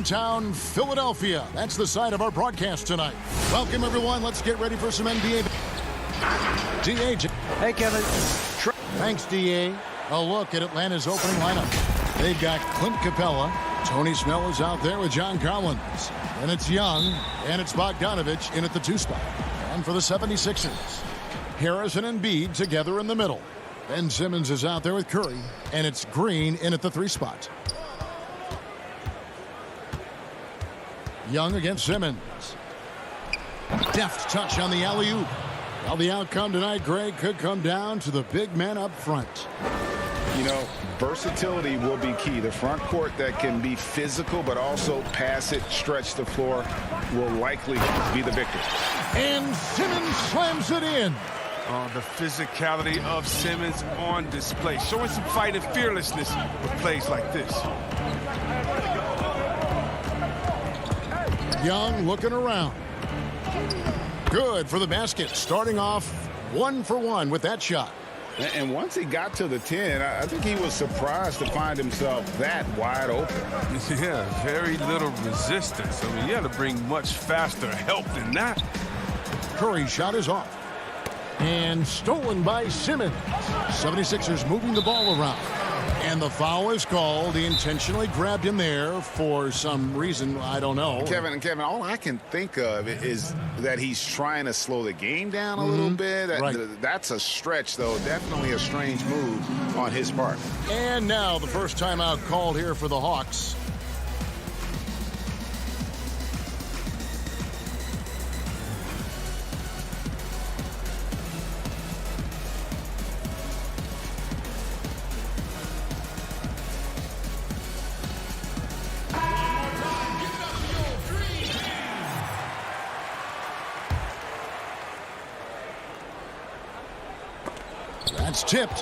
downtown Philadelphia. That's the site of our broadcast tonight. Welcome, everyone. Let's get ready for some NBA. D.A. Hey, Kevin. Thanks, D.A. A look at Atlanta's opening lineup. They've got Clint Capella. Tony Snell is out there with John Collins. And it's Young, and it's Bogdanovich in at the 2 spot. And for the 76ers, Harrison and Embiid together in the middle. Ben Simmons is out there with Curry, and it's Green in at the 3 spot. Young against Simmons. Deft touch on the alley-oop. Well, the outcome tonight, Greg, could come down to the big man up front. You know, versatility will be key. The front court that can be physical but also pass it, stretch the floor, will likely be the victor. And Simmons slams it in. The physicality of Simmons on display, showing some fight and fearlessness with plays like this. Young looking around. Good for the basket, starting off 1 for 1 with that shot. And once he got to the 10, I think he was surprised to find himself that wide open. Yeah, very little resistance. I mean, you had to bring much faster help than that. Curry's shot is off. And stolen by Simmons. 76ers moving the ball around. And the foul is called. He intentionally grabbed him there for some reason, I don't know. Kevin, all I can think of is that he's trying to slow the game down a little bit. Right. That's a stretch, though. Definitely a strange move on his part. And now the first timeout called here for the Hawks. That's tipped.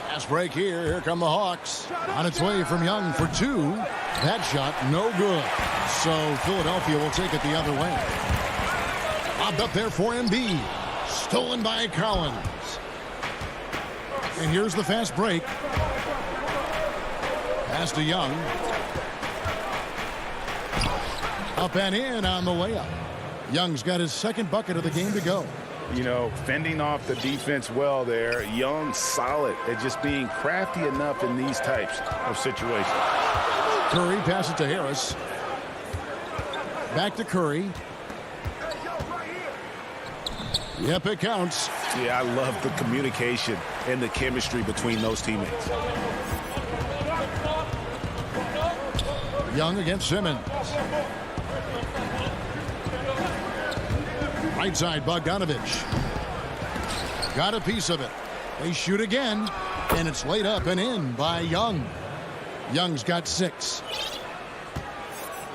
Fast break here. Here come the Hawks. On its way from Young for 2. That shot, no good. So Philadelphia will take it the other way. Lobbed up there for Embiid. Stolen by Collins. And here's the fast break. Pass to Young. Up and in on the layup. Young's got his second bucket of the game to go. You know, fending off the defense well there. Young solid at just being crafty enough in these types of situations. Curry passes to Harris. Back to Curry. Yep, it counts. Yeah, I love the communication and the chemistry between those teammates. Young against Simmons. Right side, Bogdanovich. Got a piece of it. They shoot again, and it's laid up and in by Young. Young's got 6.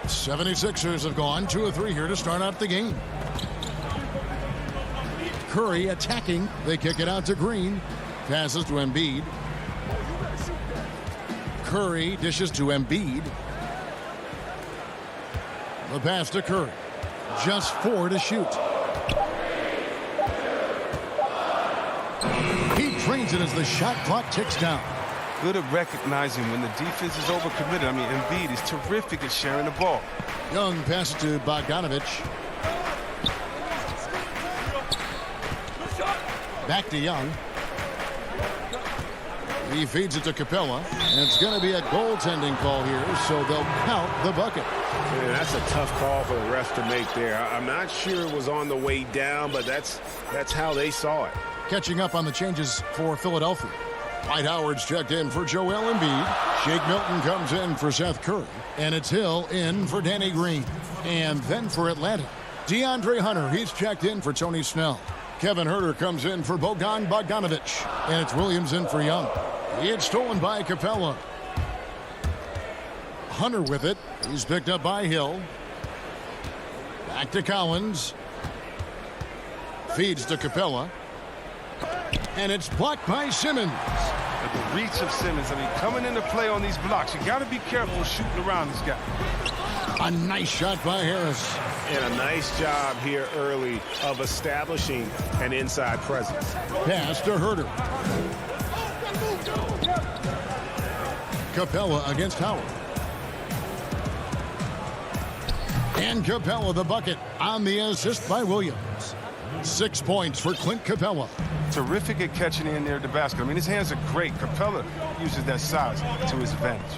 76ers have gone 2 of 3 here to start out the game. Curry attacking. They kick it out to Green. Passes to Embiid. Curry dishes to Embiid. The pass to Curry. Just 4 to shoot. He trains it as the shot clock ticks down. Good at recognizing when the defense is overcommitted. I mean, Embiid is terrific at sharing the ball. Young passes to Bogdanovich. Back to Young. He feeds it to Capella. And it's going to be a goaltending call here, so they'll count the bucket. Man, that's a tough call for the refs to make there. I'm not sure it was on the way down, but that's how they saw it. Catching up on the changes for Philadelphia. Dwight Howard's checked in for Joel Embiid. Shake Milton comes in for Seth Curry. And it's Hill in for Danny Green. And then for Atlanta, DeAndre Hunter. He's checked in for Tony Snell. Kevin Huerter comes in for Bogan Bogdanovich. And it's Williams in for Young. It's stolen by Capella. Hunter with it. He's picked up by Hill. Back to Collins. Feeds to Capella. And it's blocked by Simmons. At the reach of Simmons, I mean, coming into play on these blocks, you got to be careful shooting around this guy. A nice shot by Harris. And a nice job here early of establishing an inside presence. Pass to Huerter. Capella against Howard. And Capella the bucket on the assist by Williams. 6 points for Clint Capella. Terrific at catching in there at the basket. I mean, his hands are great. Capella uses that size to his advantage.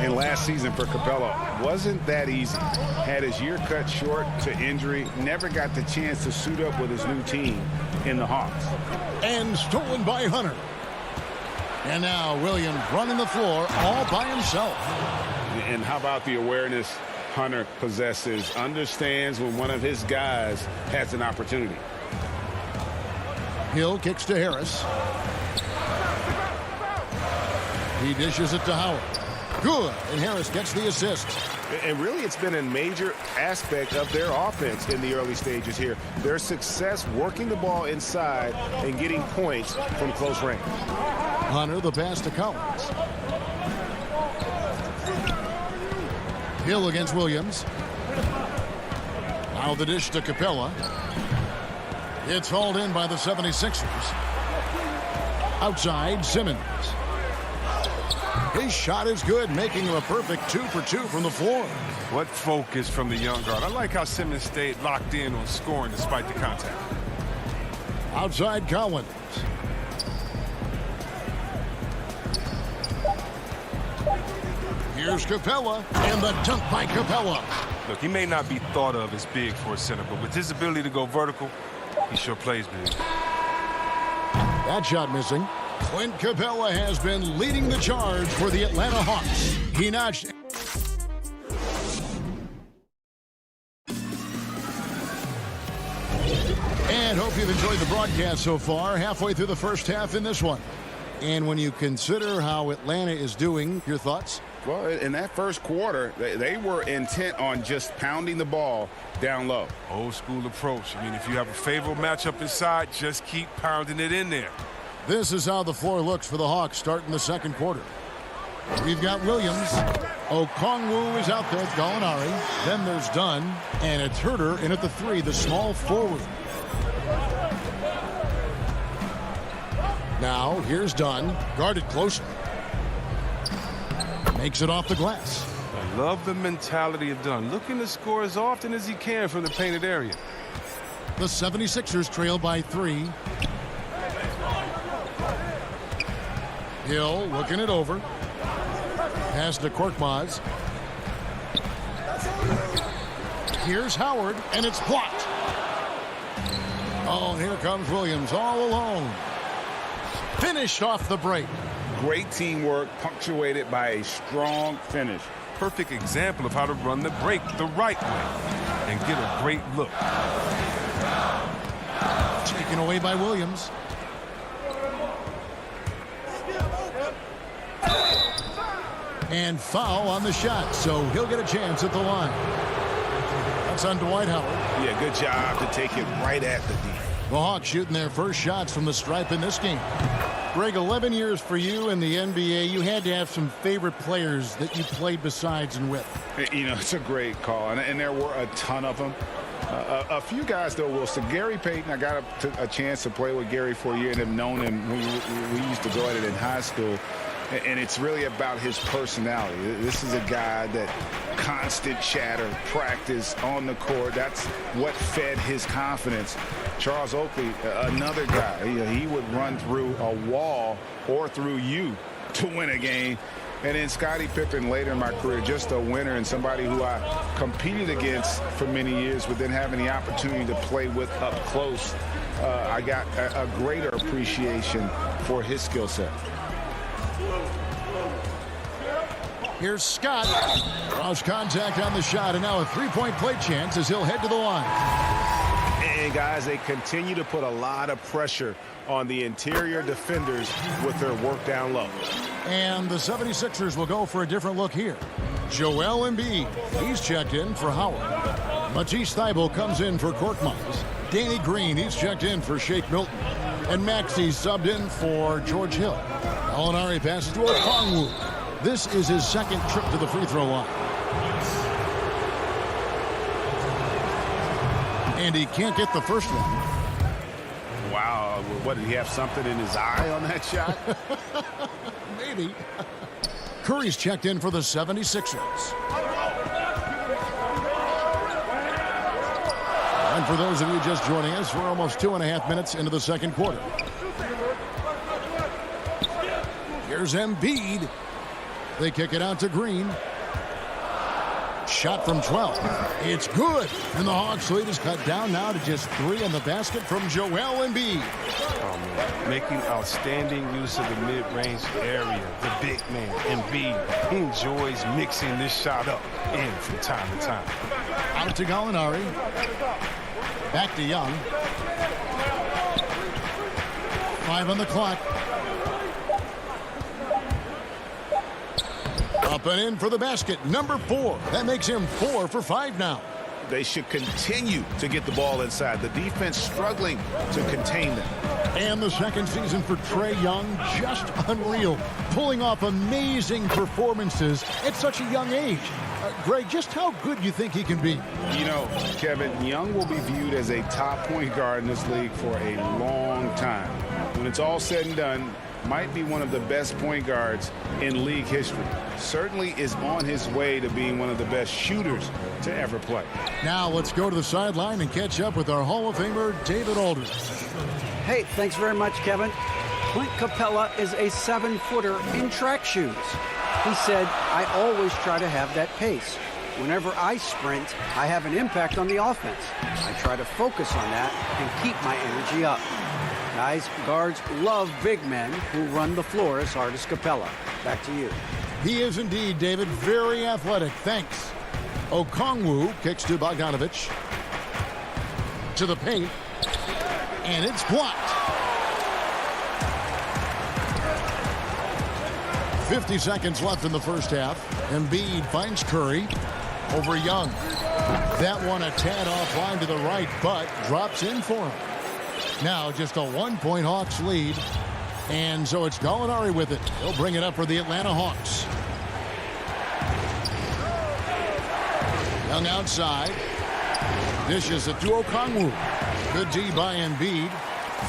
And last season for Capella wasn't that easy. Had his year cut short to injury, never got the chance to suit up with his new team in the Hawks. And stolen by Hunter. And now Williams running the floor all by himself. And how about the awareness Hunter possesses? Understands when one of his guys has an opportunity. Hill kicks to Harris. He dishes it to Howard. Good, and Harris gets the assist. And really, it's been a major aspect of their offense in the early stages here. Their success working the ball inside and getting points from close range. Hunter the pass to Collins. Hill against Williams. Now the dish to Capella. It's hauled in by the 76ers. Outside, Simmons. His shot is good, making him a perfect 2 for 2 from the floor. What focus from the young guard. I like how Simmons stayed locked in on scoring despite the contact. Outside, Collins. Here's Capella, and the dunk by Capella. Look, he may not be thought of as big for a center, but with his ability to go vertical, he sure plays big. That shot missing. Clint Capella has been leading the charge for the Atlanta Hawks. He notched. And hope you've enjoyed the broadcast so far. Halfway through the first half in this one. And when you consider how Atlanta is doing, your thoughts? Well, in that first quarter, they were intent on just pounding the ball down low. Old school approach. I mean, if you have a favorable matchup inside, just keep pounding it in there. This is how the floor looks for the Hawks starting the second quarter. We've got Williams. Okongwu is out there. Gallinari. Then there's Dunn. And it's Herter in at the 3, the small forward. Now, here's Dunn. Guarded closely. Makes it off the glass. I love the mentality of Dunn. Looking to score as often as he can from the painted area. The 76ers trail by 3. Hill looking it over. Pass to Korkmaz. Here's Howard, and it's blocked. Oh, here comes Williams all alone. Finished off the break. Great teamwork punctuated by a strong finish. Perfect example of how to run the break the right way and get a great look. Taken away by Williams. And foul on the shot, so he'll get a chance at the line. That's on Dwight Howard. Yeah, good job to take it right at the D. The Hawks shooting their first shots from the stripe in this game. Greg, 11 years for you in the NBA. You had to have some favorite players that you played besides and with. You know, it's a great call, and there were a ton of them. A few guys, though, Wilson. Gary Payton, I got a chance to play with Gary for a year and have known him. We used to go at it in high school. And it's really about his personality. This is a guy that constant chatter, practice on the court. That's what fed his confidence. Charles Oakley, another guy. He would run through a wall or through you to win a game. And then Scottie Pippen later in my career, just a winner and somebody who I competed against for many years, but then having the opportunity to play with up close, I got a greater appreciation for his skill set. Here's Scott. Draws contact on the shot, and now a three-point play chance as he'll head to the line. And, guys, they continue to put a lot of pressure on the interior defenders with their work down low. And the 76ers will go for a different look here. Joel Embiid, he's checked in for Howard. Matisse Thybulle comes in for Korkmaz. Danny Green, he's checked in for Shake Milton. And Maxey subbed in for George Hill. Gallinari passes to Okongwu. This is his second trip to the free throw line. And he can't get the first one. Wow, what, did he have something in his eye on that shot? Maybe. Curry's checked in for the 76ers. And for those of you just joining us, we're almost 2.5 minutes into the second quarter. Here's Embiid. They kick it out to Green. Shot from 12. It's good. And the Hawks lead is cut down now to just 3 in the basket from Joel Embiid. Oh, man. Making outstanding use of the mid-range area. The big man, Embiid, he enjoys mixing this shot up in from time to time. Out to Gallinari. Back to Young. 5 on the clock. Up and in for the basket. Number 4. That makes him 4 for 5 now. They should continue to get the ball inside. The defense struggling to contain them. And the second season for Trae Young, just unreal. Pulling off amazing performances at such a young age. Greg, just how good do you think he can be? You know, Kevin, Young will be viewed as a top point guard in this league for a long time. When it's all said and done, might be one of the best point guards in league history. Certainly is on his way to being one of the best shooters to ever play. Now let's go to the sideline and catch up with our Hall of Famer, David Aldridge. Hey, thanks very much, Kevin. Clint Capella is a 7-footer in track shoes. He said, I always try to have that pace. Whenever I sprint, I have an impact on the offense. I try to focus on that and keep my energy up. Guys, guards love big men who run the floor as hard as Capella. Back to you. He is indeed, David, very athletic. Thanks. Okongwu kicks to Bogdanovich. To the paint. And it's blocked. 50 seconds left in the first half. Embiid finds Curry over Young. That one a tad offline to the right, but drops in for him. Now just a 1-point Hawks lead. And so it's Gallinari with it. He'll bring it up for the Atlanta Hawks. Young outside. Dishes it to Okongwu. Good D by Embiid.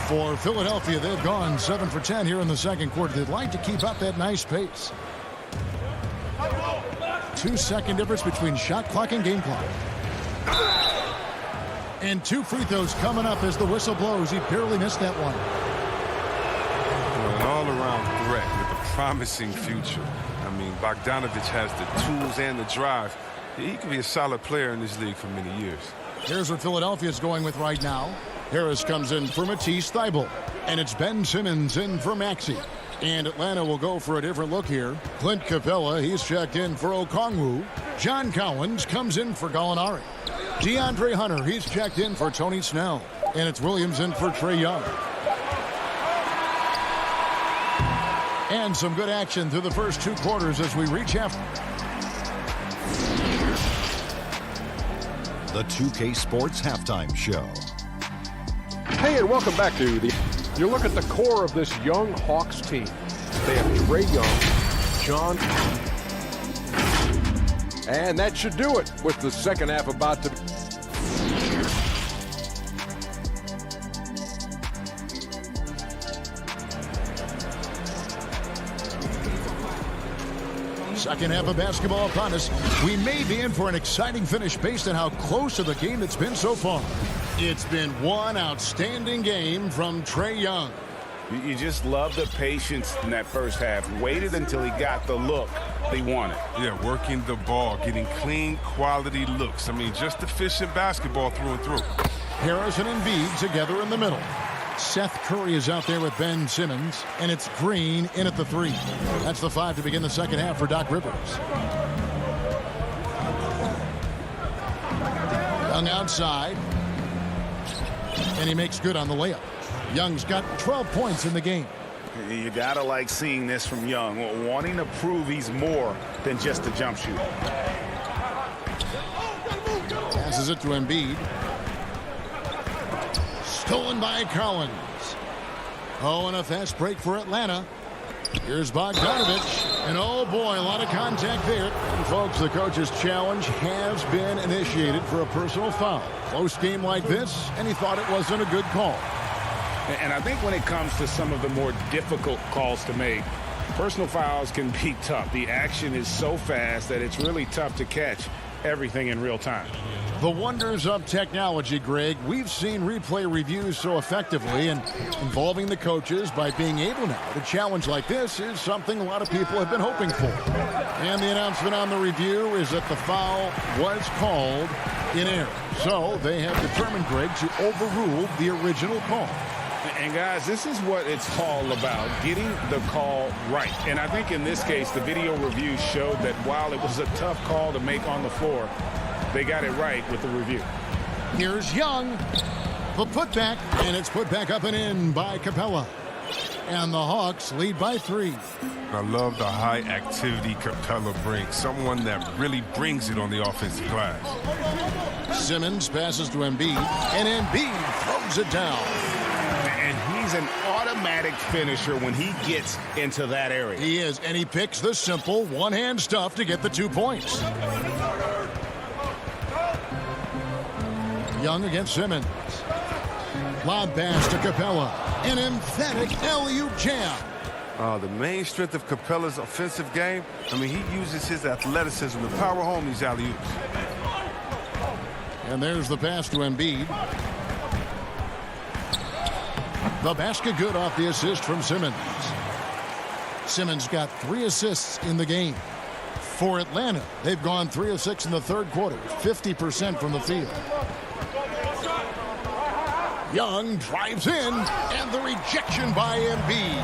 For Philadelphia, they've gone 7 for 10 here in the second quarter. They'd like to keep up that nice pace. 2-second difference between shot clock and game clock. And 2 free throws coming up as the whistle blows. He barely missed that one. An all-around threat with a promising future. I mean, Bogdanovich has the tools and the drive. He could be a solid player in this league for many years. Here's what Philadelphia's going with right now. Harris comes in for Matisse Thybulle. And it's Ben Simmons in for Maxey. And Atlanta will go for a different look here. Clint Capella, he's checked in for Okongwu. John Collins comes in for Gallinari. DeAndre Hunter, he's checked in for Tony Snell. And it's Williams in for Trae Young. And some good action through the first 2 quarters as we reach half. The 2K Sports Halftime Show. Hey, and welcome back to the... You look at the core of this young Hawks team. They have Trae Young, John... And that should do it with the second half about to... Second half of basketball upon us. We may be in for an exciting finish based on how close to the game it's been so far. It's been one outstanding game from Trae Young. You just love the patience in that first half. Waited until he got the look he wanted. Yeah, working the ball, getting clean, quality looks. I mean, just efficient basketball through and through. Harris and Embiid together in the middle. Seth Curry is out there with Ben Simmons, and it's Green in at the 3. That's the 5 to begin the second half for Doc Rivers. Young outside, and he makes good on the layup. Young's got 12 points in the game. You gotta like seeing this from Young, wanting to prove he's more than just a jump shooter. Passes it to Embiid. Stolen by Collins. Oh, and a fast break for Atlanta. Here's Bogdanovich. And oh boy, a lot of contact there. And folks, the coach's challenge has been initiated for a personal foul. Close game like this, and he thought it wasn't a good call. And I think when it comes to some of the more difficult calls to make, personal fouls can be tough. The action is so fast that it's really tough to catch everything in real time. The wonders of technology, Greg. We've seen replay reviews so effectively, and involving the coaches by being able now to challenge like this is something a lot of people have been hoping for. And the announcement on the review is that the foul was called in error. So they have determined, Greg, to overrule the original call. And guys, this is what it's all about, getting the call right. And I think in this case, the video review showed that while it was a tough call to make on the floor, they got it right with the review. Here's Young. The putback, and it's put back up and in by Capella. And the Hawks lead by 3. I love the high activity Capella brings. Someone that really brings it on the offensive glass. Simmons passes to Embiid, and Embiid throws it down. And he's an automatic finisher when he gets into that area. He is, and he picks the simple one-hand stuff to get the 2 points. Young against Simmons. Lob pass to Capella. An emphatic alley-oop jam. The main strength of Capella's offensive game, I mean, he uses his athleticism to power home these alley-oops. And there's the pass to Embiid. The basket good off the assist from Simmons. Simmons got 3 assists in the game. For Atlanta, they've gone 3 of 6 in the third quarter, 50% from the field. Young drives in, and the rejection by Embiid.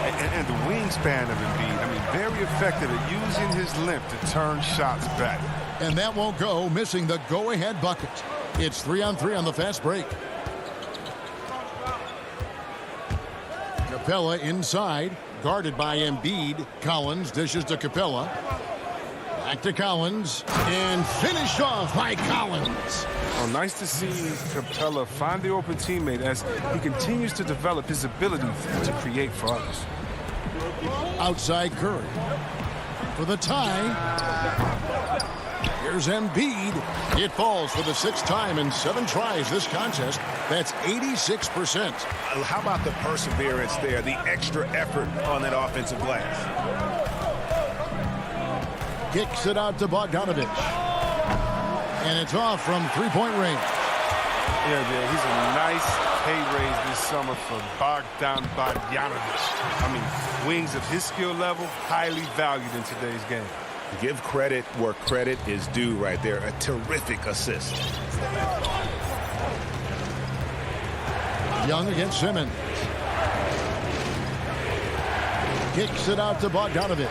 And the wingspan of Embiid, I mean, very effective at using his length to turn shots back. And that won't go, missing the go-ahead bucket. It's 3-on-3 on the fast break. Capella inside, guarded by Embiid. Collins dishes to Capella. Back to Collins, and finished off by Collins. Oh, nice to see Capella find the open teammate as he continues to develop his ability to create for others. Outside Curry for the tie. Here's Embiid. It falls for the 6th time in 7 tries this contest. That's 86%. How about the perseverance there, the extra effort on that offensive glass? Kicks it out to Bogdanovich. And it's off from 3-point range. Yeah, he's a nice pay raise this summer for Bogdanovich. I mean, wings of his skill level, highly valued in today's game. Give credit where credit is due right there. A terrific assist. Young against Simmons. Kicks it out to Bogdanovich.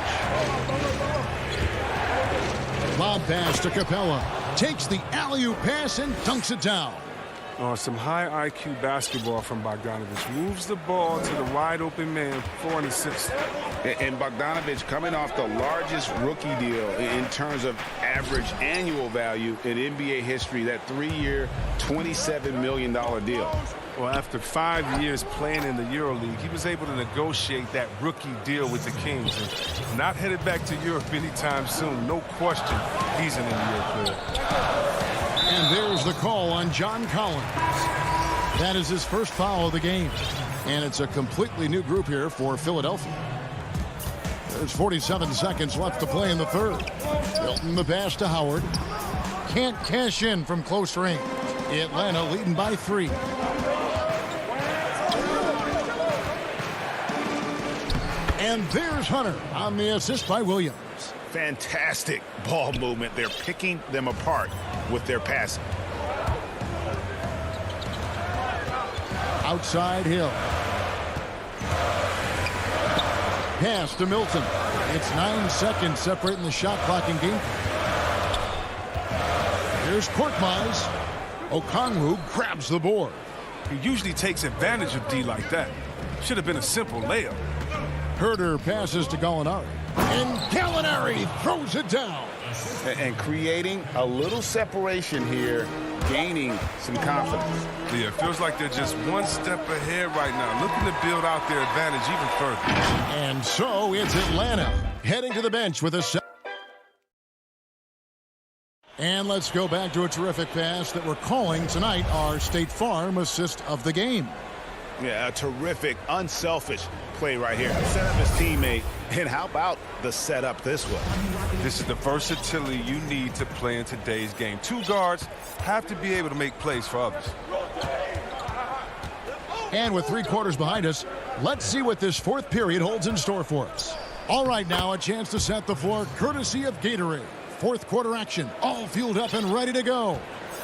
Lob pass to Capella. Takes the alley-oop pass and dunks it down. Some high IQ basketball from Bogdanovich. Moves the ball to the wide-open man for an assist. And Bogdanovich coming off the largest rookie deal in terms of average annual value in NBA history, that 3-year, $27 million deal. Well, after 5 years playing in the EuroLeague, he was able to negotiate that rookie deal with the Kings. And not headed back to Europe anytime soon. No question, he's an NBA player. And there's the call on John Collins. That is his first foul of the game. And it's a completely new group here for Philadelphia. There's 47 seconds left to play in the third. Milton the pass to Howard. Can't cash in from close range. Atlanta leading by 3. And there's Hunter on the assist by Williams. Fantastic ball movement. They're picking them apart with their passing. Outside Hill. Pass to Milton. It's 9 seconds separating the shot clock and game. Here's Korkmaz. Okongwu grabs the board. He usually takes advantage of D like that. Should have been a simple layup. Herter passes to Gallinari. And Gallinari throws it down. And creating a little separation here, gaining some confidence. Yeah, it feels like they're just one step ahead right now, looking to build out their advantage even further. And so it's Atlanta heading to the bench with a... And let's go back to a terrific pass that we're calling tonight our State Farm assist of the game. Yeah, a terrific, unselfish play right here. Set up his teammate, and how about the setup this way? This is the versatility you need to play in today's game. Two guards have to be able to make plays for others. And with 3 quarters behind us, let's see what this 4th period holds in store for us. All right, now a chance to set the floor courtesy of Gatorade. 4th quarter action, all fueled up and ready to go.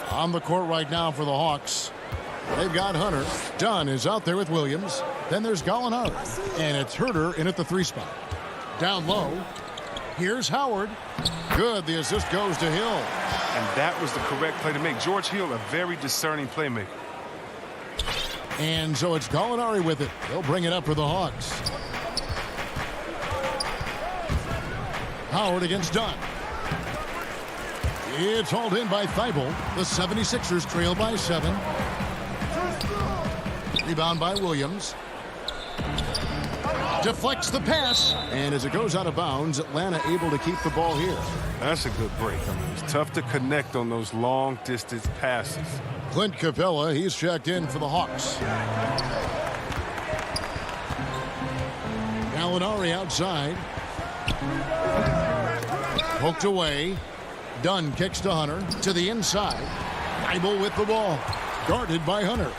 On the court right now for the Hawks. They've got Hunter. Dunn is out there with Williams. Then there's Gallinari. And it's Herter in at the 3 spot. Down low. Here's Howard. Good. The assist goes to Hill. And that was the correct play to make. George Hill, a very discerning playmaker. And so it's Gallinari with it. He'll bring it up for the Hawks. Howard against Dunn. It's hauled in by Thibault. The 76ers trail by 7. Rebound by Williams. Deflects the pass. And as it goes out of bounds, Atlanta able to keep the ball here. That's a good break. I mean, it's tough to connect on those long-distance passes. Clint Capella, he's checked in for the Hawks. Gallinari outside. Poked away. Dunn kicks to Hunter. To the inside. Thibault with the ball. Guarded by Hunter.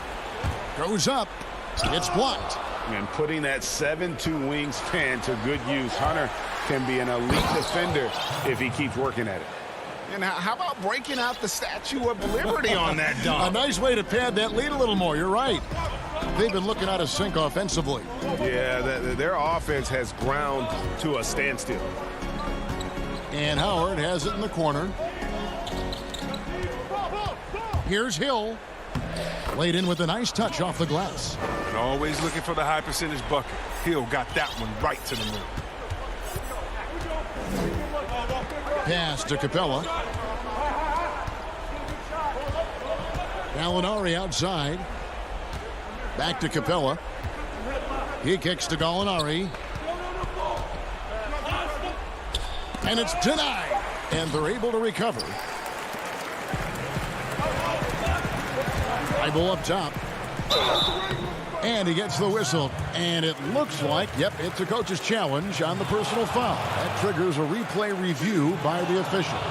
Goes up. It's blocked. And putting that 7'2" wingspan to good use. Hunter can be an elite defender if he keeps working at it. And how about breaking out the Statue of Liberty on that dunk? A nice way to pad that lead a little more. You're right. They've been looking out of sync offensively. Yeah, their offense has ground to a standstill. And Howard has it in the corner. Here's Hill. Laid in with a nice touch off the glass. And always looking for the high percentage bucket. Hill got that one right to the middle. Pass to Capella. Gallinari outside. Back to Capella. He kicks to Gallinari. And it's denied. And they're able to recover. Thibault up top. And he gets the whistle. And it looks like, yep, it's a coach's challenge on the personal foul. That triggers a replay review by the officials.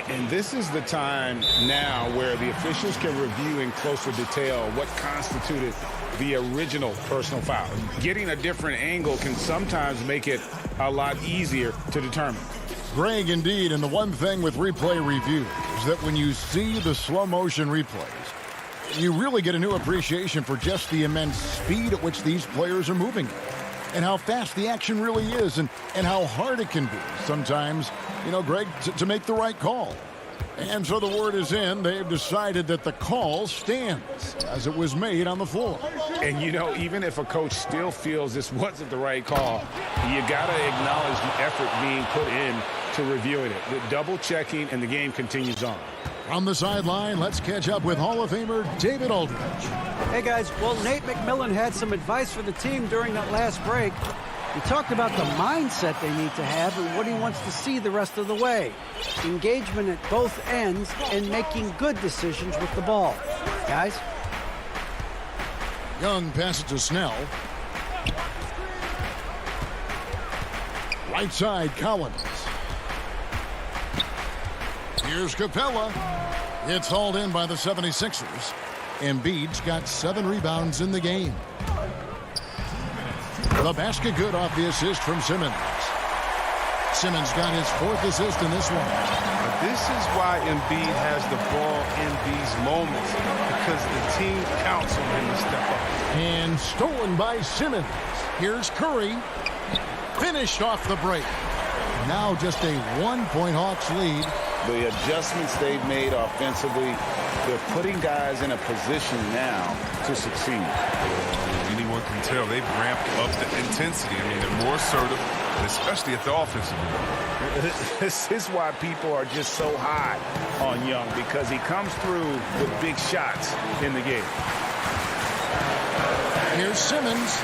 And this is the time now where the officials can review in closer detail what constituted the original personal foul. Getting a different angle can sometimes make it a lot easier to determine. Greg, indeed, and the one thing with replay review is that when you see the slow motion replays, you really get a new appreciation for just the immense speed at which these players are moving and how fast the action really is and how hard it can be sometimes, you know, Greg, to make the right call. And so the word is in. They've decided that the call stands as it was made on the floor. And, you know, even if a coach still feels this wasn't the right call, you got to acknowledge the effort being put in to reviewing it. With double checking, and the game continues on. From the sideline, let's catch up with Hall of Famer David Aldridge. Hey, guys. Well, Nate McMillan had some advice for the team during that last break. He talked about the mindset they need to have and what he wants to see the rest of the way. Engagement at both ends and making good decisions with the ball. Guys? Young passes to Snell. Right side, Collins. Here's Capella. It's hauled in by the 76ers. Embiid's got 7 rebounds in the game. The basket good off the assist from Simmons. Simmons got his 4th assist in this one. This is why Embiid has the ball in these moments, because the team counts on him to step up. And stolen by Simmons. Here's Curry. Finished off the break. Now just a 1-point Hawks lead. The adjustments they've made offensively, they're putting guys in a position now to succeed. Anyone can tell they've ramped up the intensity. I mean, they're more assertive, and especially at the offensive end. This is why people are just so high on Young, because he comes through with big shots in the game. Here's Simmons.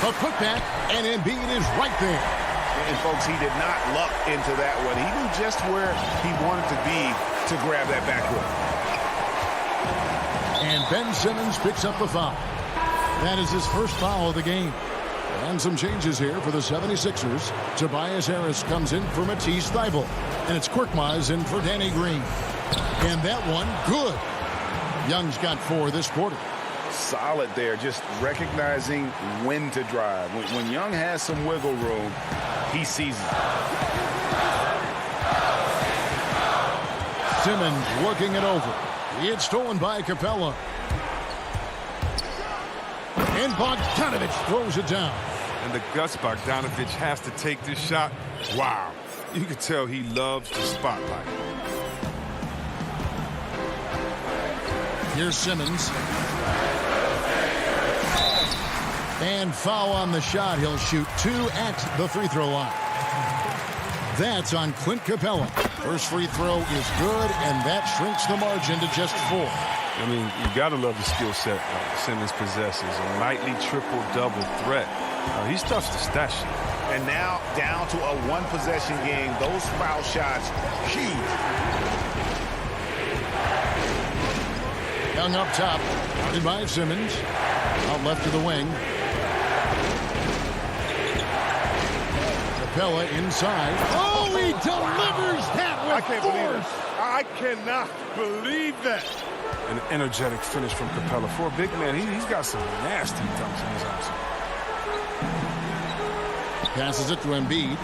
The putback, and Embiid is right there. And, folks, he did not luck into that one. He knew just where he wanted to be to grab that backwood. And Ben Simmons picks up the foul. That is his first foul of the game. And some changes here for the 76ers. Tobias Harris comes in for Matisse Thybulle. And it's Korkmaz in for Danny Green. And that one, good. Young's got 4 this quarter. Solid there, just recognizing when to drive. When Young has some wiggle room, he sees it. Simmons working it over. It's stolen by Capella. And Bogdanović throws it down. And the guts Bogdanović has to take this shot. Wow. You can tell he loves the spotlight. Here's Simmons. And foul on the shot. He'll shoot 2 at the free throw line. That's on Clint Capella. First free throw is good, and that shrinks the margin to just 4. I mean, you got to love the skill set Simmons possesses. A nightly triple-double threat. He stuffs the stat sheet. And now down to a one-possession game. Those foul shots, huge. Young up top, guarded by Simmons. Out left to the wing. Capella inside. Oh, he delivers that with I can't force. believe it. I cannot believe that. An energetic finish from Capella. For a big man, he's got some nasty dunks in his arsenal. Passes it to Embiid.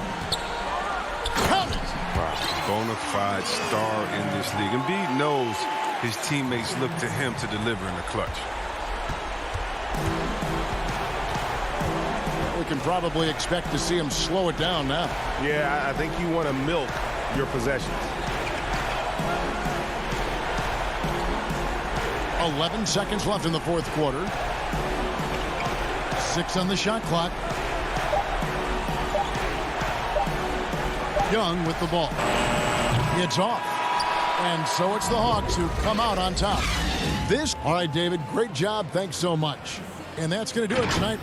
Count it. Wow. Bona fide star in this league. Embiid knows his teammates look to him to deliver in the clutch. We can probably expect to see him slow it down now. Yeah, I think you want to milk your possessions. 11 seconds left in the fourth quarter. 6 on the shot clock. Young with the ball. It's off. And so it's the Hawks who come out on top. All right, David, great job. Thanks so much. And that's going to do it tonight.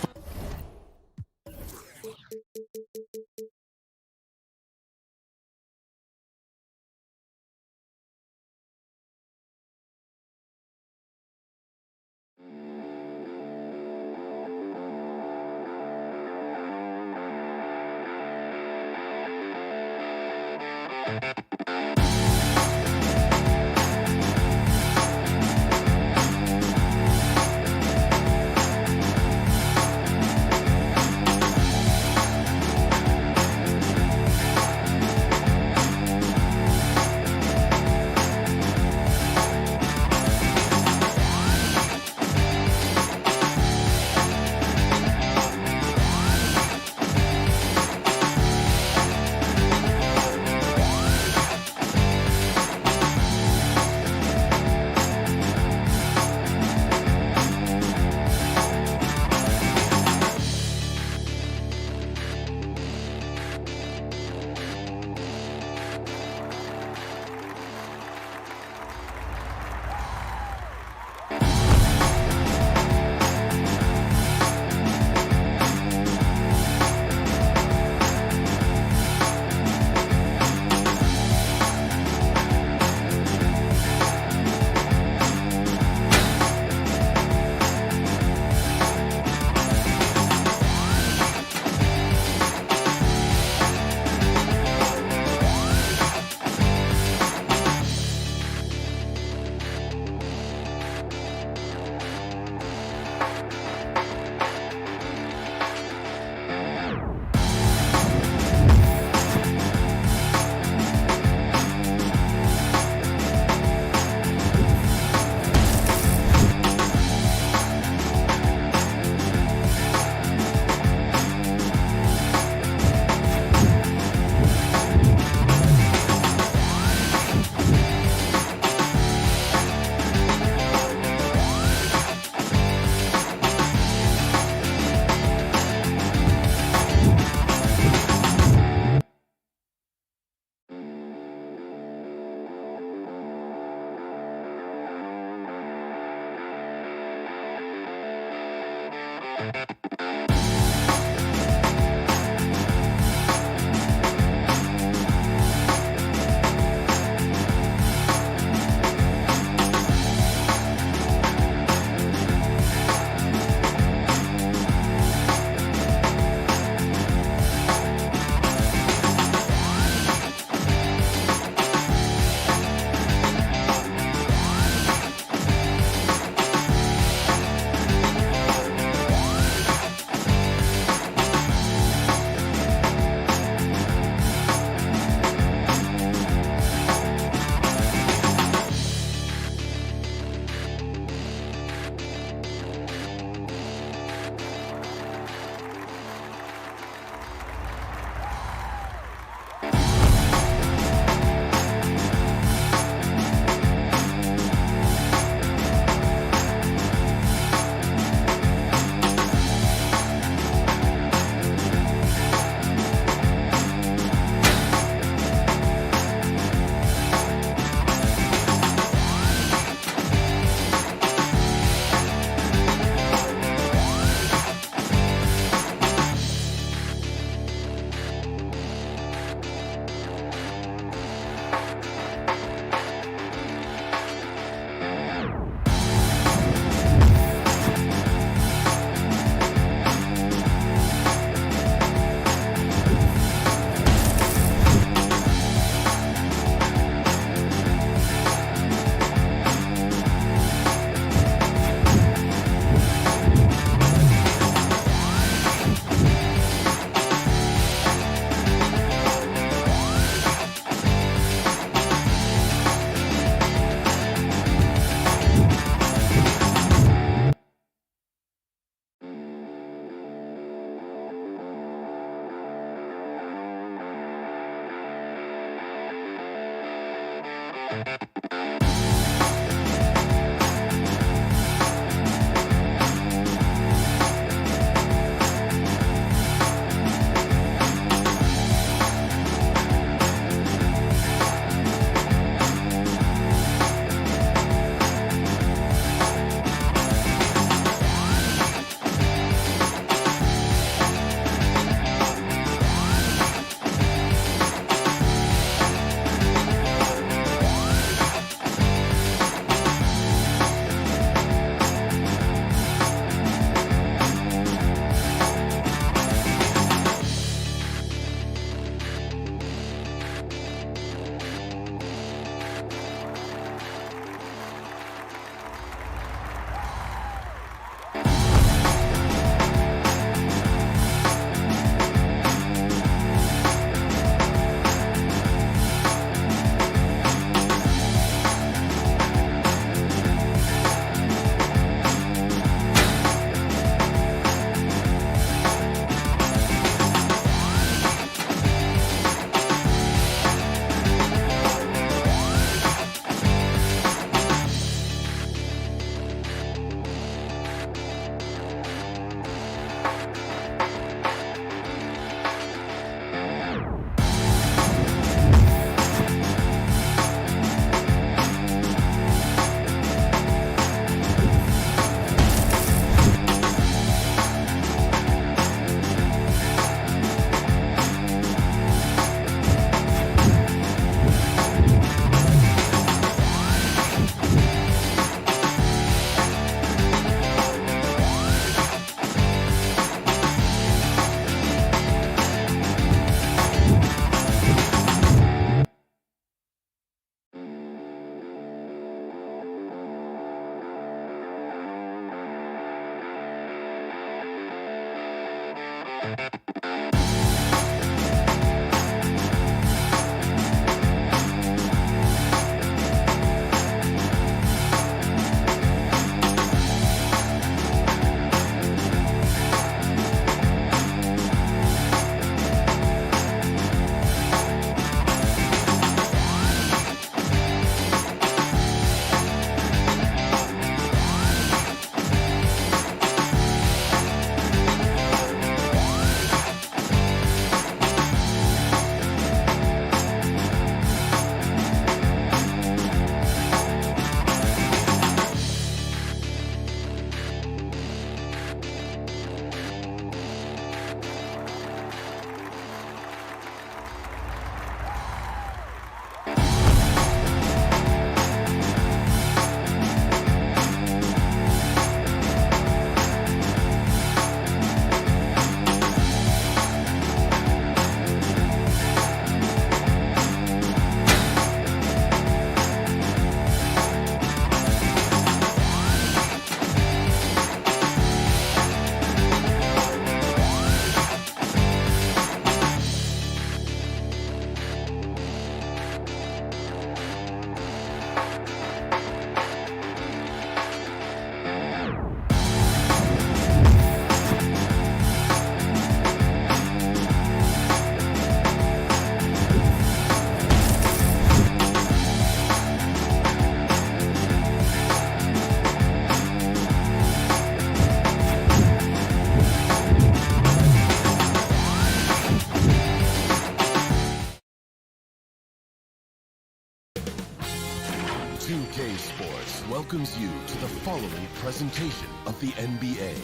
2K Sports welcomes you to the following presentation of the NBA.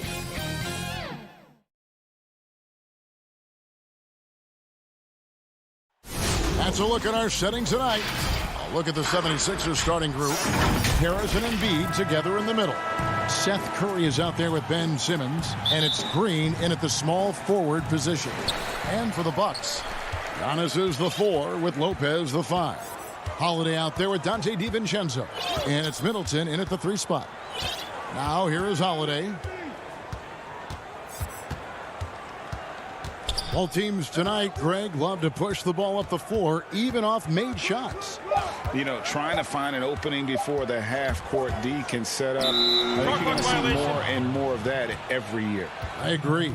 That's a look at our setting tonight. A look at the 76ers starting group. Harris and Embiid together in the middle. Seth Curry is out there with Ben Simmons, and it's Green in at the small forward position. And for the Bucks, Giannis is the 4 with Lopez the 5. Holiday out there with Dante DiVincenzo, and it's Middleton in at the 3 spot. Now here is Holiday. Both teams tonight, Greg, love to push the ball up the floor, even off made shots. You know, trying to find an opening before the half-court D can set up. I think you're going to see more and more of that every year. I agree.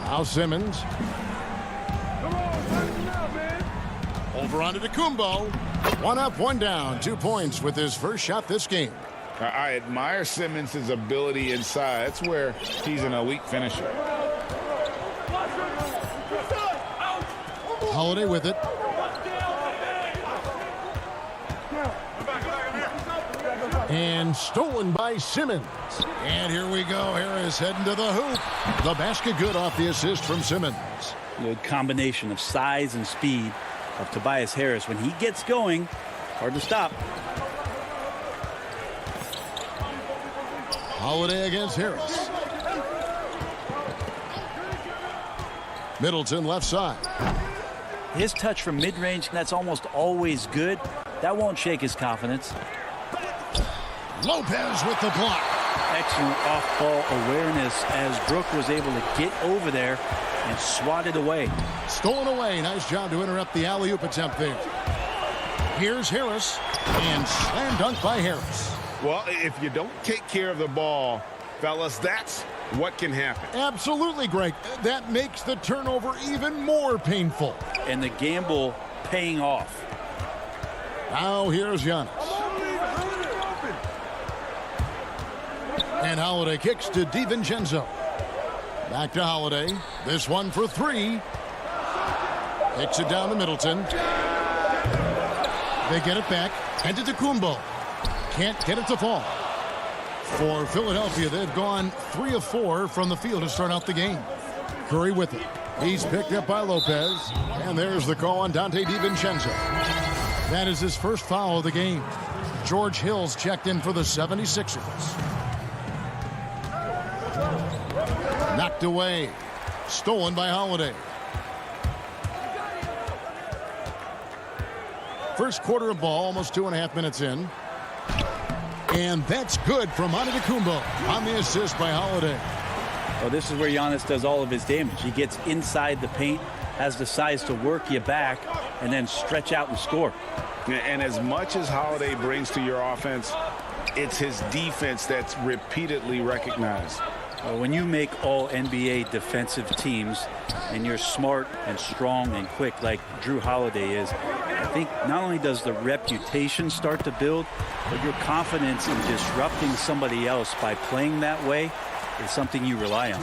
Now Simmons. Over onto Kumbo. 1 up, 1 down. 2 points with his first shot this game. I admire Simmons' ability inside. That's where he's an elite finisher. Holiday with it. And stolen by Simmons. And here we go. Harris heading to the hoop. The basket good off the assist from Simmons. Good combination of size and speed of Tobias Harris. When he gets going, hard to stop. Holiday against Harris. Middleton left side. His touch from mid-range, that's almost always good. That won't shake his confidence. Lopez with the block. Excellent off-ball awareness as Brook was able to get over there and swat it away. Stolen away. Nice job to interrupt the alley-oop attempt there. Here's Harris. And slam dunk by Harris. Well, if you don't take care of the ball, fellas, that's what can happen. Absolutely, Greg. That makes the turnover even more painful. And the gamble paying off. Now here's Giannis. And Holiday kicks to DiVincenzo. Back to Holiday. This one for 3. Kicks it down to Middleton. They get it back. And to Kumbo. Can't get it to fall. For Philadelphia, they've gone 3 of 4 from the field to start out the game. Curry with it. He's picked up by Lopez. And there's the call on Dante DiVincenzo. That is his first foul of the game. George Hill's checked in for the 76ers. Knocked away. Stolen by Holiday. First quarter of ball, almost 2.5 minutes in. And that's good from Antetokounmpo on the assist by Holiday. Well, this is where Giannis does all of his damage. He gets inside the paint, has the size to work you back, and then stretch out and score. And as much as Holiday brings to your offense, it's his defense that's repeatedly recognized. Well, when you make all NBA defensive teams and you're smart and strong and quick like Drew Holiday is, I think not only does the reputation start to build, but your confidence in disrupting somebody else by playing that way is something you rely on.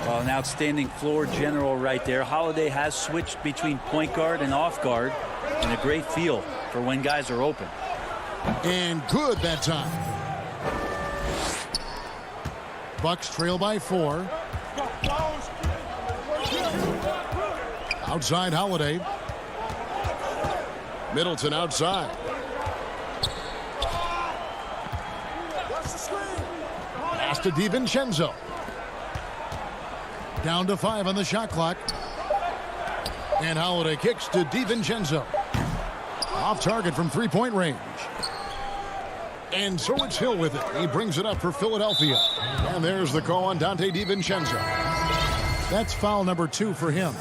Well, an outstanding floor general right there. Holiday has switched between point guard and off guard, and a great feel for when guys are open. And good that time. Bucks trail by 4. Outside Holiday. Middleton outside. Pass to DiVincenzo. Down to 5 on the shot clock. And Holiday kicks to DiVincenzo. Off target from three-point range. And so it's Hill with it. He brings it up for Philadelphia. And there's the call on Dante DiVincenzo. That's foul number 2 for him.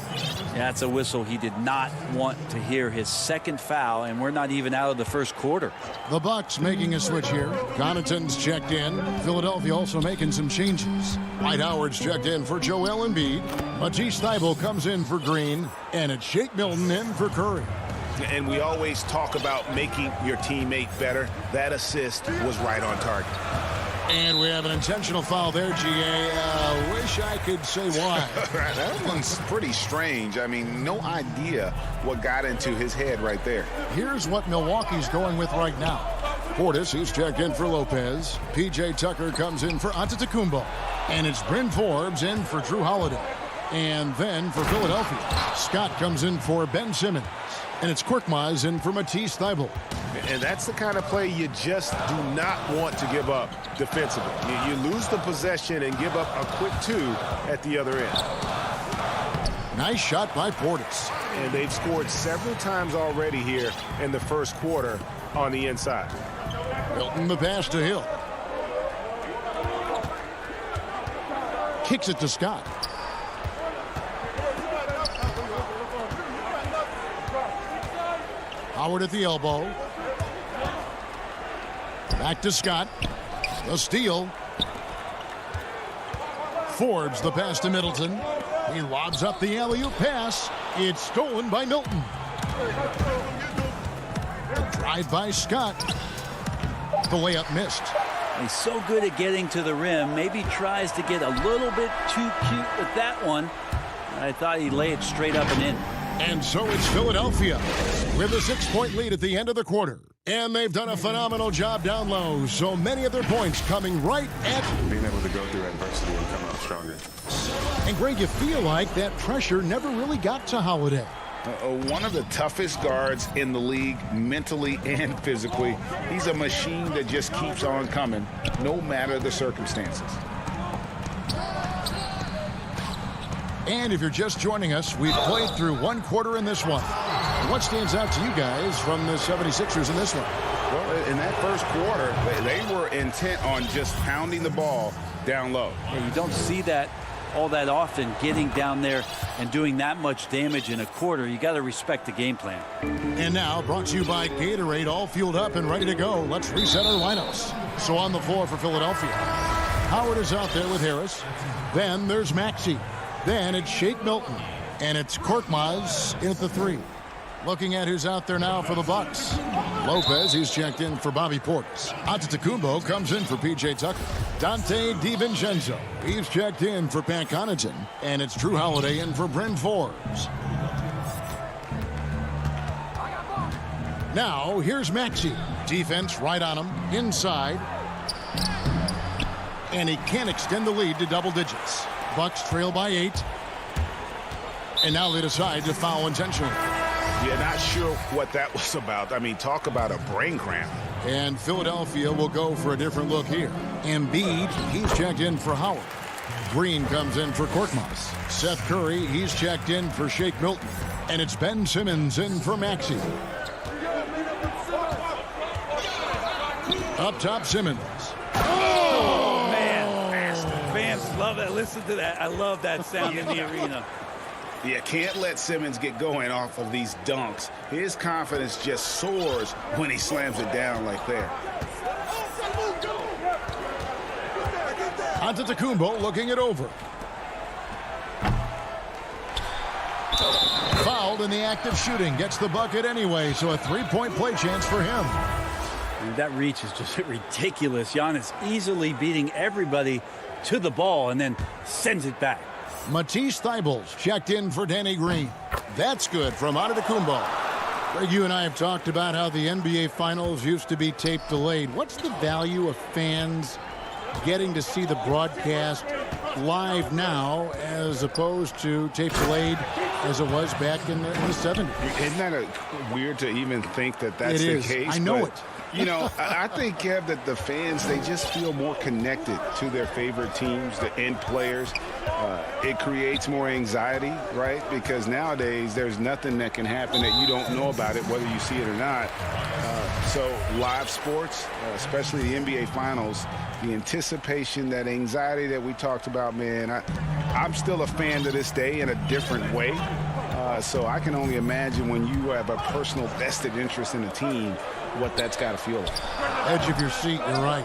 Yeah, that's a whistle. He did not want to hear his second foul, and we're not even out of the first quarter. The Bucks making a switch here. Connaughton's checked in. Philadelphia also making some changes. Dwight Howard's checked in for Joel Embiid. Matisse Thybulle comes in for Green. And it's Shake Milton in for Curry. And we always talk about making your teammate better. That assist was right on target. And we have an intentional foul there, GA. Wish I could say why. That one's pretty strange. I mean, no idea what got into his head right there. Here's what Milwaukee's going with right now. Portis, he's checked in for Lopez. P.J. Tucker comes in for Antetokounmpo. And it's Bryn Forbes in for Drew Holiday. And then for Philadelphia, Scott comes in for Ben Simmons. And it's Korkmaz in for Matisse Thybulle. And that's the kind of play you just do not want to give up defensively. You lose the possession and give up a quick 2 at the other end. Nice shot by Portis. And they've scored several times already here in the first quarter on the inside. Milton the pass to Hill. Kicks it to Scott. Howard at the elbow. Back to Scott. The steal. Forbes the pass to Middleton. He lobs up the alley-oop pass. It's stolen by Milton. Drive by Scott. The layup missed. He's so good at getting to the rim. Maybe tries to get a little bit too cute with that one. I thought he'd lay it straight up and in. And so it's Philadelphia with a 6-point lead at the end of the quarter. And they've done a phenomenal job down low. So many of their points coming right at... being able to go through adversity and come out stronger. And Greg, you feel like that pressure never really got to Holiday. One of the toughest guards in the league, mentally and physically. He's a machine that just keeps on coming, no matter the circumstances. And if you're just joining us, we've played through one quarter in this one. What stands out to you guys from the 76ers in this one? Well, in that first quarter, they were intent on just pounding the ball down low. Yeah, you don't see that all that often, getting down there and doing that much damage in a quarter. You got to respect the game plan. And now, brought to you by Gatorade, all fueled up and ready to go. Let's reset our lineups. So on the floor for Philadelphia, Howard is out there with Harris. Then there's Maxey. Then it's Shake Milton. And it's Korkmaz in at the 3. Looking at who's out there now for the Bucks. Lopez, he's checked in for Bobby Portis. Antetokounmpo comes in for P.J. Tucker. Dante DiVincenzo, he's checked in for Pat Connaughton. And it's Drew Holiday in for Bryn Forbes. Now, here's Maxey. Defense right on him, inside. And he can't extend the lead to double digits. Bucks trail by 8. And now they decide to foul intentionally. Yeah, not sure what that was about. I mean, talk about a brain cramp. And Philadelphia will go for a different look here. Embiid, he's checked in for Howard. Green comes in for Korkmaz. Seth Curry, he's checked in for Shake Milton. And it's Ben Simmons in for Maxey. Up top, Simmons. Oh, man. Fans love that. Listen to that. I love that sound in the arena. You can't let Simmons get going off of these dunks. His confidence just soars when he slams it down like that. Antetokounmpo looking it over. Fouled in the act of shooting. Gets the bucket anyway, so a three-point play chance for him. And that reach is just ridiculous. Giannis easily beating everybody to the ball and then sends it back. Matisse Thybulle's checked in for Danny Green. That's good from Antetokounmpo. Greg, you and I have talked about how the NBA Finals used to be tape delayed. What's the value of fans getting to see the broadcast live now as opposed to tape delayed as it was back in the 70s? Isn't that weird to even think that that's the case? I know it. You know, I think, Kev, that the fans, they just feel more connected to their favorite teams, the end players. It creates more anxiety, right? Because nowadays there's nothing that can happen that you don't know about it, whether you see it or not. So live sports, especially the NBA Finals, the anticipation, that anxiety that we talked about, man, I'm still a fan to this day in a different way. So I can only imagine when you have a personal vested interest in a team, what that's got to feel like. Edge of your seat, you're right.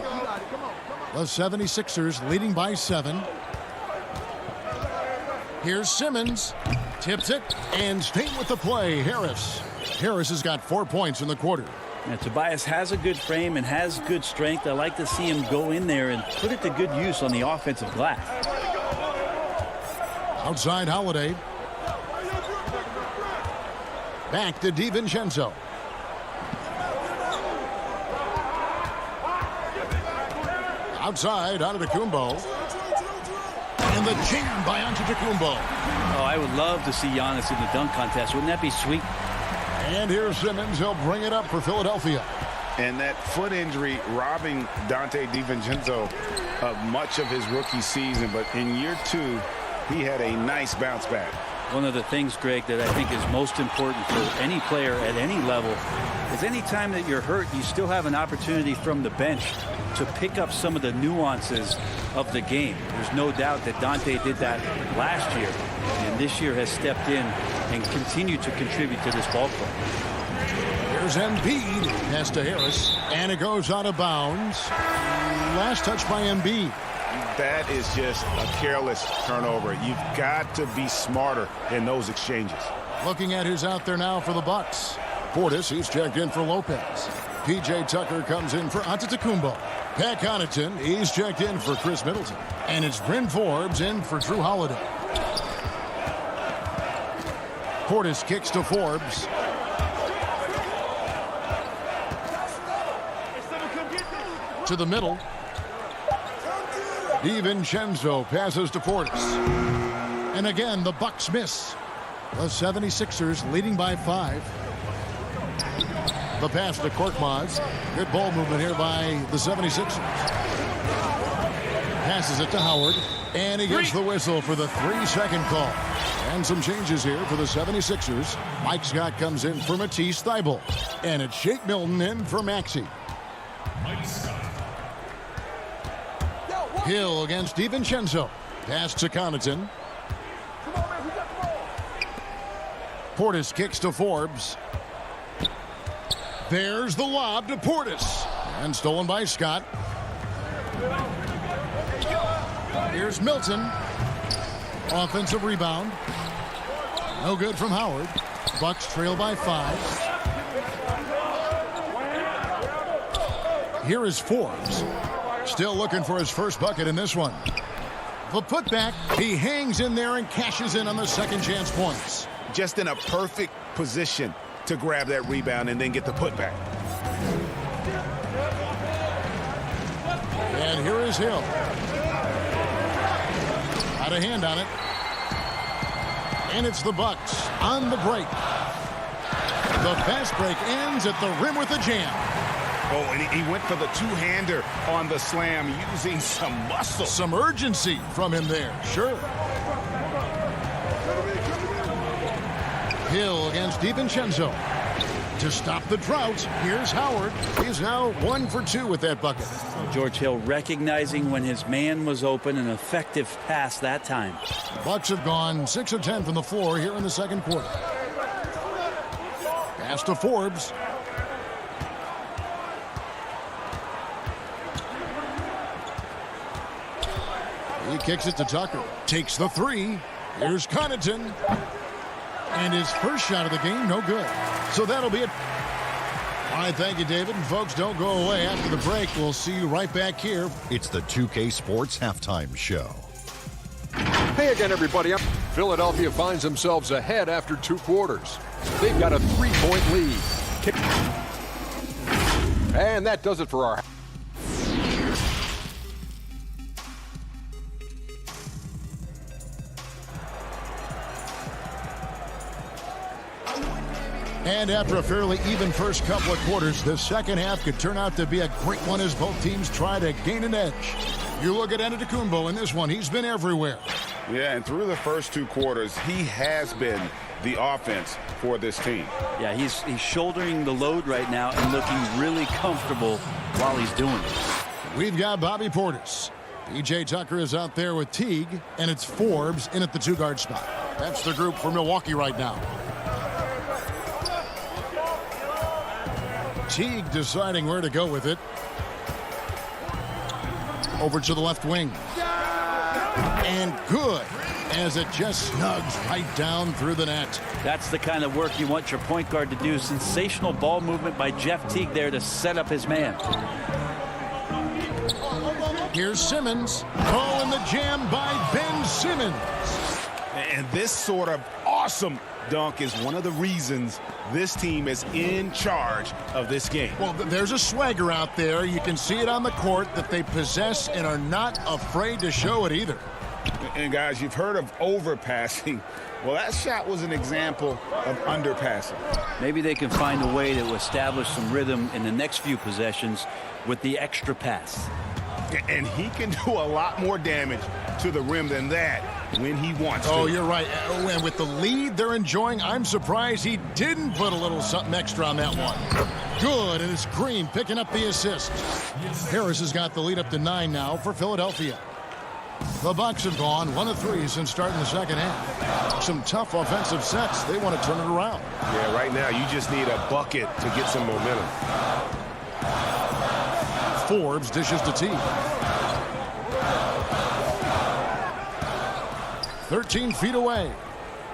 The 76ers leading by 7. Here's Simmons. Tips it and staying with the play, Harris. Harris has got 4 points in the quarter. Now, Tobias has a good frame and has good strength. I like to see him go in there and put it to good use on the offensive glass. Outside Holiday. Back to DiVincenzo. Outside, Antetokounmpo. And the jam by Antetokounmpo. Oh, I would love to see Giannis in the dunk contest. Wouldn't that be sweet? And here's Simmons. He'll bring it up for Philadelphia. And that foot injury robbing Dante DiVincenzo of much of his rookie season. But in year 2, he had a nice bounce back. One of the things, Greg, that I think is most important for any player at any level is any time that you're hurt, you still have an opportunity from the bench to pick up some of the nuances of the game. There's no doubt that Dante did that last year, and this year has stepped in and continued to contribute to this ball club. Here's Embiid. Pass to Harris, and it goes out of bounds. Last touch by Embiid. That is just a careless turnover. You've got to be smarter in those exchanges. Looking at who's out there now for the Bucks. Portis, he's checked in for Lopez. P.J. Tucker comes in for Antetokounmpo. Pat Connaughton, he's checked in for Chris Middleton. And it's Bryn Forbes in for Drew Holiday. Portis kicks to Forbes. To the middle. DiVincenzo passes to Portis. And again, the Bucks miss. The 76ers leading by 5. The pass to Korkmaz. Good ball movement here by the 76ers. Passes it to Howard. And he gets the whistle for the 3-second call. And some changes here for the 76ers. Mike Scott comes in for Matisse Thybulle. And it's Shake Milton in for Maxey. Hill against DiVincenzo. Pass to Connaughton. Portis kicks to Forbes. There's the lob to Portis. And stolen by Scott. Here's Milton. Offensive rebound. No good from Howard. Bucks trail by 5. Here is Forbes. Still looking for his first bucket in this one. The putback. He hangs in there and cashes in on the second chance points. Just in a perfect position to grab that rebound and then get the putback. And here is Hill. Had a hand on it. And it's the Bucks on the break. The fast break ends at the rim with a jam. Oh, and he went for the two-hander on the slam, using some muscle. Some urgency from him there, sure. Hill against DiVincenzo. To stop the drought, here's Howard. He's now 1 for 2 with that bucket. George Hill recognizing when his man was open, an effective pass that time. Bucks have gone 6 of 10 from the floor here in the second quarter. Pass to Forbes. He kicks it to Tucker. Takes the three. Here's Connaughton. And his first shot of the game, no good. So that'll be it. All right, thank you, David. And folks, don't go away. After the break, we'll see you right back here. It's the 2K Sports Halftime Show. Hey again, everybody. Philadelphia finds themselves ahead after 2 quarters. They've got a 3-point lead. And that does it for our... And after a fairly even first couple of quarters, the second half could turn out to be a great one as both teams try to gain an edge. You look at Antetokounmpo in this one. He's been everywhere. Yeah, and through the first 2 quarters, he has been the offense for this team. Yeah, he's shouldering the load right now and looking really comfortable while he's doing it. We've got Bobby Portis. P.J. Tucker is out there with Teague, and it's Forbes in at the 2-guard spot. That's the group for Milwaukee right now. Teague deciding where to go with it. Over to the left wing. And good, as it just snugs right down through the net. That's the kind of work you want your point guard to do. Sensational ball movement by Jeff Teague there to set up his man. Here's Simmons. Oh, and the jam by Ben Simmons. And this sort of awesome dunk is one of the reasons this team is in charge of this game. Well, there's a swagger out there. You can see it on the court that they possess and are not afraid to show it either. And guys, you've heard of overpassing. Well, that shot was an example of underpassing. Maybe they can find a way to establish some rhythm in the next few possessions with the extra pass. And he can do a lot more damage to the rim than that when he wants to. Oh, you're right. And with the lead they're enjoying, I'm surprised he didn't put a little something extra on that one. Good, and it's Green picking up the assist. Harris has got the lead up to 9 now for Philadelphia. The Bucks have gone 1 of 3 since starting the second half. Some tough offensive sets. They want to turn it around. Yeah, right now you just need a bucket to get some momentum. Forbes dishes to Teague. 13 feet away.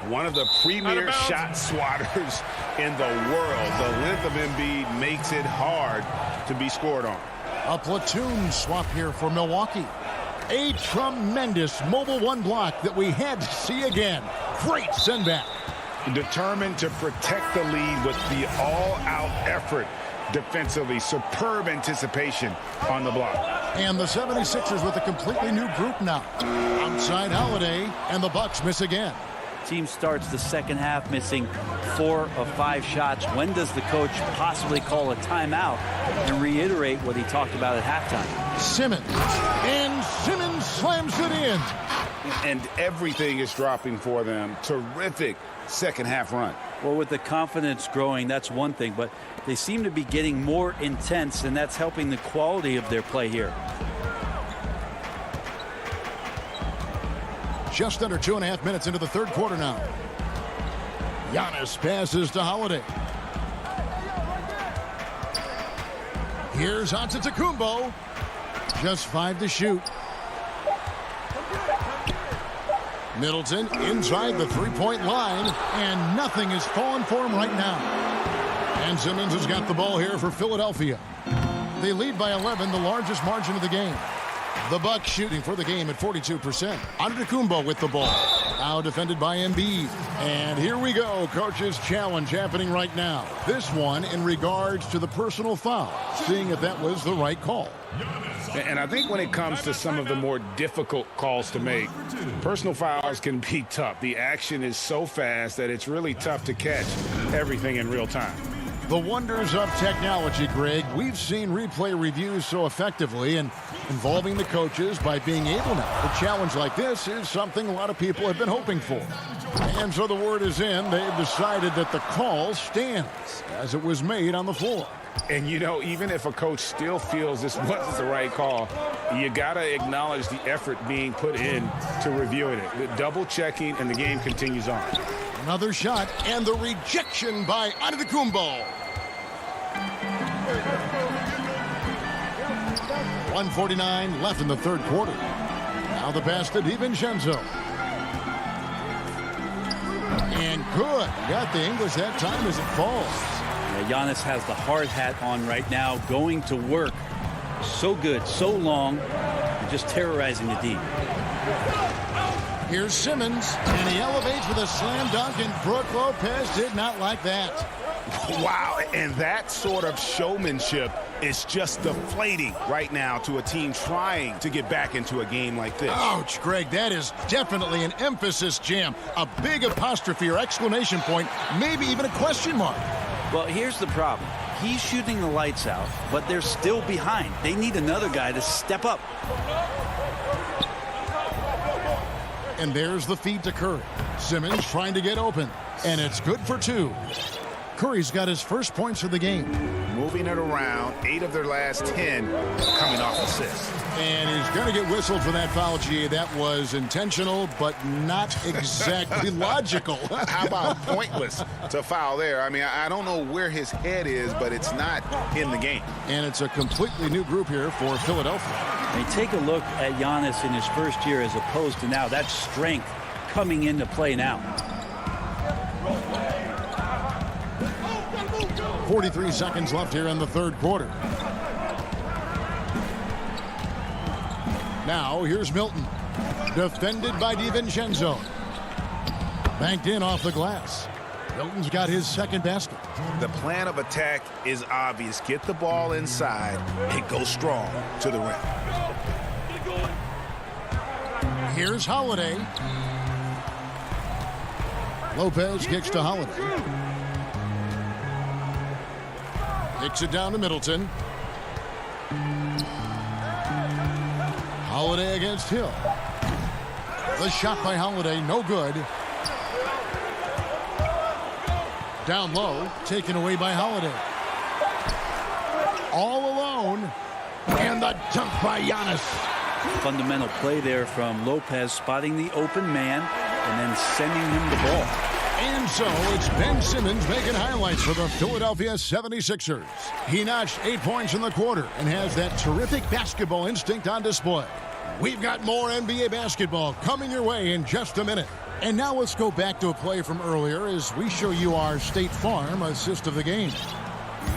One of the premier shot swatters in the world. The length of Embiid makes it hard to be scored on. A platoon swap here for Milwaukee. A tremendous mobile 1 block that we had to see again. Great send back. Determined to protect the lead with the all-out effort defensively. Superb anticipation on the block. And the 76ers with a completely new group now. Outside Holiday, and the Bucks miss again. Team starts the second half missing 4 of 5 shots. When does the coach possibly call a timeout and reiterate what he talked about at halftime? Simmons. And Simmons slams it in. And everything is dropping for them. Terrific second half run. Well, with the confidence growing, that's one thing, but they seem to be getting more intense, and that's helping the quality of their play here. Just under 2.5 minutes into the third quarter now. Giannis passes to Holiday. Here's Antetokounmpo. Just 5 to shoot. Middleton inside the 3-point line, and nothing is falling for him right now. And Simmons has got the ball here for Philadelphia. They lead by 11, the largest margin of the game. The Bucks shooting for the game at 42%. Antetokounmpo with the ball. Now defended by Embiid. And here we go. Coach's challenge happening right now. This one in regards to the personal foul. Seeing if that was the right call. And I think when it comes to some of the more difficult calls to make, personal fouls can be tough. The action is so fast that it's really tough to catch everything in real time. The wonders of technology, Greg. We've seen replay reviews so effectively, and involving the coaches by being able now. A challenge like this is something a lot of people have been hoping for. And so the word is in. They've decided that the call stands as it was made on the floor. And, you know, even if a coach still feels this wasn't the right call, you got to acknowledge the effort being put in to reviewing it. The double checking, and the game continues on. Another shot, and the rejection by Antetokounmpo. 1:49 left in the third quarter. Now the pass to DiVincenzo. And good. Got the English that time as it falls. Giannis has the hard hat on right now, going to work. So good, so long, and just terrorizing the D. Here's Simmons, and he elevates with a slam dunk, and Brook Lopez did not like that. Wow, and that sort of showmanship is just deflating right now to a team trying to get back into a game like this. Ouch, Greg, that is definitely an emphasis jam. A big apostrophe or exclamation point, maybe even a question mark. Well, here's the problem. He's shooting the lights out, but they're still behind. They need another guy to step up. And there's the feed to Curry. Simmons trying to get open, and it's good for two. Curry's got his first points of the game. Moving it around, 8 of their last 10 coming off assists. And he's going to get whistled for that foul, G. That was intentional, but not exactly logical. How about pointless to foul there? I mean, I don't know where his head is, but it's not in the game. And it's a completely new group here for Philadelphia. And take a look at Giannis in his first year as opposed to now. That strength coming into play now. 43 seconds left here in the third quarter. Now here's Milton. Defended by DiVincenzo. Banked in off the glass. Milton's got his second basket. The plan of attack is obvious. Get the ball inside and go strong to the rim. Here's Holiday. Lopez kicks to Holiday. Kicks it down to Middleton. Holiday against Hill. The shot by Holiday, no good. Down low, taken away by Holiday. All alone. And the dunk by Giannis. Fundamental play there from Lopez, spotting the open man and then sending him the ball. And so it's Ben Simmons making highlights for the Philadelphia 76ers. He notched 8 points in the quarter and has that terrific basketball instinct on display. We've got more NBA basketball coming your way in just a minute. And now let's go back to a play from earlier as we show you our State Farm assist of the game.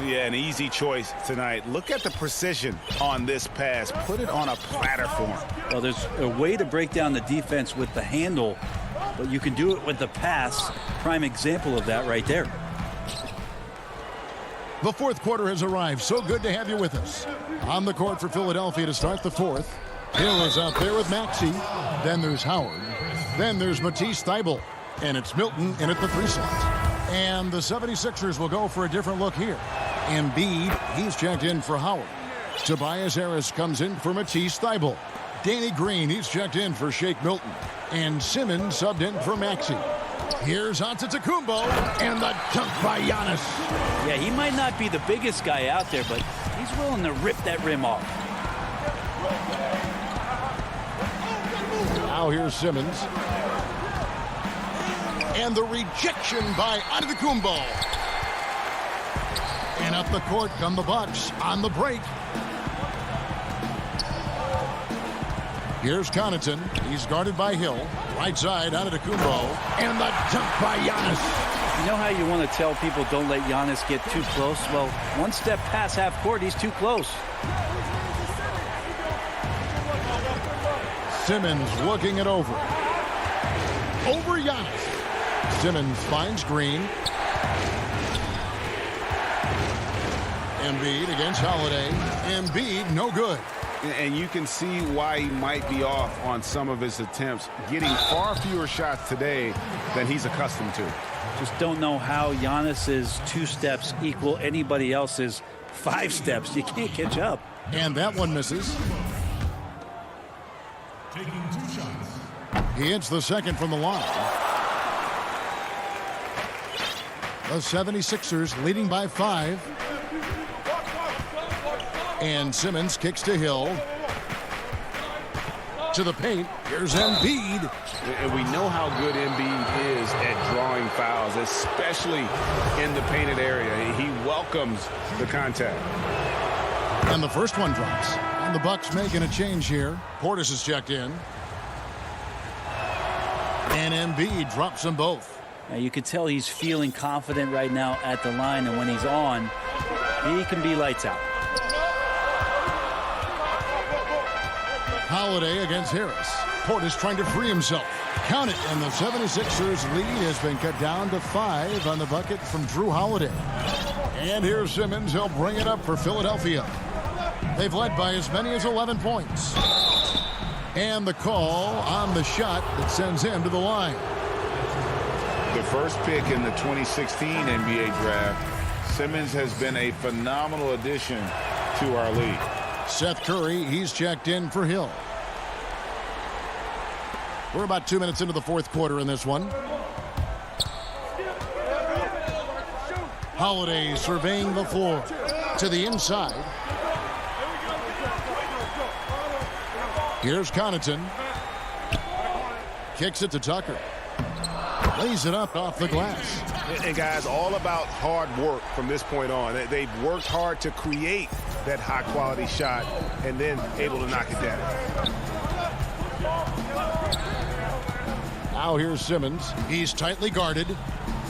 Yeah, an easy choice tonight. Look at the precision on this pass. Put it on a platter form. Well, there's a way to break down the defense with the handle, but you can do it with the pass. Prime example of that right there. The fourth quarter has arrived. So good to have you with us. On the court for Philadelphia to start the fourth. Hill is out there with Maxey. Then there's Howard. Then there's Matisse Thybulle. And it's Milton in at the 3 slot. And the 76ers will go for a different look here. Embiid, he's checked in for Howard. Tobias Harris comes in for Matisse Thybulle. Danny Green, he's checked in for Shake Milton. And Simmons subbed in for Maxey. Here's Antetokounmpo, and the dunk by Giannis. Yeah, he might not be the biggest guy out there, but he's willing to rip that rim off. Now here's Simmons. And the rejection by Antetokounmpo. And up the court come the Bucks on the break. Here's Connaughton. He's guarded by Hill. Right side, Antetokounmpo. And the dunk by Giannis. You know how you want to tell people don't let Giannis get too close? Well, one step past half court, he's too close. Simmons looking it over. Over Giannis. Simmons finds Green. Embiid against Holiday. Embiid, no good. And you can see why he might be off on some of his attempts, getting far fewer shots today than he's accustomed to. Just don't know how Giannis's 2 steps equal anybody else's 5 steps. You can't catch up. And that one misses. He hits the second from the line. The 76ers leading by 5. And Simmons kicks to Hill. To the paint. Here's Embiid. And we know how good Embiid is at drawing fouls, especially in the painted area. He welcomes the contact. And the first one drops. And the Bucks making a change here. Portis is checked in. And Embiid drops them both. Now you can tell he's feeling confident right now at the line, and when he's on, he can be lights out. Holiday against Harris. Portis trying to free himself. Count it. And the 76ers lead has been cut down to 5 on the bucket from Drew Holiday. And here's Simmons. He'll bring it up for Philadelphia. They've led by as many as 11 points. And the call on the shot that sends him to the line. The first pick in the 2016 NBA draft, Simmons has been a phenomenal addition to our league. Seth Curry, he's checked in for Hill. We're about 2 minutes into the fourth quarter in this one. Holiday surveying the floor to the inside. Here's Connaughton. Kicks it to Tucker. Lays it up off the glass. And guys, all about hard work from this point on. They've worked hard to create that high-quality shot and then able to knock it down. Now here's Simmons. He's tightly guarded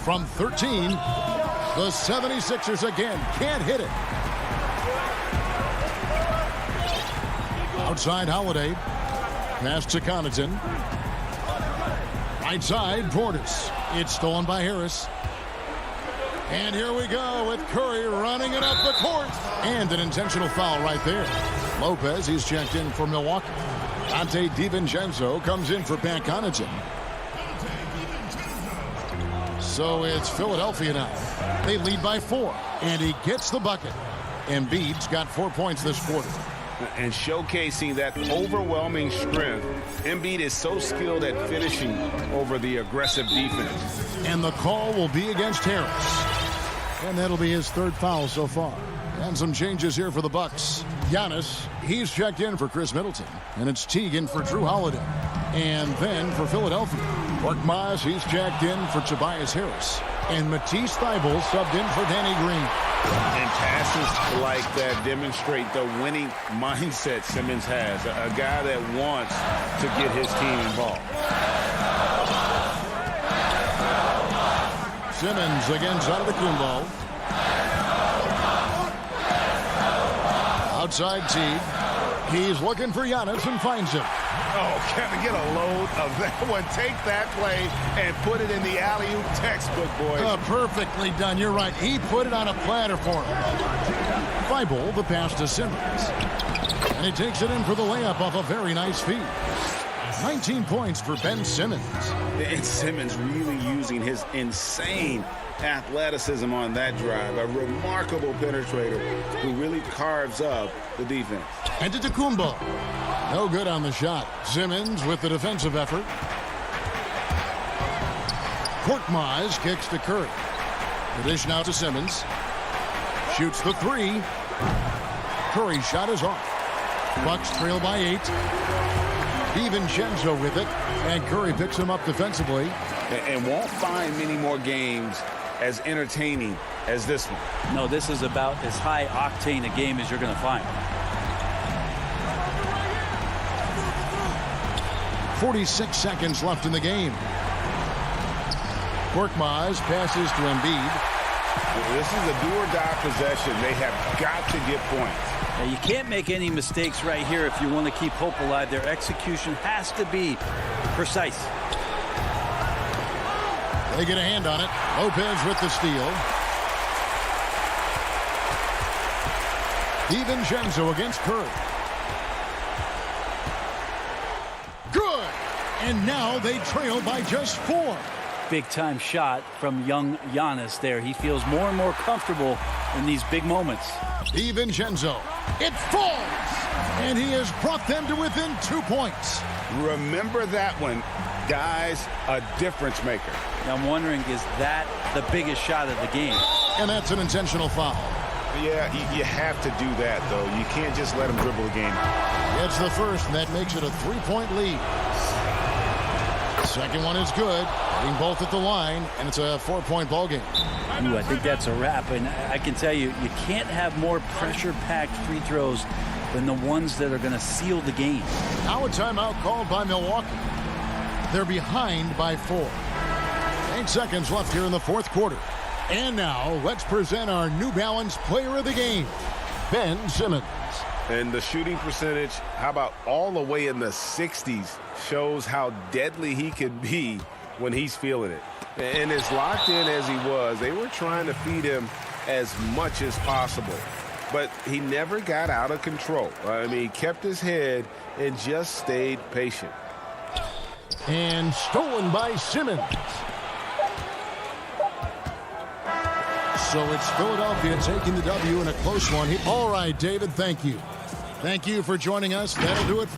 from 13. The 76ers again can't hit it. Outside Holiday. Pass to Connaughton. Right side, Portis. It's stolen by Harris. And here we go with Curry running it up the court. And an intentional foul right there. Lopez, he's checked in for Milwaukee. Dante DiVincenzo comes in for Pat Connaughton. So it's Philadelphia now. They lead by 4. And he gets the bucket. Embiid's got 4 points this quarter. And showcasing that overwhelming strength, Embiid is so skilled at finishing over the aggressive defense. And the call will be against Harris. And that'll be his 3rd foul so far. And some changes here for the Bucks. Giannis, he's checked in for Chris Middleton. And it's Teagan for Drew Holiday. And then for Philadelphia, Korkmaz, he's checked in for Tobias Harris. And Matisse Thybulle subbed in for Danny Green. And passes like that demonstrate the winning mindset Simmons has. A guy that wants to get his team involved. Simmons against Antetokounmpo. Outside Teague. He's looking for Giannis and finds him. Oh, Kevin, get a load of that one. Take that play and put it in the alley-oop textbook, boys. Perfectly done. You're right. He put it on a platter for him. Thybulle, the pass to Simmons. And he takes it in for the layup off a very nice feed. 19 points for Ben Simmons. And Simmons really using his insane athleticism on that drive. A remarkable penetrator who really carves up the defense. Antetokounmpo. No good on the shot. Simmons with the defensive effort. Korkmaz kicks to Curry. The dish now to Simmons. Shoots the 3. Curry's shot is off. Bucks trail by 8. DiVincenzo with it. And Curry picks him up defensively. And won't find many more games as entertaining as this one. No, this is about as high octane a game as you're going to find. 46 seconds left in the game. Korkmaz passes to Embiid. This is a do-or-die possession. They have got to get points. Now, you can't make any mistakes right here if you want to keep hope alive. Their execution has to be precise. They get a hand on it. Lopez with the steal. DiVincenzo against Curry. Good! And now they trail by just 4. Big-time shot from young Giannis there. He feels more and more comfortable in these big moments. DiVincenzo. It falls! And he has brought them to within 2 points. Remember that one. Guys, a difference maker. I'm wondering, is that the biggest shot of the game? And that's an intentional foul. Yeah, you have to do that, though. You can't just let him dribble the game out. It's the first, and that makes it a 3-point lead. Second one is good. Being both at the line, and it's a 4-point ball game. Ooh, I think that's a wrap. And I can tell you, you can't have more pressure-packed free throws than the ones that are going to seal the game. Now a timeout called by Milwaukee. They're behind by 4. 8 seconds left here in the fourth quarter. And now let's present our New Balance player of the game, Ben Simmons. And the shooting percentage, how about all the way in the 60s, shows how deadly he can be when he's feeling it. And as locked in as he was, they were trying to feed him as much as possible. But he never got out of control. I mean, he kept his head and just stayed patient. And stolen by Simmons. So it's Philadelphia taking the W in a close one. All right, David, thank you. Thank you for joining us. That'll do it.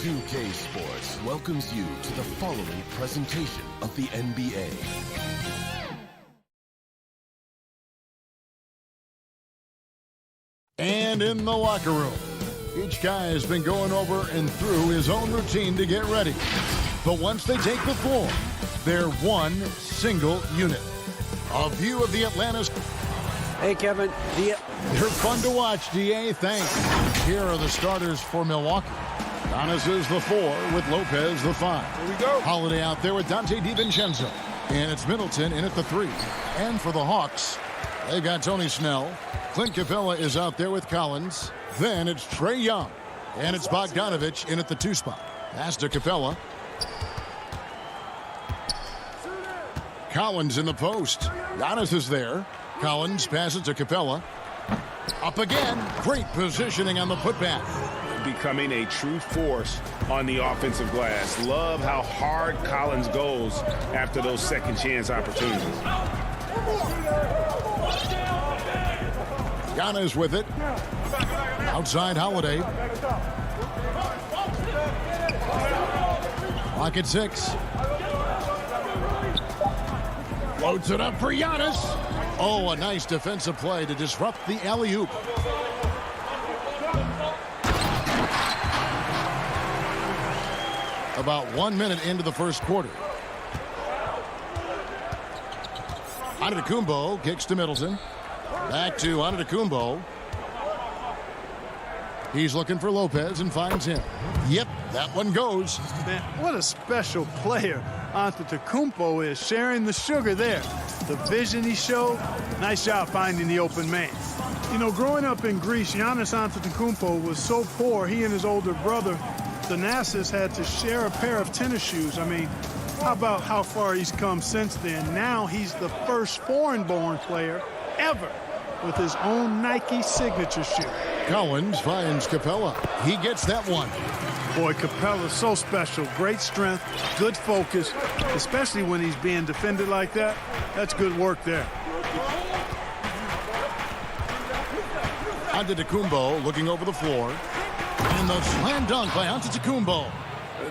2K Sports welcomes you to the following presentation of the NBA. And in the locker room, each guy has been going over and through his own routine to get ready. But once they take the floor, they're one single unit. A view of the Atlanta's. Hey, Kevin. They're fun to watch, DA. Thanks. Here are the starters for Milwaukee. Giannis is the 4 with Lopez the 5. Here we go. Holiday out there with Dante DiVincenzo. And it's Middleton in at the 3. And for the Hawks, they got Tony Snell. Clint Capella is out there with Collins. Then it's Trae Young. And it's Bogdanovich in at the 2 spot. Pass to Capella. Collins in the post. Giannis is there. Collins passes to Capella. Up again. Great positioning on the putback. Becoming a true force on the offensive glass. Love how hard Collins goes after those second chance opportunities. Giannis with it. Outside Holiday. Clock at 6. Floats it up for Giannis. Oh, a nice defensive play to disrupt the alley-oop. About 1 minute into the first quarter. Antetokounmpo kicks to Middleton. Back to Antetokounmpo. He's looking for Lopez and finds him. Yep, that one goes. Man, what a special player Antetokounmpo is, sharing the sugar there. The vision he showed, nice job finding the open man. You know, growing up in Greece, Giannis Antetokounmpo was so poor, he and his older brother, Thanasis, had to share a pair of tennis shoes. I mean, how about how far he's come since then? Now he's the first foreign-born player ever with his own Nike signature shoe. Collins finds Capella. He gets that one. Boy, Capella's so special. Great strength, good focus, especially when he's being defended like that. That's good work there. Antetokounmpo looking over the floor. And the slam dunk by Antetokounmpo.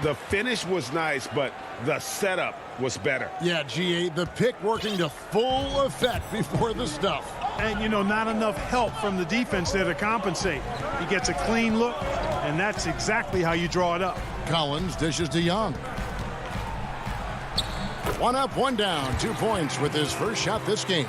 The finish was nice, but the setup was better. Yeah, GA, the pick working to full effect before the stuff. And, you know, not enough help from the defense there to compensate. He gets a clean look, and that's exactly how you draw it up. Collins dishes to Young. One up, one down, 2 points with his first shot this game.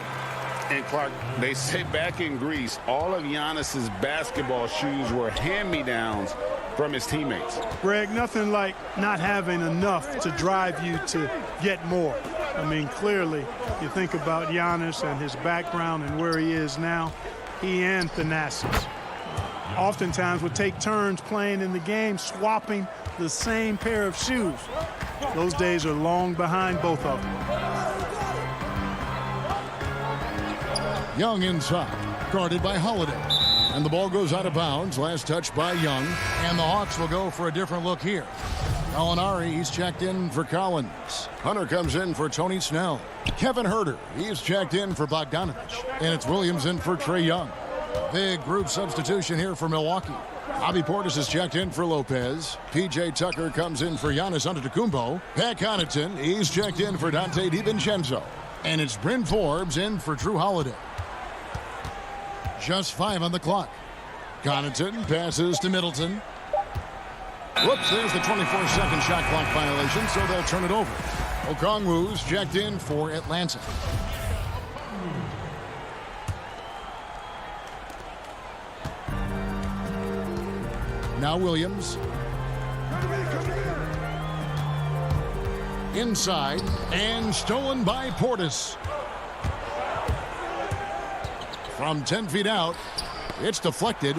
And Clark, they say back in Greece, all of Giannis's basketball shoes were hand-me-downs from his teammates. Greg, nothing like not having enough to drive you to get more. I mean, clearly, you think about Giannis and his background and where he is now, he and Thanasis oftentimes would take turns playing in the game, swapping the same pair of shoes. Those days are long behind both of them. Young inside, guarded by Holiday. And the ball goes out of bounds. Last touch by Young. And the Hawks will go for a different look here. Gallinari, he's checked in for Collins. Hunter comes in for Tony Snell. Kevin Huerter, he's checked in for Bogdanovich. And it's Williams in for Trae Young. Big group substitution here for Milwaukee. Bobby Portis is checked in for Lopez. P.J. Tucker comes in for Giannis Antetokounmpo. Pat Connaughton, he's checked in for Dante DiVincenzo. And it's Bryn Forbes in for Drew Holiday. Just 5 on the clock. Connaughton passes to Middleton. Whoops, there's the 24-second shot clock violation, so they'll turn it over. Okongwu's checked in for Atlanta. Now Williams. Inside, and stolen by Portis. From 10 feet out, it's deflected.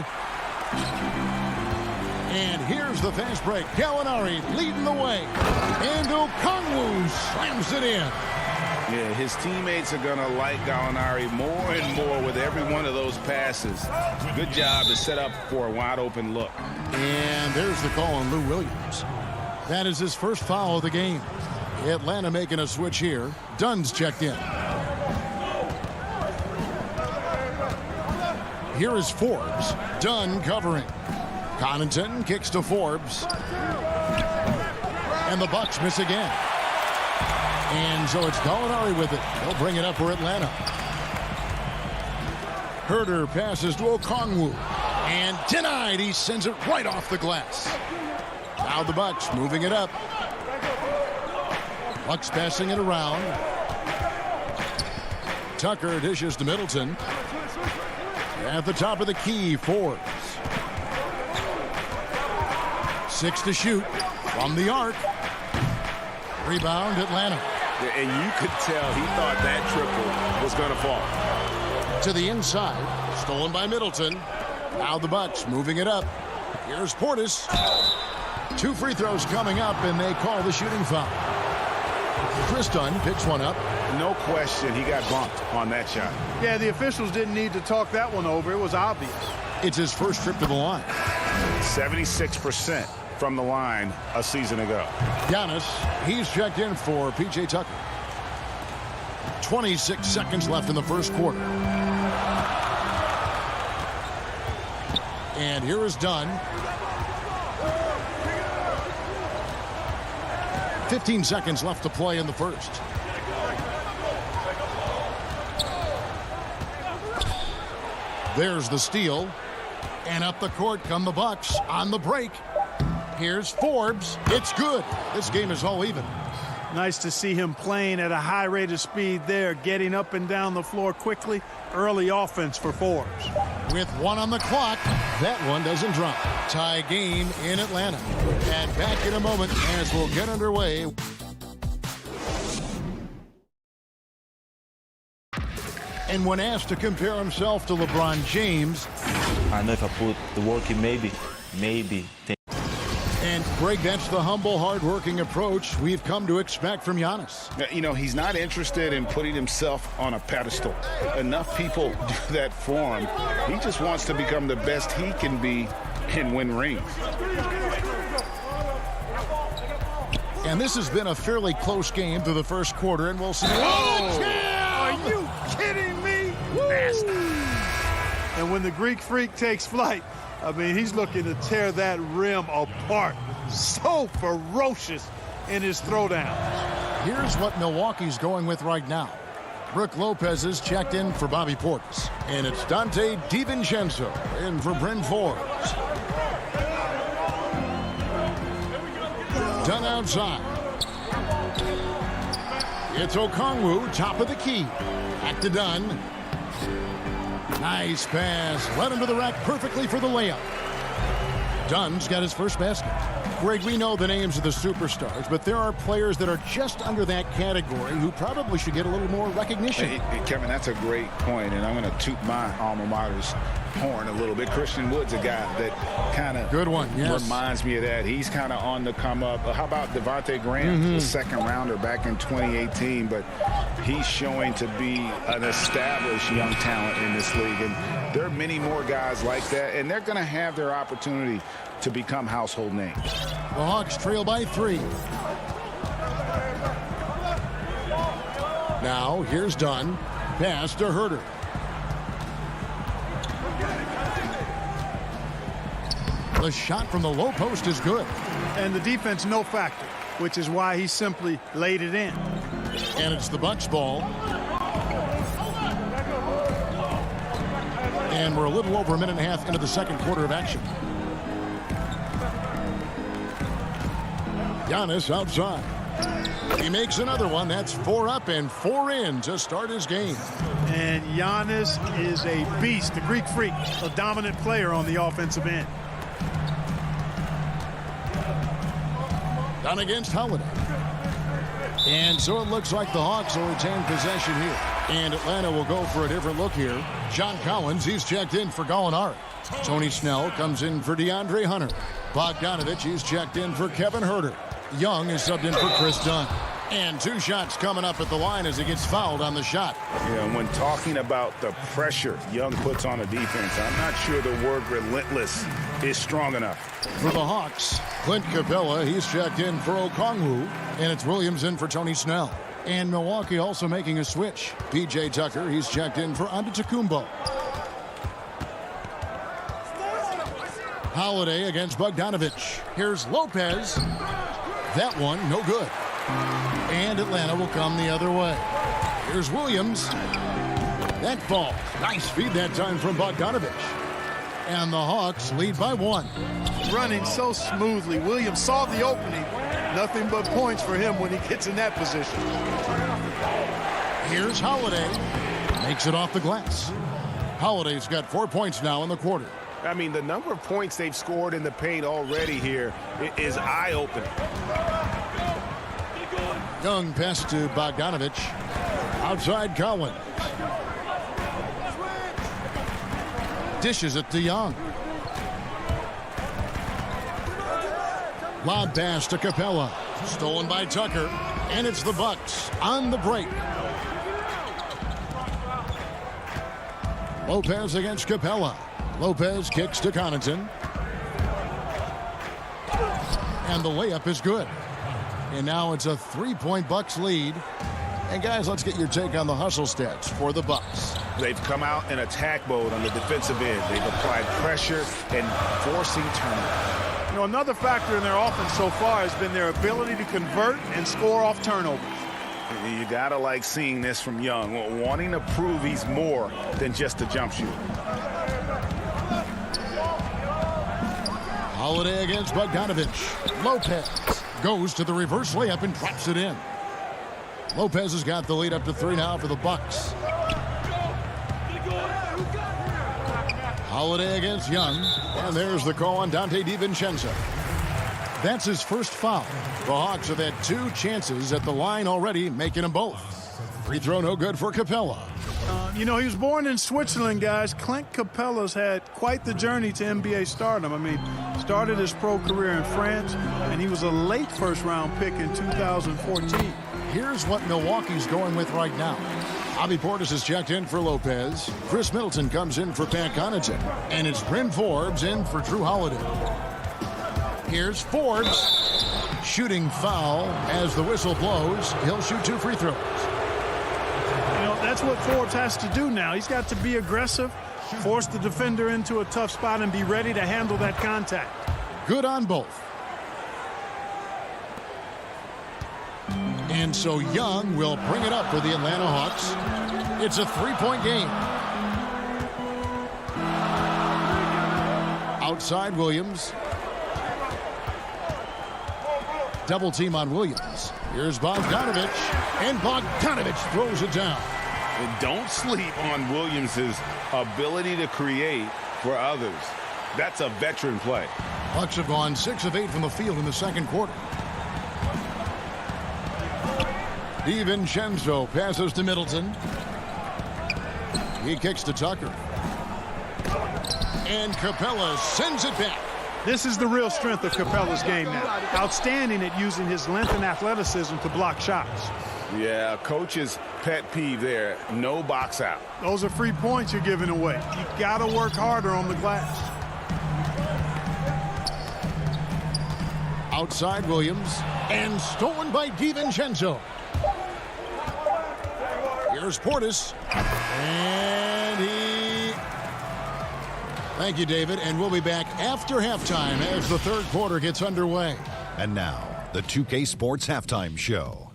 And here's the fast break. Gallinari leading the way. And Okongwu slams it in. Yeah, his teammates are going to like Gallinari more and more with every one of those passes. Good job to set up for a wide-open look. And there's the call on Lou Williams. That is his first foul of the game. Atlanta making a switch here. Dunn's checked in. Here is Forbes. Dunn covering. Connaughton kicks to Forbes. And the Bucks miss again. And so it's Gallinari with it. They'll bring it up for Atlanta. Huerter passes to Okongwu. And denied. He sends it right off the glass. Now the Bucks moving it up. Bucks passing it around. Tucker dishes to Middleton. At the top of the key, Forbes. 6 to shoot from the arc. Rebound, Atlanta. And you could tell he thought that triple was going to fall. To the inside, stolen by Middleton. Now the Bucks moving it up. Here's Portis. 2 free throws coming up, and they call the shooting foul. Chris Dunn picks one up. No question he got bumped on that shot. Yeah, the officials didn't need to talk that one over. It was obvious. It's his first trip to the line. 76% from the line a season ago. Giannis, he's checked in for P.J. Tucker. 26 seconds left in the first quarter. And here is Dunn. 15 seconds left to play in the first. There's the steal. And up the court come the Bucks on the break. Here's Forbes. It's good. This game is all even. Nice to see him playing at a high rate of speed there, getting up and down the floor quickly. Early offense for Forbes. With 1 on the clock, that one doesn't drop. Tie game in Atlanta. And back in a moment as we'll get underway. And when asked to compare himself to LeBron James, I know if I put the work in, maybe. And Greg, that's the humble, hard-working approach we've come to expect from Giannis. You know, he's not interested in putting himself on a pedestal. Enough people do that for him. He just wants to become the best he can be and win rings. And this has been a fairly close game through the first quarter, and we'll see. Are you kidding me? Nasty. And when the Greek Freak takes flight, I mean, he's looking to tear that rim apart. So ferocious in his throwdowns. Here's what Milwaukee's going with right now. Brook Lopez is checked in for Bobby Portis. And it's Dante DiVincenzo in for Bryn Forbes. Done outside. It's Okongwu, top of the key. Back to Dunn. Nice pass. Led him to the rack perfectly for the layup. Dunn's got his first basket. Greg, we know the names of the superstars, but there are players that are just under that category who probably should get a little more recognition. Hey, Kevin, that's a great point, and I'm going to toot my alma mater's horn a little bit. Christian Wood's a guy that kind of reminds me of that. He's kind of on the come up. How about Devontae Graham, the second rounder back in 2018, but he's showing to be an established young talent in this league, and there are many more guys like that, and they're going to have their opportunity to become household names. The Hawks trail by 3. Now here's Dunn. Pass to Herter. The shot from the low post is good. And the defense no factor, which is why he simply laid it in. And it's the Bucks ball. And we're a little over a minute and a half into the second quarter of action. Giannis outside. He makes another one. That's 4 up and 4 in to start his game. And Giannis is a beast, the Greek freak, a dominant player on the offensive end. Done against Holiday. And so it looks like the Hawks will retain possession here. And Atlanta will go for a different look here. John Collins, he's checked in for Gallinari. Tony Snell comes in for DeAndre Hunter. Bogdanovich, he's checked in for Kevin Herter. Young is subbed in for Chris Dunn. And 2 shots coming up at the line as he gets fouled on the shot. Yeah, when talking about the pressure Young puts on a defense, I'm not sure the word relentless is strong enough. For the Hawks, Clint Capella, he's checked in for Okongwu. And it's Williams in for Tony Snell. And Milwaukee also making a switch. P.J. Tucker, he's checked in for Antetokounmpo. Holiday against Bogdanovich. Here's Lopez. That one, no good. And Atlanta will come the other way. Here's Williams. That falls. Nice feed that time from Bogdanovich. And the Hawks lead by 1. Running so smoothly. Williams saw the opening. Nothing but points for him when he gets in that position. Here's Holiday. Makes it off the glass. Holiday's got 4 points now in the quarter. I mean, the number of points they've scored in the paint already here is eye-opening. Young pass to Bogdanovich. Outside Collins. Dishes it to Young. Lob pass to Capella. Stolen by Tucker. And it's the Bucks on the break. Lopez against Capella. Lopez kicks to Connaughton. And the layup is good. And now it's a 3-point Bucks lead. And guys, let's get your take on the hustle stats for the Bucks. They've come out in attack mode on the defensive end. They've applied pressure and forcing turnovers. You know, another factor in their offense so far has been their ability to convert and score off turnovers. You gotta like seeing this from Young, wanting to prove he's more than just a jump shooter. Holiday against Bogdanovich. Lopez goes to the reverse layup and drops it in. Lopez has got the lead up to 3 now for the Bucks. Holiday against Young. And there's the call on Dante DiVincenzo. That's his first foul. The Hawks have had 2 chances at the line already, making them both. Free throw no good for Capella. You know, he was born in Switzerland, guys. Clint Capella's had quite the journey to NBA stardom. I mean, started his pro career in France, and he was a late first-round pick in 2014. Here's what Milwaukee's going with right now. Bobby Portis is checked in for Lopez. Chris Middleton comes in for Pat Connaughton. And it's Bryn Forbes in for Drew Holiday. Here's Forbes. Shooting foul as the whistle blows. He'll shoot 2 free throws. You know, that's what Forbes has to do now. He's got to be aggressive Force the defender into a tough spot and be ready to handle that contact. Good on both. And so Young will bring it up for the Atlanta Hawks. It's a three-point game. Outside Williams. Double team on Williams. Here's Bogdanovich. And Bogdanovich throws it down. And don't sleep on Williams' ability to create for others. That's a veteran play. Bucks have gone 6 of 8 from the field in the second quarter. DiVincenzo passes to Middleton. He kicks to Tucker. And Capella sends it back. This is the real strength of Capella's game now. Outstanding at using his length and athleticism to block shots. Yeah, coach's pet peeve there. No box out. Those are free points you're giving away. You got to work harder on the glass. Outside Williams. And stolen by DiVincenzo. Here's Portis. And he... Thank you, David. And we'll be back after halftime as the third quarter gets underway. And now, the 2K Sports Halftime Show.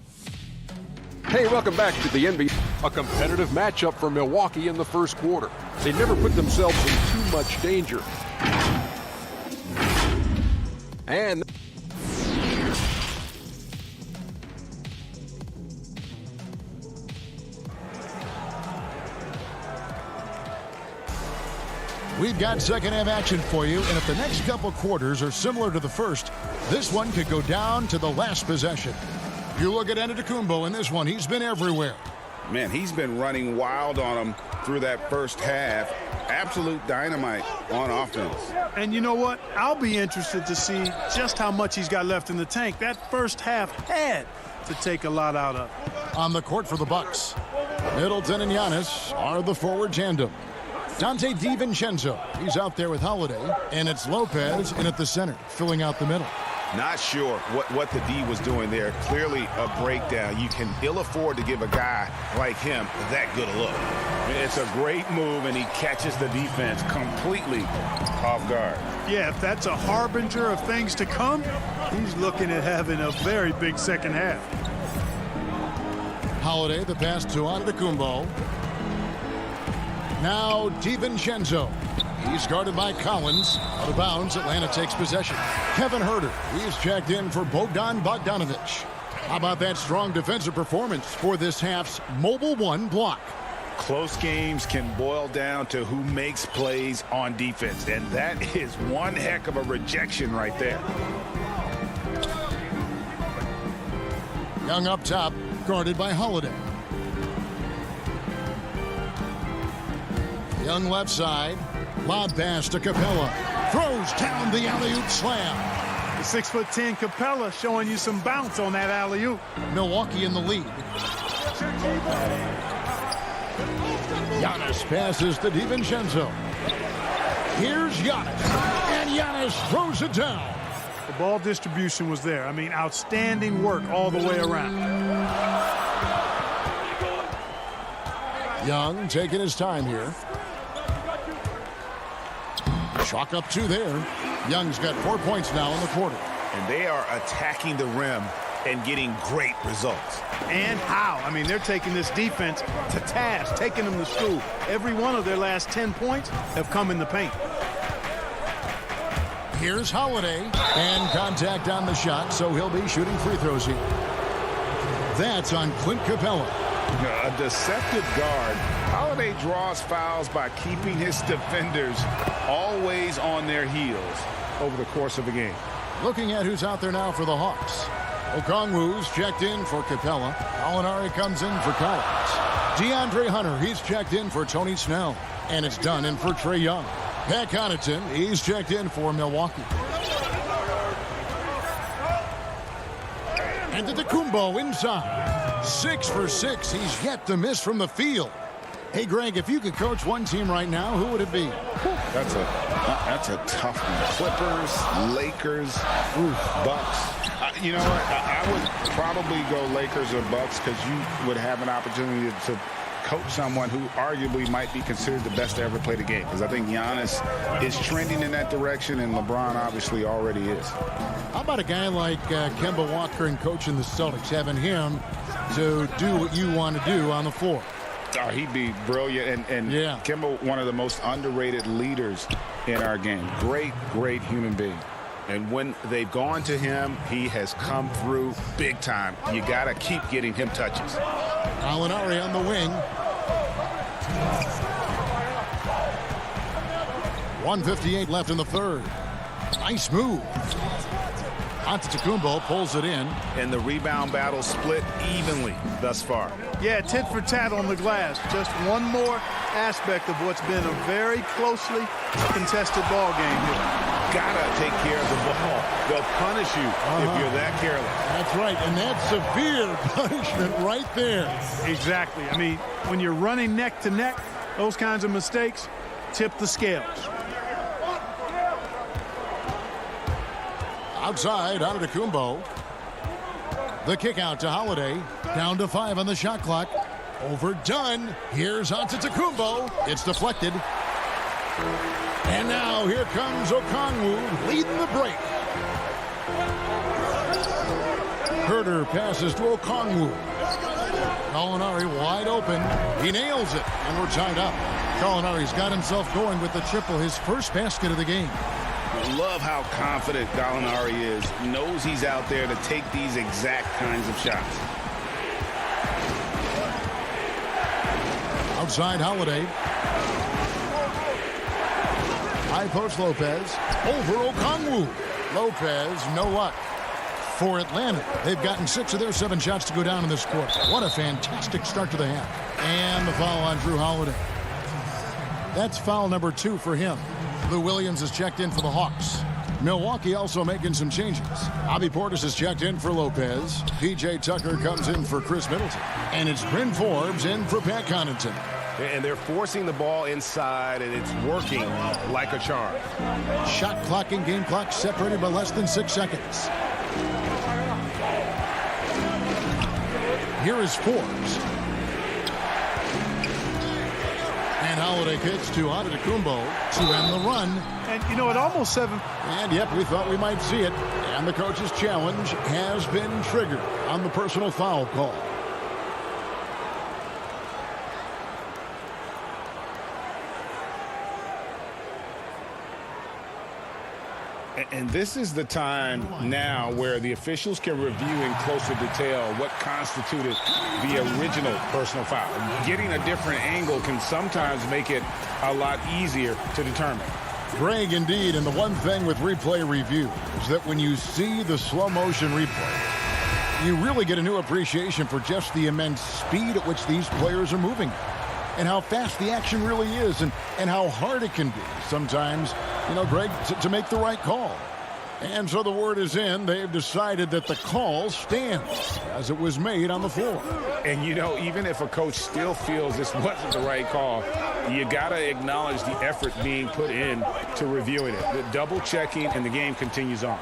Hey, welcome back to the NBA. A competitive matchup for Milwaukee in the first quarter. They never put themselves in too much danger. And... We've got second half action for you, and if the next couple quarters are similar to the first, this one could go down to the last possession. You look at Antetokounmpo in this one, he's been everywhere. Man, he's been running wild on him through that first half. Absolute dynamite on offense. And you know what? I'll be interested to see just how much he's got left in the tank. That first half had to take a lot out of. On the court for the Bucks, Middleton and Giannis are the forward tandem. Dante DiVincenzo, he's out there with Holiday, and it's Lopez in at the center, filling out the middle. Not sure what the D was doing there. Clearly a breakdown. You can ill afford to give a guy like him that good a look. It's a great move, and he catches the defense completely off guard. Yeah, if that's a harbinger of things to come, he's looking at having a very big second half. Holiday, the pass to Antetokounmpo. Now DiVincenzo. He's guarded by Collins. Out of bounds, Atlanta takes possession. Kevin Huerter, he's checked in for Bogdanovich. How about that strong defensive performance for this half's Mobile One block? Close games can boil down to who makes plays on defense, and that is one heck of a rejection right there. Young up top, guarded by Holiday. Young left side. Lob pass to Capella. Throws down the alley-oop slam. The 6'10" Capella showing you some bounce on that alley-oop. Milwaukee in the lead. Giannis passes to DiVincenzo. Here's Giannis. And Giannis throws it down. The ball distribution was there. I mean, outstanding work all the way around. Young taking his time here. Chalk up 2 there. Young's got 4 points now in the quarter. And they are attacking the rim and getting great results. And how? I mean, they're taking this defense to task, taking them to school. Every one of their last 10 points have come in the paint. Here's Holiday. And contact on the shot, so he'll be shooting free throws here. That's on Clint Capella. A deceptive guard. Holiday draws fouls by keeping his defenders always on their heels over the course of the game. Looking at who's out there now for the Hawks. Okongwu's checked in for Capella. Alinari comes in for Collins. DeAndre Hunter, he's checked in for Tony Snell. And it's done in for Trae Young. Pat Connaughton, he's checked in for Milwaukee. And Antetokounmpo inside. 6 for 6. He's yet to miss from the field. Hey, Greg, if you could coach one team right now, who would it be? That's a tough one. Clippers, Lakers, Bucks. You know what? I would probably go Lakers or Bucks because you would have an opportunity to coach someone who arguably might be considered the best to ever play the game, because I think Giannis is trending in that direction, and LeBron obviously already is. How about a guy like Kemba Walker and coaching the Celtics, having him to do what you want to do on the floor? Oh, he'd be brilliant, and yeah. Kemba, one of the most underrated leaders in our game. Great, great human being. And when they've gone to him, he has come through big time. You got to keep getting him touches. Gallinari on the wing. 1:58 left in the third. Nice move. Antetokounmpo pulls it in. And the rebound battle split evenly thus far. Yeah, tit for tat on the glass. Just one more aspect of what's been a very closely contested ball game here. Gotta take care of the ball. They'll punish you if you're that careless. That's right, and that's severe punishment right there. Exactly. I mean, when you're running neck to neck, those kinds of mistakes tip the scales. Outside, Antetokounmpo. The kick out to Holiday. Down to 5 on the shot clock. Overdone. Here's Antetokounmpo. It's deflected. And now here comes Okongwu leading the break. Herter passes to Okongwu. Gallinari wide open. He nails it, and we're tied up. Gallinari's got himself going with the triple, his first basket of the game. Love how confident Gallinari is. Knows he's out there to take these exact kinds of shots. Outside Holiday. High post Lopez. Over Okongwu. Lopez, no luck. For Atlanta, they've gotten 6 of their 7 shots to go down in this quarter. What a fantastic start to the half. And the foul on Drew Holiday. That's foul number 2 for him. Lou Williams is checked in for the Hawks. Milwaukee also making some changes. Bobby Portis is checked in for Lopez. P.J. Tucker comes in for Chris Middleton. And it's Bryn Forbes in for Pat Connaughton. And they're forcing the ball inside, and it's working like a charm. Shot clock and game clock separated by less than 6 seconds. Here is Forbes. And Holiday kicks to Antetokounmpo to end the run. And, you know, at almost 7. And, yep, we thought we might see it. And the coach's challenge has been triggered on the personal foul call. And this is the time now where the officials can review in closer detail what constituted the original personal foul. Getting a different angle can sometimes make it a lot easier to determine. Greg, indeed, and the one thing with replay review is that when you see the slow motion replay, you really get a new appreciation for just the immense speed at which these players are moving and how fast the action really is and how hard it can be sometimes, you know, Greg, to make the right call. And so the word is in. They've decided that the call stands as it was made on the floor. And, you know, even if a coach still feels this wasn't the right call, you got to acknowledge the effort being put in to reviewing it. The double checking, and the game continues on.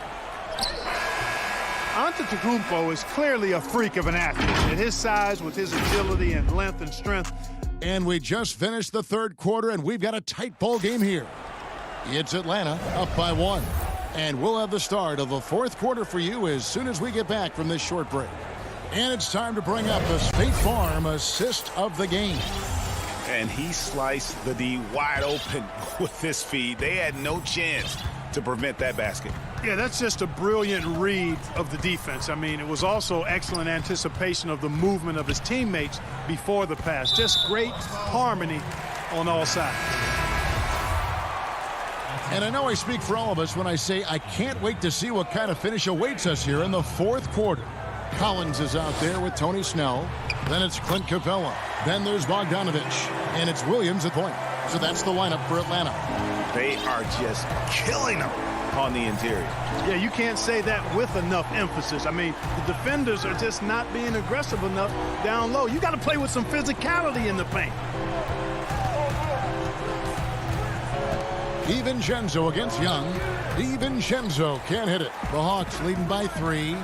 Antetokounmpo is clearly a freak of an athlete. At his size, with his agility and length and strength. And we just finished the third quarter, and we've got a tight ball game here. It's Atlanta up by 1. And we'll have the start of the fourth quarter for you as soon as we get back from this short break. And it's time to bring up the State Farm assist of the game. And he sliced the D wide open with this feed. They had no chance to prevent that basket. Yeah, that's just a brilliant read of the defense. I mean, it was also excellent anticipation of the movement of his teammates before the pass. Just great harmony on all sides. And I know I speak for all of us when I say I can't wait to see what kind of finish awaits us here in the fourth quarter. Collins is out there with Tony Snell. Then it's Clint Capella. Then there's Bogdanovich. And it's Williams at point. So that's the lineup for Atlanta. They are just killing them on the interior. Yeah, you can't say that with enough emphasis. I mean, the defenders are just not being aggressive enough down low. You got to play with some physicality in the paint. DiVincenzo against Young. DiVincenzo can't hit it. The Hawks leading by 3.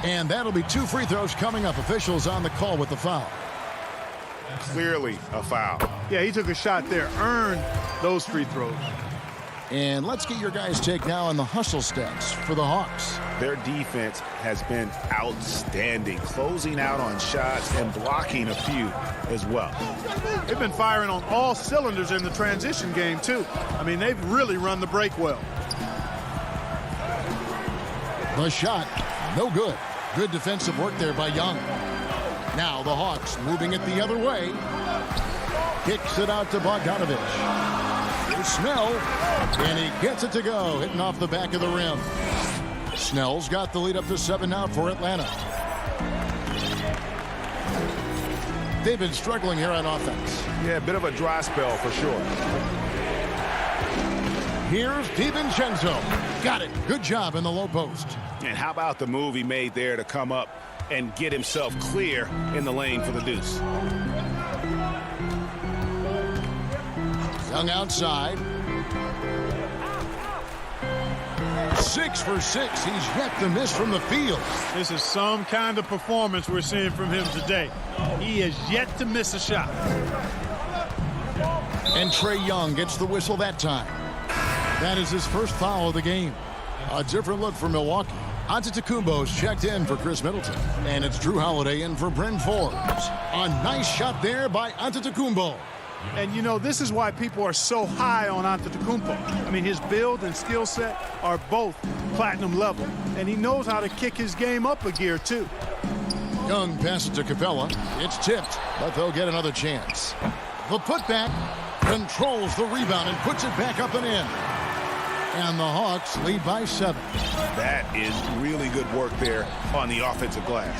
And that'll be 2 free throws coming up. Officials on the call with the foul. Clearly a foul. Yeah, he took a shot there, earned those free throws. And let's get your guys' take now on the hustle stats for the Hawks. Their defense has been outstanding, closing out on shots and blocking a few as well. They've been firing on all cylinders in the transition game, too. I mean, they've really run the break well. The shot, no good. Good defensive work there by Young. Now the Hawks moving it the other way. Kicks it out to Bogdanovich. Here's Snell, and he gets it to go, hitting off the back of the rim. Snell's got the lead up to 7 now for Atlanta. They've been struggling here on offense. Yeah, a bit of a dry spell for sure. Here's DiVincenzo. Got it. Good job in the low post. And how about the move he made there to come up and get himself clear in the lane for the deuce. Young outside. 6 for 6. He's yet to miss from the field. This is some kind of performance we're seeing from him today. He has yet to miss a shot. And Trae Young gets the whistle that time. That is his first foul of the game. A different look for Milwaukee. Antetokounmpo's checked in for Chris Middleton. And it's Drew Holiday in for Bryn Forbes. A nice shot there by Antetokounmpo. And, you know, this is why people are so high on Antetokounmpo. I mean, his build and skill set are both platinum level. And he knows how to kick his game up a gear, too. Young passes to Capella. It's tipped, but they'll get another chance. The putback controls the rebound and puts it back up and in. And the Hawks lead by 7. That is really good work there on the offensive glass.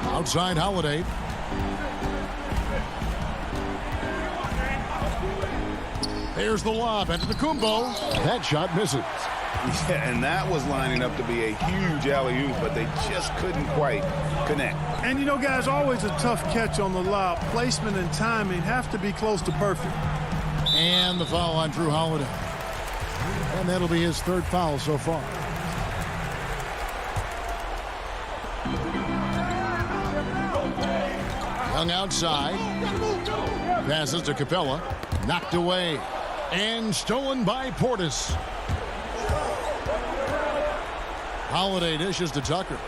Outside Holiday. There's the lob into the Kumbo. That shot misses. Yeah, and that was lining up to be a huge alley-oop, but they just couldn't quite connect. And, you know, guys, always a tough catch on the lob. Placement and timing have to be close to perfect. And the foul on Drew Holiday. And that'll be his 3rd foul so far. Young outside. Passes to Capella. Knocked away. And stolen by Portis. Holiday dishes to Tucker.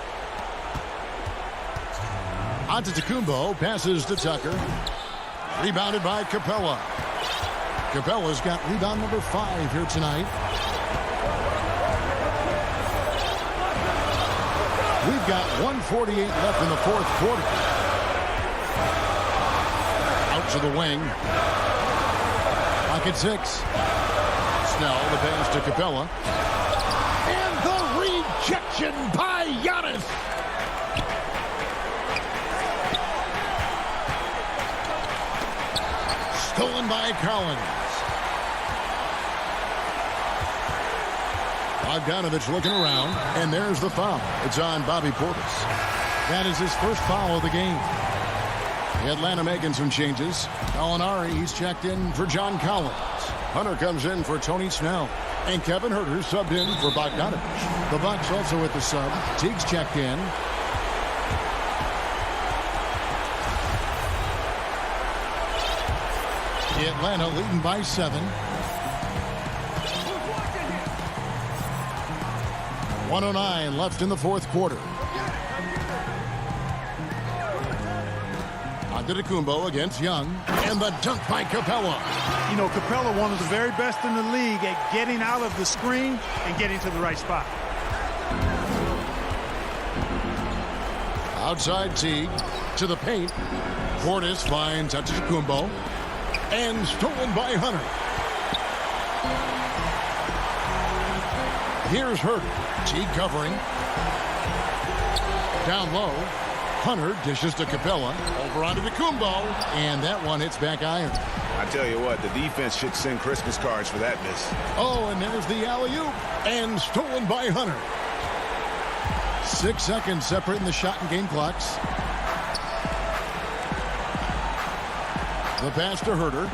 Antetokounmpo passes to Tucker. Rebounded by Capella. Capella's got rebound number 5 here tonight. We've got 1:48 left in the 4th quarter. Out to the wing. Pocket 6. Snell, the pass to Capella. And the rejection by Giannis. Stolen by Collins. Bogdanovich looking around, and there's the foul. It's on Bobby Portis. That is his first foul of the game. Atlanta making some changes. Gallinari, he's checked in for John Collins. Hunter comes in for Tony Snell. And Kevin Huerter subbed in for Bogdanovich. The Bucks also with the sub. Teague's checked in. Atlanta leading by 7. 1:09 left in the 4th quarter. Antetokounmpo against Young. And the dunk by Capella. You know, Capella, one of the very best in the league at getting out of the screen and getting to the right spot. Outside Teague to the paint. Portis finds Antetokounmpo. And stolen by Hunter. Here's Huerter. Teague covering. Down low. Hunter dishes to Capella. Over onto the Kumbo. And that one hits back iron. I tell you what, the defense should send Christmas cards for that miss. Oh, and there's the alley-oop. And stolen by Hunter. 6 seconds separating the shot and game clocks. The pass to Huerter.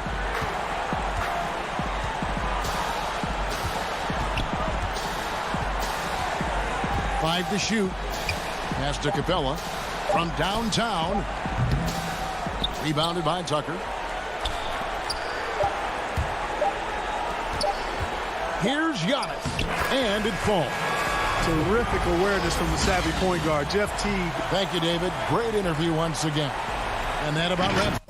5 to shoot. Pass to Capella from downtown. Rebounded by Tucker. Here's Giannis, and it falls. Terrific awareness from the savvy point guard, Jeff Teague. Thank you, David. Great interview once again. And that about wraps.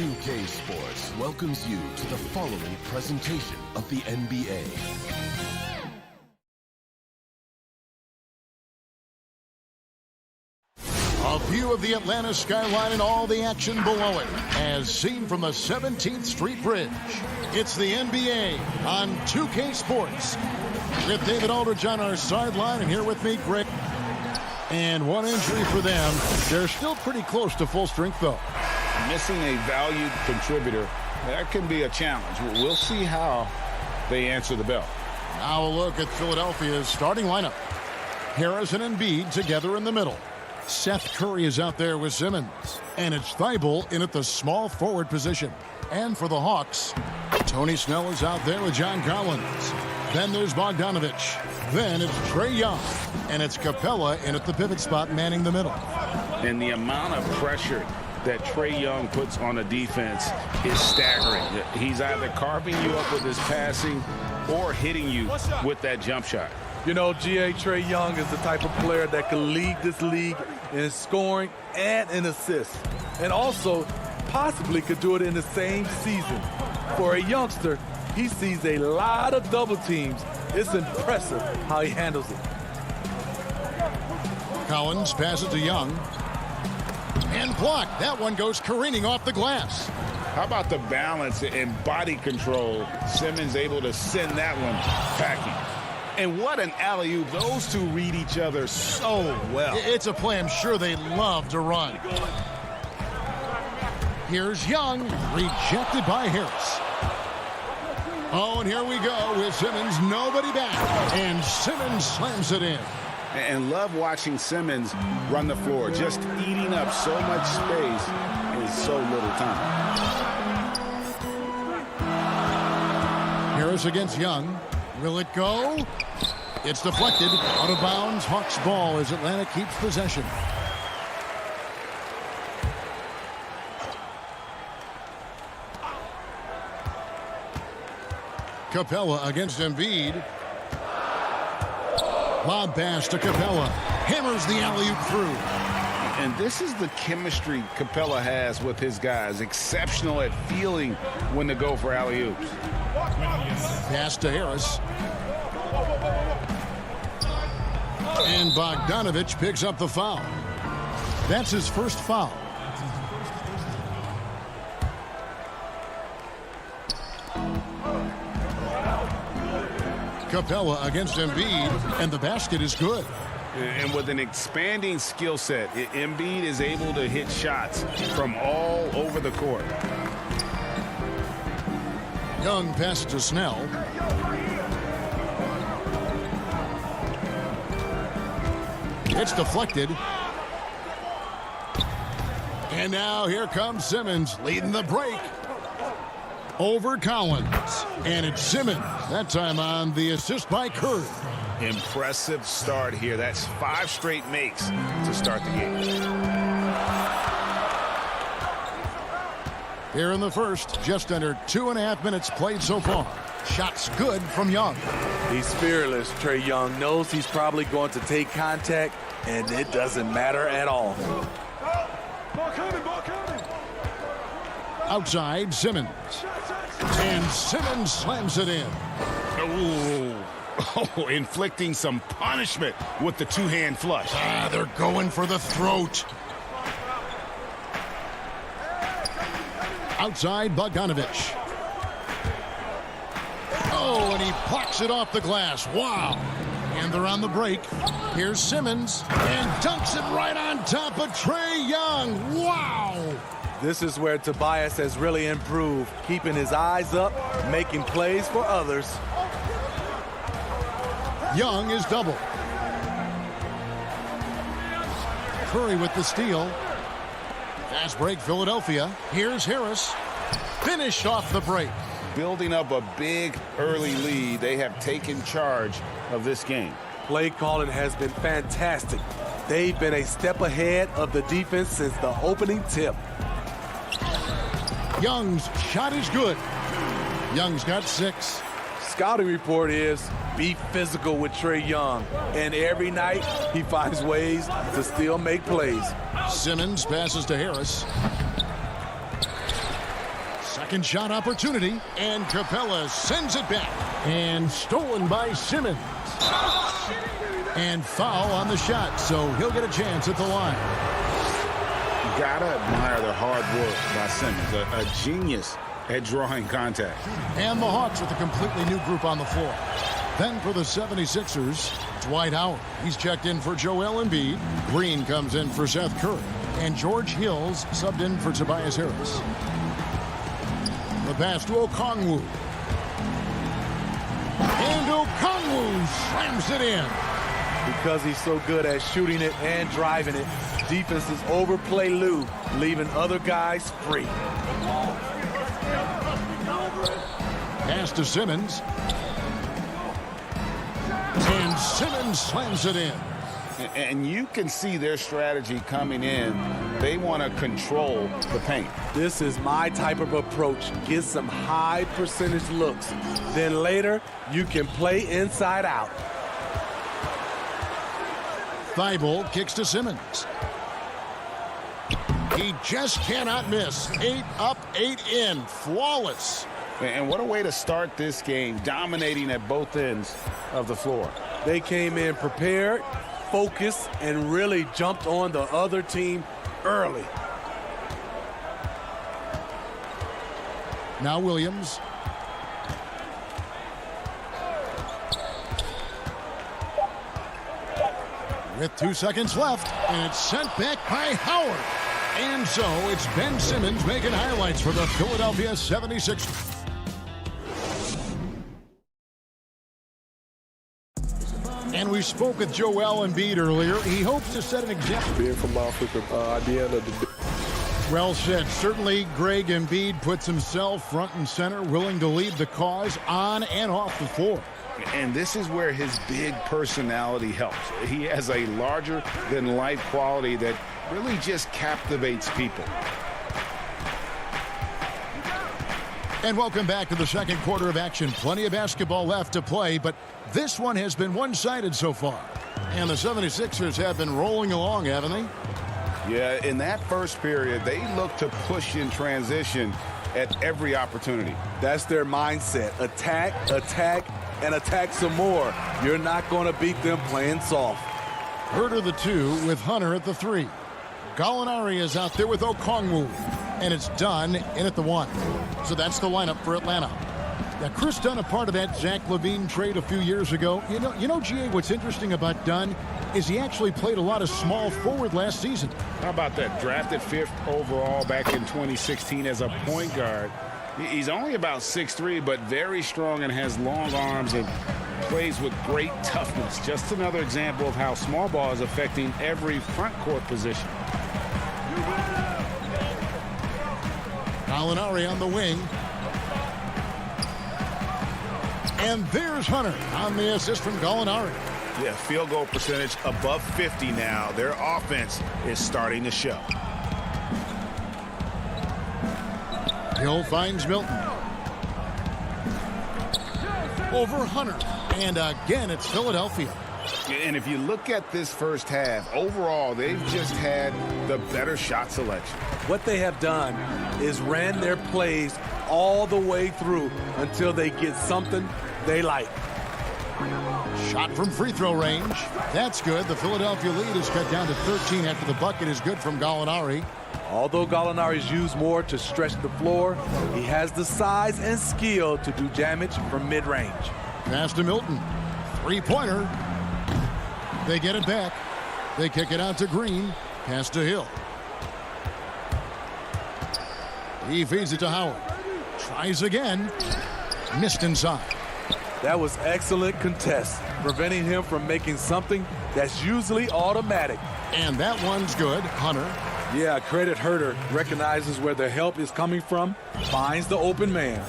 2K Sports welcomes you to the following presentation of the NBA. A view of the Atlanta skyline and all the action below it, as seen from the 17th Street Bridge. It's the NBA on 2K Sports. With David Aldridge on our sideline, and here with me, Greg. And one injury for them. They're still pretty close to full strength, though. Missing a valued contributor, that can be a challenge. We'll see how they answer the bell. Now a look at Philadelphia's starting lineup. Harris and Embiid together in the middle. Seth Curry is out there with Simmons. And it's Thibault in at the small forward position. And for the Hawks, Tony Snell is out there with John Collins. Then there's Bogdanovich. Then it's Trae Young. And it's Capella in at the pivot spot, manning the middle. And the amount of pressure that Trae Young puts on a defense is staggering. He's either carving you up with his passing or hitting you with that jump shot. You know, Trae Young is the type of player that can lead this league in scoring and in assists. And also, possibly could do it in the same season. For a youngster, he sees a lot of double teams. It's impressive how he handles it. Collins passes to Young. And blocked. That one goes careening off the glass. How about the balance and body control? Simmons able to send that one packing. And what an alley-oop. Those two read each other so well. It's a play I'm sure they love to run. Here's Young, rejected by Harris. Oh, and here we go with Simmons, nobody back. And Simmons slams it in. And love watching Simmons run the floor, just eating up so much space in so little time. Harris against Young. Will it go? It's deflected. Out of bounds. Hawks ball as Atlanta keeps possession. Capella against Embiid. Lob pass to Capella. Hammers the alley-oop through. And this is the chemistry Capella has with his guys. Exceptional at feeling when to go for alley-oops. Pass to Harris. And Bogdanovich picks up the foul. That's his first foul. Capella against Embiid, and the basket is good. And with an expanding skill set, Embiid is able to hit shots from all over the court. Young passes to Snell. It's deflected. And now here comes Simmons leading the break over Collins. And it's Simmons, that time on the assist by Curry. Impressive start here. That's 5 straight makes to start the game. Here in the first, just under 2.5 minutes played so far. Shots good from Young. He's fearless. Trae Young knows he's probably going to take contact, and it doesn't matter at all. Outside, Simmons. And Simmons slams it in. Oh, inflicting some punishment with the two-hand flush. They're going for the throat. Outside, Bogdanovich. Oh, and he plucks it off the glass. Wow. And they're on the break. Here's Simmons. And dunks it right on top of Trae Young. Wow. This is where Tobias has really improved, keeping his eyes up, making plays for others. Young is double. Curry with the steal. Fast break, Philadelphia. Here's Harris. Finished off the break. Building up a big early lead. They have taken charge of this game. Play calling has been fantastic. They've been a step ahead of the defense since the opening tip. Young's shot is good. Young's got 6. Scouting report is be physical with Trae Young. And every night he finds ways to still make plays. Simmons passes to Harris. Second shot opportunity. And Capella sends it back. And stolen by Simmons. And foul on the shot, so he'll get a chance at the line. You gotta admire the hard work by Simmons, a genius at drawing contact. And the Hawks with a completely new group on the floor. Then for the 76ers, Dwight Howard. He's checked in for Joel Embiid. Green comes in for Seth Curry. And George Hills subbed in for Tobias Harris. The pass to Okongwu. And Okongwu slams it in. Because he's so good at shooting it and driving it, defenses overplay Lou, leaving other guys free. Pass to Simmons. And Simmons slams it in. And you can see their strategy coming in. They want to control the paint. This is my type of approach. Get some high percentage looks. Then later, you can play inside out. Thibault kicks to Simmons. He just cannot miss. 8 up, 8 in. Flawless. And what a way to start this game, dominating at both ends of the floor. They came in prepared, focused and really jumped on the other team early. Now Williams. With 2 seconds left, and it's sent back by Howard. And so it's Ben Simmons making highlights for the Philadelphia 76ers. And we spoke with Joel Embiid earlier. He hopes to set an example. Being from Africa, at the end of the day. Well said. Certainly, Greg Embiid puts himself front and center, willing to lead the cause on and off the floor. And this is where his big personality helps. He has a larger-than-life quality that really just captivates people. And welcome back to the second quarter of action. Plenty of basketball left to play, but this one has been one-sided so far. And the 76ers have been rolling along, haven't they? Yeah, in that first period, they looked to push in transition at every opportunity. That's their mindset. Attack, attack, and attack some more. You're not going to beat them playing soft. Herter the 2 with Hunter at the 3. Gallinari is out there with Okongwu. And it's Dunn in at the 1. So that's the lineup for Atlanta. Now, Chris Dunn, a part of that Zach LaVine trade a few years ago. You know, GA, what's interesting about Dunn is he actually played a lot of small forward last season. How about that? Drafted 5th overall back in 2016 as a point guard. He's only about 6'3", but very strong and has long arms and plays with great toughness. Just another example of how small ball is affecting every front court position. Gallinari on the wing. And there's Hunter on the assist from Gallinari. Yeah, field goal percentage above 50 now. Their offense is starting to show. Hill finds Milton. Over Hunter. And again, it's Philadelphia. And if you look at this first half, overall, they've just had the better shot selection. What they have done is ran their plays all the way through until they get something they like. Shot from free throw range. That's good. The Philadelphia lead is cut down to 13 after the bucket is good from Gallinari. Although Gallinari's used more to stretch the floor, he has the size and skill to do damage from mid-range. Pass to Milton. Three-pointer. They get it back. They kick it out to Green. Pass to Hill. He feeds it to Howard. Tries again. Missed inside. That was excellent contest, preventing him from making something that's usually automatic. And that one's good. Hunter. Yeah, credit Herter. Recognizes where the help is coming from, finds the open man.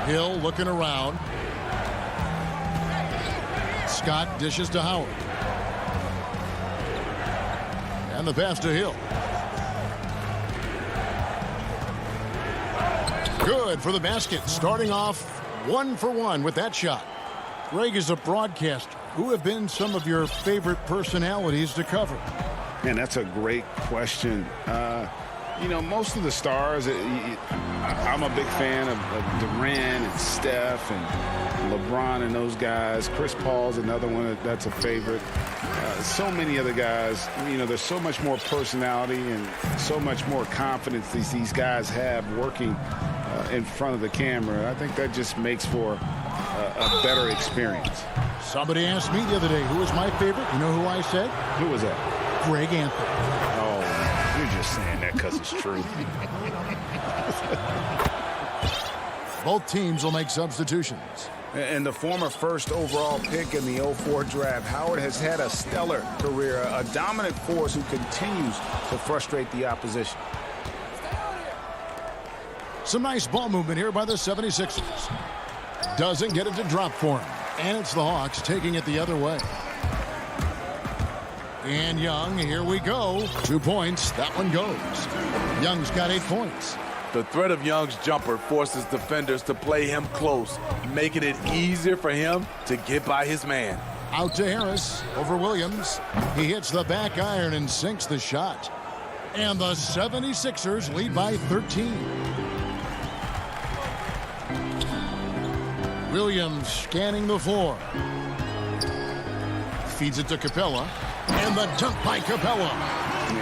Hill looking around. Scott dishes to Howard. And the pass to Hill. Good for the basket. Starting off 1 for 1 with that shot. Greg is a broadcaster. Who have been some of your favorite personalities to cover? Man, that's a great question. You know, most of the stars, I'm a big fan of Durant and Steph and LeBron and those guys. Chris Paul's another one that's a favorite. So many other guys, you know, there's so much more personality and so much more confidence these guys have working in front of the camera. I think that just makes for a better experience. Somebody asked me the other day, who was my favorite? You know who I said? Who was that? Greg Anthony. Oh, you're just saying that because it's true. Both teams will make substitutions. And the former first overall pick in the 04 draft, Howard has had a stellar career, a dominant force who continues to frustrate the opposition. Some nice ball movement here by the 76ers. Doesn't get it to drop for him. And it's the Hawks taking it the other way. And Young, here we go. 2 points. That one goes. Young's got 8 points. The threat of Young's jumper forces defenders to play him close, making it easier for him to get by his man. Out to Harris over Williams. He hits the back iron and sinks the shot. And the 76ers lead by 13. Williams scanning the floor. Feeds it to Capella. And the dunk by Capella.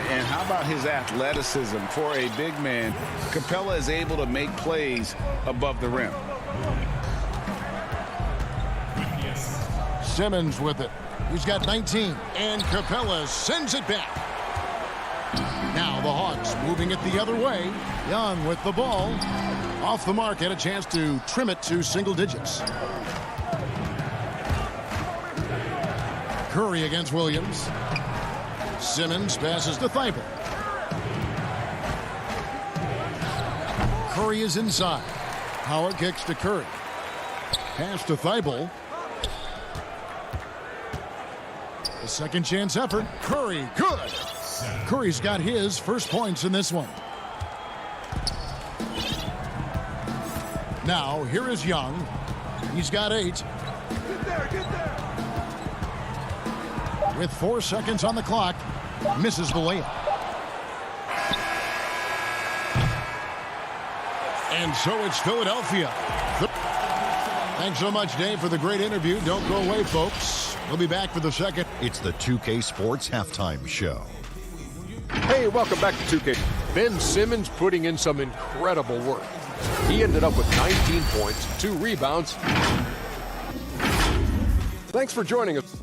And how about his athleticism? For a big man, Capella is able to make plays above the rim. Simmons with it. He's got 19. And Capella sends it back. Now the Hawks moving it the other way. Young with the ball. Off the mark, had a chance to trim it to single digits. Curry against Williams. Simmons passes to Thibault. Curry is inside. Howard kicks to Curry. Pass to Thibault. A second chance effort. Curry, good. Curry's got his first points in this one. Now, here is Young. He's got 8. Get there. With 4 seconds on the clock, misses the layup. And so it's Philadelphia. Thanks so much, Dave, for the great interview. Don't go away, folks. We'll be back for the second. It's the 2K Sports Halftime Show. Hey, welcome back to 2K. Ben Simmons putting in some incredible work. He ended up with 19 points, 2 rebounds. Thanks for joining us.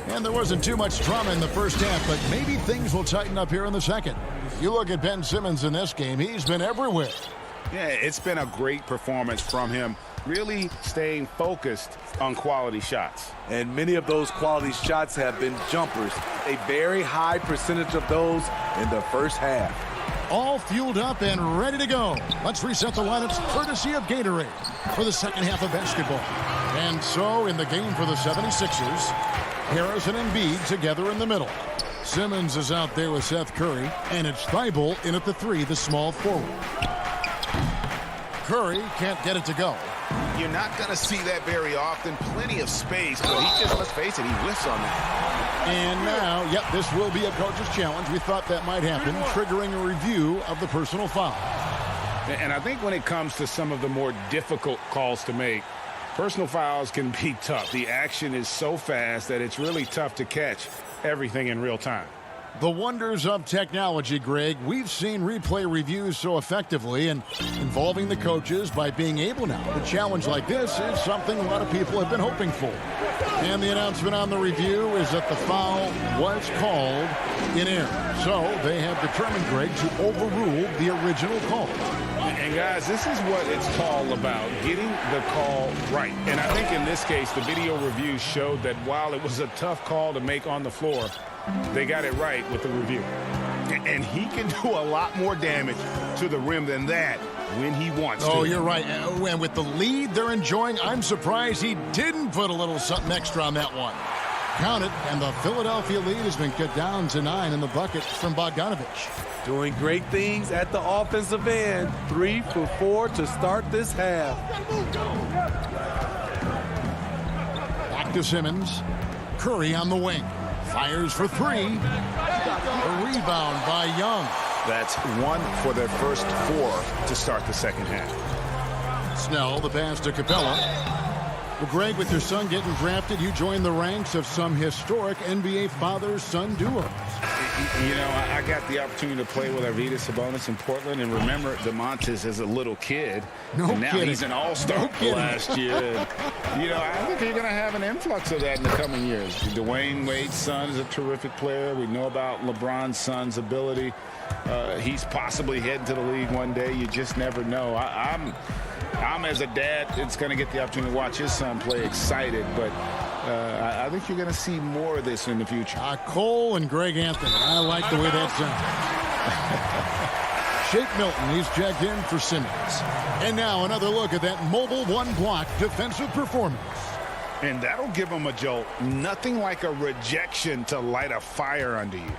And there wasn't too much drama in the first half, but maybe things will tighten up here in the second. You look at Ben Simmons in this game, he's been everywhere. Yeah, it's been a great performance from him, really staying focused on quality shots. And many of those quality shots have been jumpers. A very high percentage of those in the first half. All fueled up and ready to go. Let's reset the lineups courtesy of Gatorade for the second half of basketball. And so in the game for the 76ers, Harris and Embiid together in the middle. Simmons is out there with Seth Curry, and it's Thibault in at the 3, the small forward. Curry can't get it to go. You're not going to see that very often. Plenty of space, but he just, let's face it, he whiffs on that. And now, yep, this will be a coach's challenge. We thought that might happen, triggering a review of the personal foul. And I think when it comes to some of the more difficult calls to make, personal fouls can be tough. The action is so fast that it's really tough to catch everything in real time. The wonders of technology, Greg. We've seen replay reviews so effectively, and involving the coaches by being able now to challenge like this is something a lot of people have been hoping for. And the announcement on the review is that the foul was called in error. So they have determined, Greg, to overrule the original call. And guys, this is what it's all about, getting the call right. And I think in this case, the video review showed that while it was a tough call to make on the floor, they got it right with the review. And he can do a lot more damage to the rim than that when he wants to. Oh, you're right. And with the lead they're enjoying, I'm surprised he didn't put a little something extra on that one. Count it, and the Philadelphia lead has been cut down to 9 in the bucket from Bogdanovich. Doing great things at the offensive end. 3 for 4 to start this half. Back to Simmons. Curry on the wing. Fires for 3. A rebound by Young. That's 1 for their first 4 to start the second half. Snell, the pass to Capella. Well, Greg, with your son getting drafted, you joined the ranks of some historic NBA father-son duos. You know, I got the opportunity to play with Arvydas Sabonis in Portland, and remember DeMontis as a little kid. No and now kidding. He's an all-star last year. And, you know, I think you're going to have an influx of that in the coming years. Dwayne Wade's son is a terrific player. We know about LeBron's son's ability. He's possibly heading to the league one day. You just never know. I'm as a dad, it's going to get the opportunity to watch his son play excited, but I think you're going to see more of this in the future. Cole and Greg Anthony. I like the way that sounds. Shake Milton, he's checked in for Simmons. And now another look at that mobile one-block defensive performance. And that'll give him a jolt. Nothing like a rejection to light a fire under you.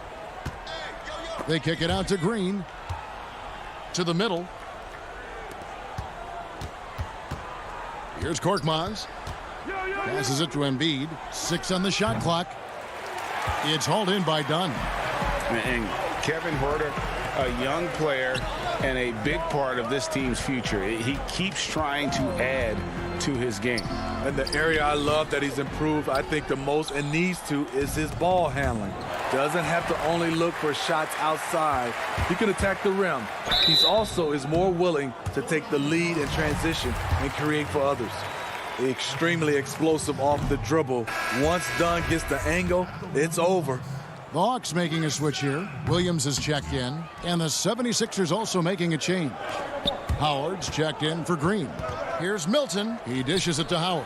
They kick it out to Green. To the middle. Here's Korkmaz. Passes it to Embiid. 6 on the shot clock. It's hauled in by Dunn. And Kevin Huerter, a young player and a big part of this team's future. He keeps trying to add to his game. And the area I love that he's improved, I think the most and needs to, is his ball handling. Doesn't have to only look for shots outside. He can attack the rim. He's also is more willing to take the lead in transition and create for others. Extremely explosive off the dribble. Once Dunn gets the angle, it's over. The Hawks making a switch here. Williams is checked in, and the 76ers also making a change. Howard's checked in for Green. Here's Milton. He dishes it to Howard.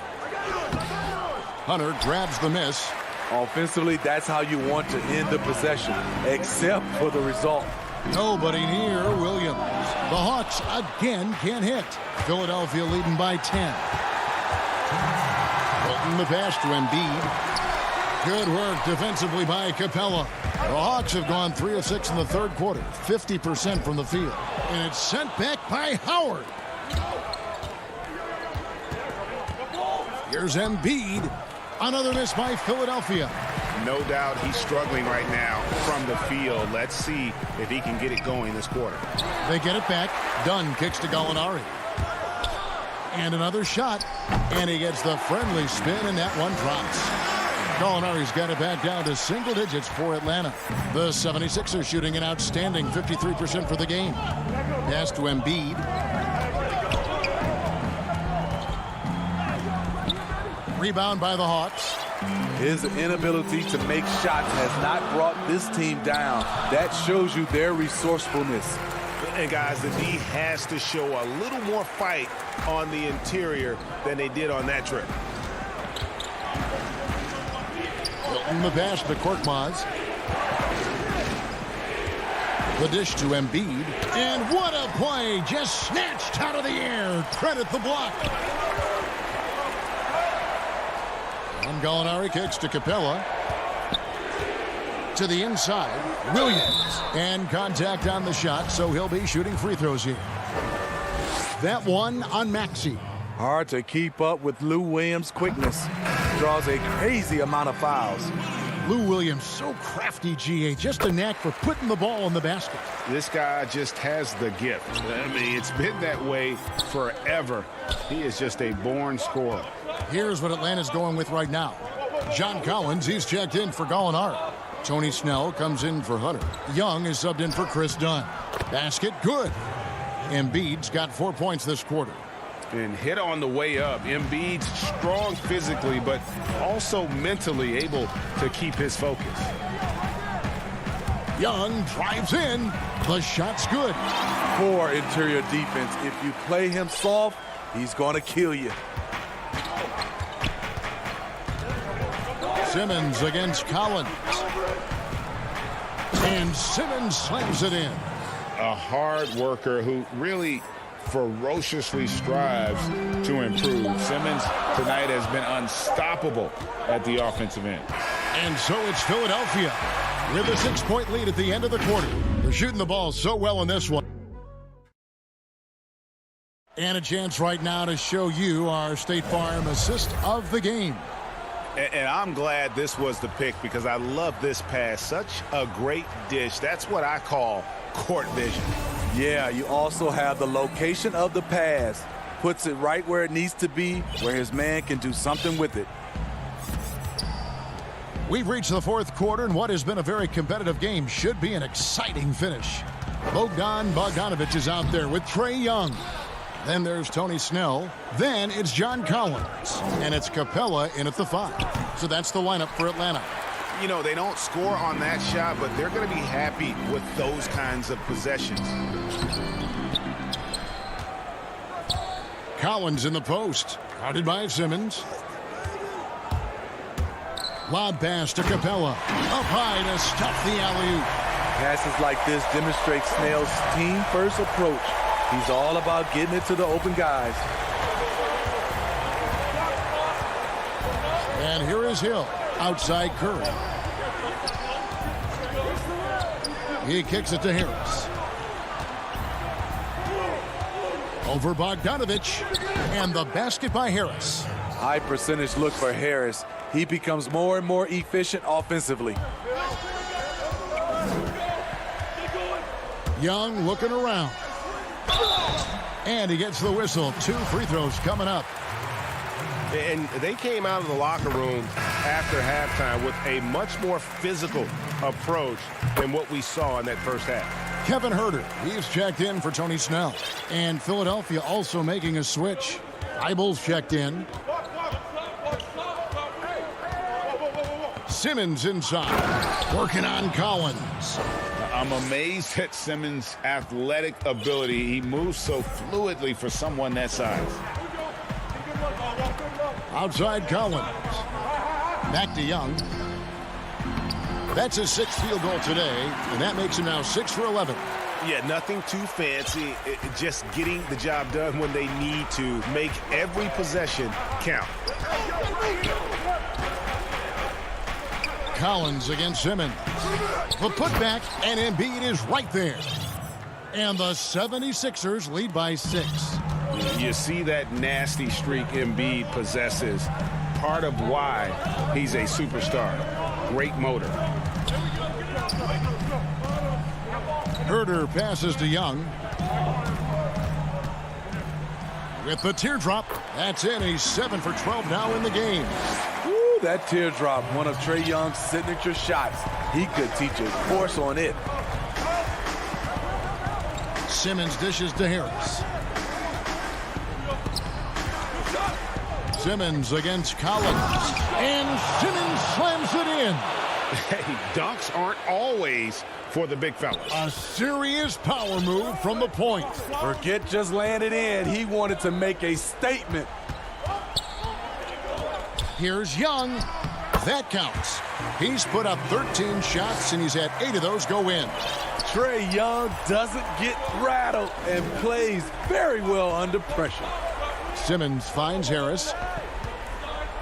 Hunter grabs the miss. Offensively, that's how you want to end the possession, except for the result. Nobody near Williams. The Hawks again can't hit. Philadelphia leading by 10. Milton the pass to Embiid. Good work defensively by Capella. The Hawks have gone 3 of 6 in the third quarter, 50% from the field. And it's sent back by Howard. Here's Embiid. Another miss by Philadelphia. No doubt he's struggling right now from the field. Let's see if he can get it going this quarter. They get it back. Dunn kicks to Gallinari. And another shot. And he gets the friendly spin, and that one drops. Gallinari's got it back down to single digits for Atlanta. The 76ers shooting an outstanding 53% for the game. Pass to Embiid. Rebound by the Hawks. His inability to make shots has not brought this team down. That shows you their resourcefulness. And guys, the D has to show a little more fight on the interior than they did on that trip. Milton the pass to Korkmaz. The dish to Embiid. And what a play! Just snatched out of the air. Credit the block. And Gallinari kicks to Capella. To the inside. Williams. And contact on the shot, so he'll be shooting free throws here. That one on Maxey. Hard to keep up with Lou Williams' quickness. Draws a crazy amount of fouls. Lou Williams, so crafty, GA. Just a knack for putting the ball in the basket. This guy just has the gift. I mean, it's been that way forever. He is just a born scorer. Here's what Atlanta's going with right now. John Collins, he's checked in for Gallinari. Tony Snell comes in for Hunter. Young is subbed in for Chris Dunn. Basket, good. Embiid's got 4 points this quarter. And hit on the way up. Embiid's strong physically, but also mentally able to keep his focus. Young drives in. The shot's good. Poor interior defense. If you play him soft, he's going to kill you. Simmons against Collins. And Simmons slams it in. A hard worker who really ferociously strives to improve. Simmons tonight has been unstoppable at the offensive end. And so it's Philadelphia with a 6-point lead at the end of the quarter. They're shooting the ball so well in this one. And a chance right now to show you our State Farm assist of the game. And I'm glad this was the pick because I love this pass. Such a great dish. That's what I call court vision. Yeah, you also have the location of the pass. Puts it right where it needs to be, where his man can do something with it. We've reached the fourth quarter, and what has been a very competitive game should be an exciting finish. Bogdan Bogdanovic is out there with Trae Young. Then there's Tony Snell. Then it's John Collins. And it's Capella in at the 5. So that's the lineup for Atlanta. You know, they don't score on that shot, but they're going to be happy with those kinds of possessions. Collins in the post. Guarded by Simmons. Lob pass to Capella. Up high to stuff the alley-oop. Passes like this demonstrate Snell's team-first approach. He's all about getting it to the open guys. And here is Hill. Outside Curry. He kicks it to Harris. Over Bogdanovic. And the basket by Harris. High percentage look for Harris. he becomes more and more efficient offensively. Young looking around. And he gets the whistle. 2 free throws coming up. And they came out of the locker room after halftime with a much more physical approach than what we saw in that first half. Kevin Herter, he's checked in for Tony Snell. And Philadelphia also making a switch. Eibel's checked in. Simmons inside. Working on Collins. I'm amazed at Simmons' athletic ability. He moves so fluidly for someone that size. Outside Collins. Back to Young. That's his 6th field goal today, and that makes him now 6 for 11. Yeah, nothing too fancy. Just getting the job done when they need to. Make every possession count. Collins against Simmons. The putback, and Embiid is right there. And the 76ers lead by 6. You see that nasty streak Embiid possesses. Part of why he's a superstar. Great motor. Herter passes to Young. With the teardrop, that's in. He's 7 for 12 now in the game. Ooh, that teardrop, one of Trae Young's signature shots. He could teach a course on it. Simmons dishes to Harris. Simmons against Collins. And Simmons slams it in. Hey, dunks aren't always for the big fellas. A serious power move from the point. Forget just laying it in. He wanted to make a statement. Here's Young. That counts. He's put up 13 shots, and he's had 8 of those go in. Trae Young doesn't get rattled and plays very well under pressure. Simmons finds Harris.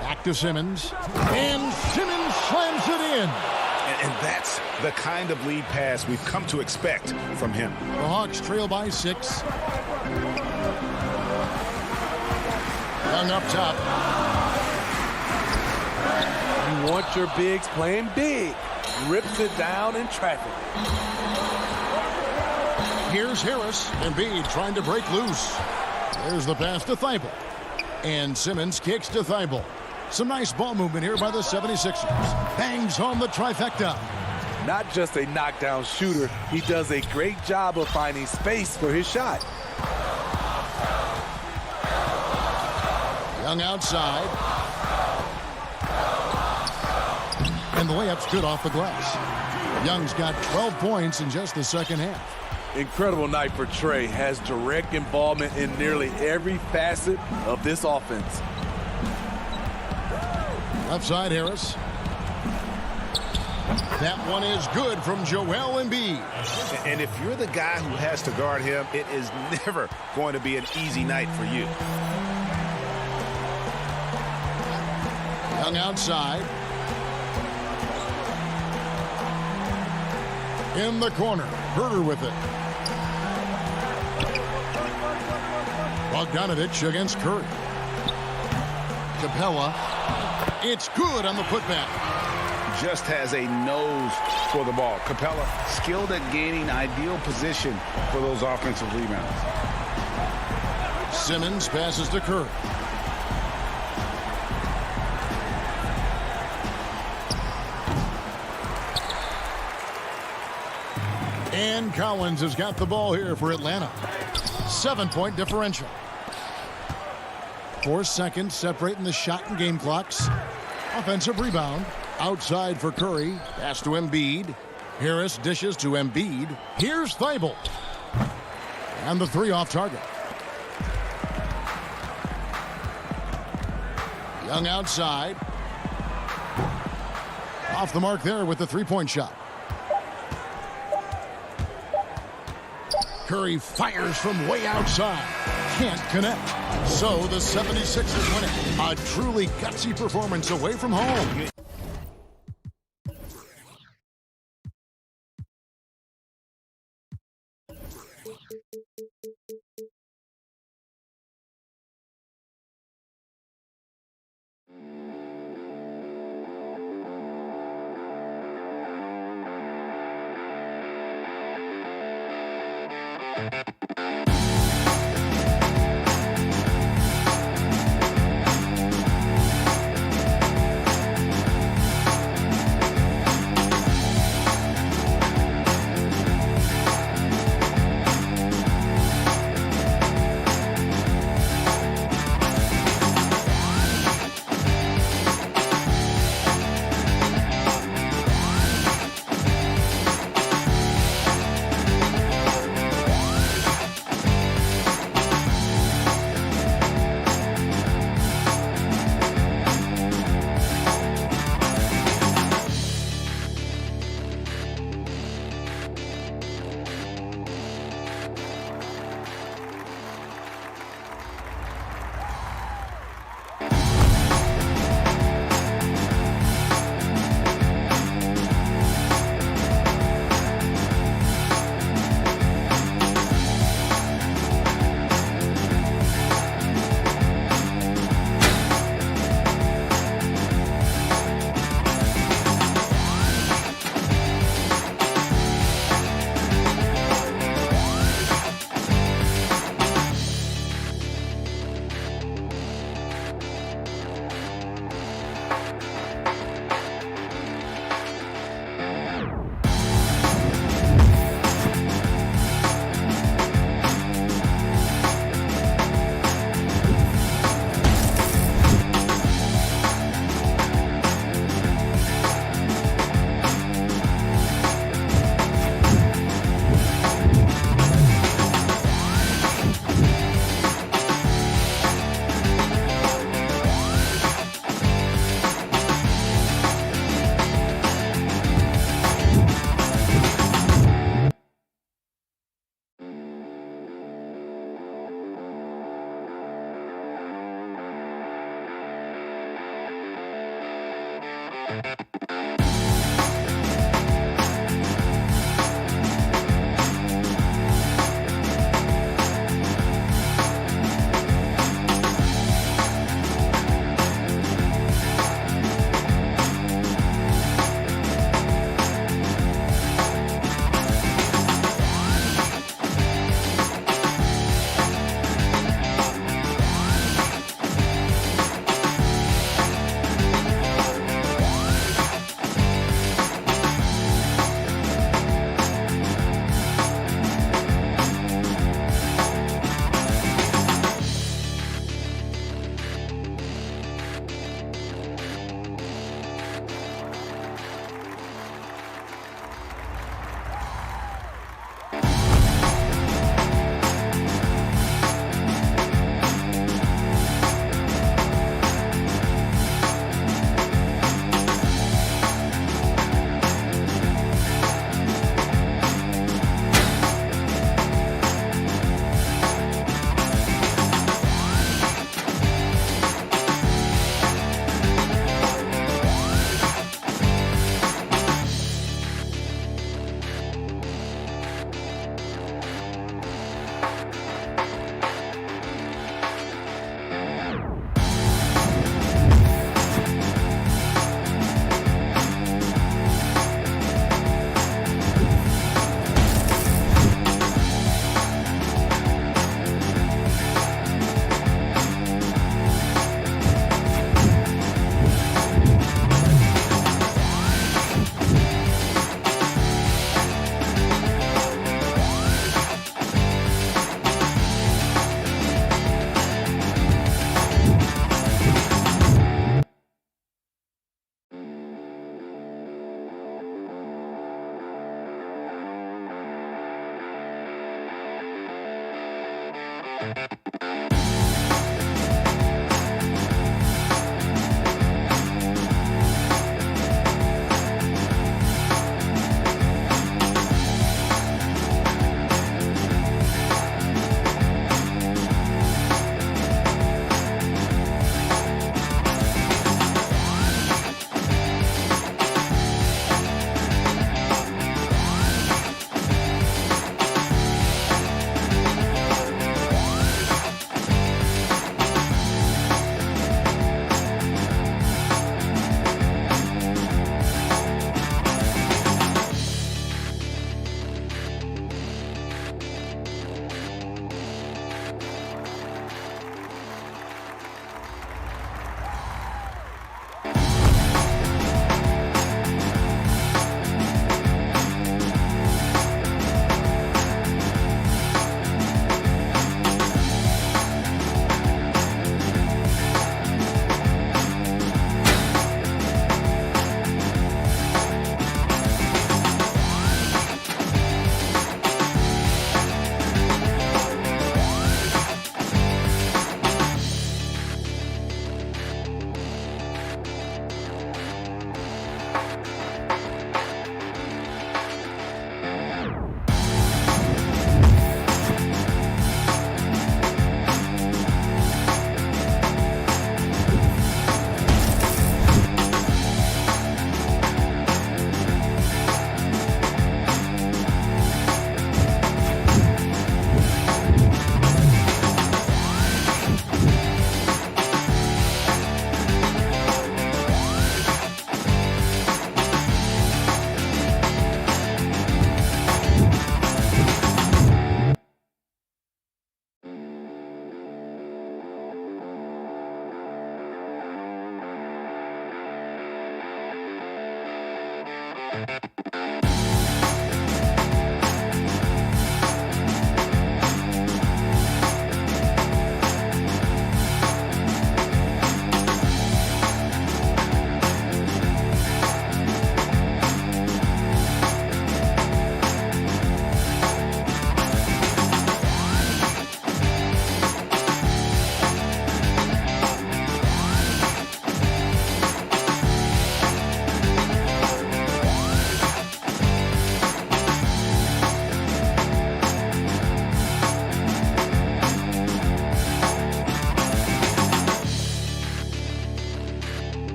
Back to Simmons. And Simmons slams it in. And that's the kind of lead pass we've come to expect from him. The Hawks trail by 6. Young up top. You want your bigs playing big. Rips it down in traffic. Here's Harris. Embiid trying to break loose. There's the pass to Thibault. And Simmons kicks to Thibault. Some nice ball movement here by the 76ers. Bangs home the trifecta. Not just a knockdown shooter, he does a great job of finding space for his shot. Young outside. And the layup's good off the glass. Young's got 12 points in just the second half. Incredible night for Trae. Has direct involvement in nearly every facet of this offense. Left side, Harris. That one is good from Joel Embiid. And if you're the guy who has to guard him, it is never going to be an easy night for you. Young outside. In the corner. Herter with it. Bogdanovich against Curry. Capella. It's good on the putback. Just has a nose for the ball. Capella skilled at gaining ideal position for those offensive rebounds. Simmons passes to Curry. And Collins has got the ball here for Atlanta. 7-point differential. 4 seconds separating the shot and game clocks. Offensive rebound. Outside for Curry. Pass to Embiid. Harris dishes to Embiid. Here's Thibault. And the 3 off target. Young outside. Off the mark there with the 3-point shot. Curry fires from way outside. Can't connect. So the 76ers win it. A truly gutsy performance away from home.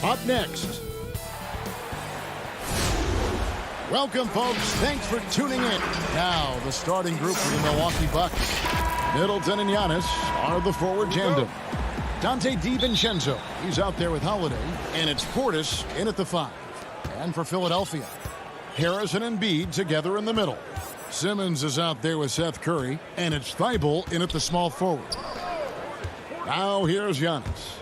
Up next. Welcome, folks. Thanks for tuning in. Now, the starting group for the Milwaukee Bucks. Middleton and Giannis are the forward tandem. Dante DiVincenzo, he's out there with Holiday. And it's Portis in at the 5. And for Philadelphia, Harris and Embiid together in the middle. Simmons is out there with Seth Curry. And it's Thibault in at the small forward. Now here's Giannis.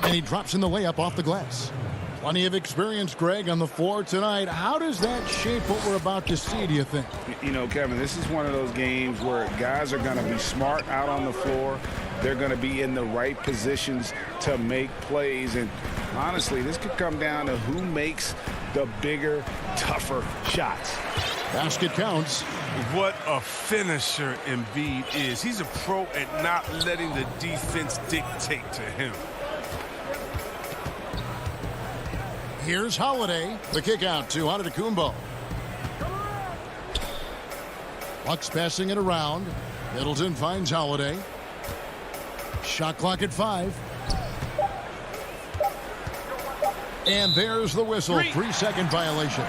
And he drops in the layup off the glass. Plenty of experience, Greg, on the floor tonight. How does that shape what we're about to see, do you think? You know, Kevin, this is one of those games where guys are going to be smart out on the floor. They're going to be in the right positions to make plays. And honestly, this could come down to who makes the bigger, tougher shots. Basket counts. What a finisher Embiid is. He's a pro at not letting the defense dictate to him. Here's Holiday. The kick out to Antetokounmpo. Bucks passing it around. Middleton finds Holiday. Shot clock at 5. And there's the whistle. 3-second violation.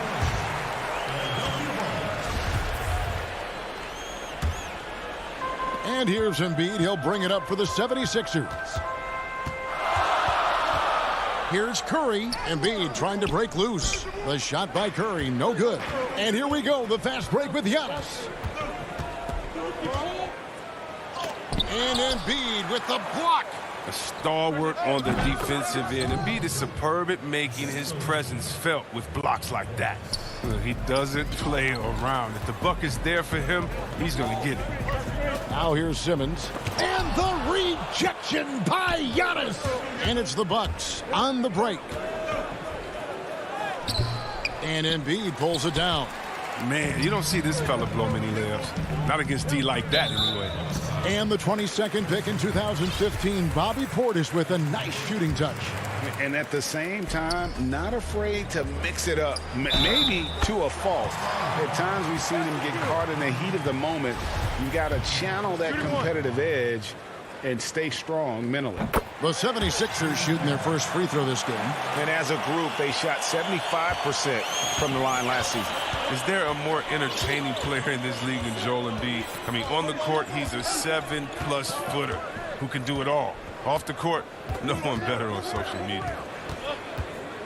And here's Embiid. He'll bring it up for the 76ers. Here's Curry. Embiid trying to break loose. The shot by Curry, no good. And here we go, the fast break with Giannis. And Embiid with the block. A stalwart on the defensive end. Embiid is superb at making his presence felt with blocks like that. He doesn't play around. If the buck is there for him, he's going to get it. Now here's Simmons. And the rejection by Giannis. And it's the Bucks on the break. And Embiid pulls it down. Man, you don't see this fella blow many layups. Not against D like that, anyway. And the 22nd pick in 2015, Bobby Portis with a nice shooting touch. And at the same time, not afraid to mix it up, maybe to a fault. At times we've seen him get caught in the heat of the moment. You got to channel that competitive edge and stay strong mentally. The 76ers shooting their first free throw this game. And as a group, they shot 75% from the line last season. Is there a more entertaining player in this league than Joel Embiid? I mean, on the court, he's a 7+ footer who can do it all. Off the court, no one better on social media.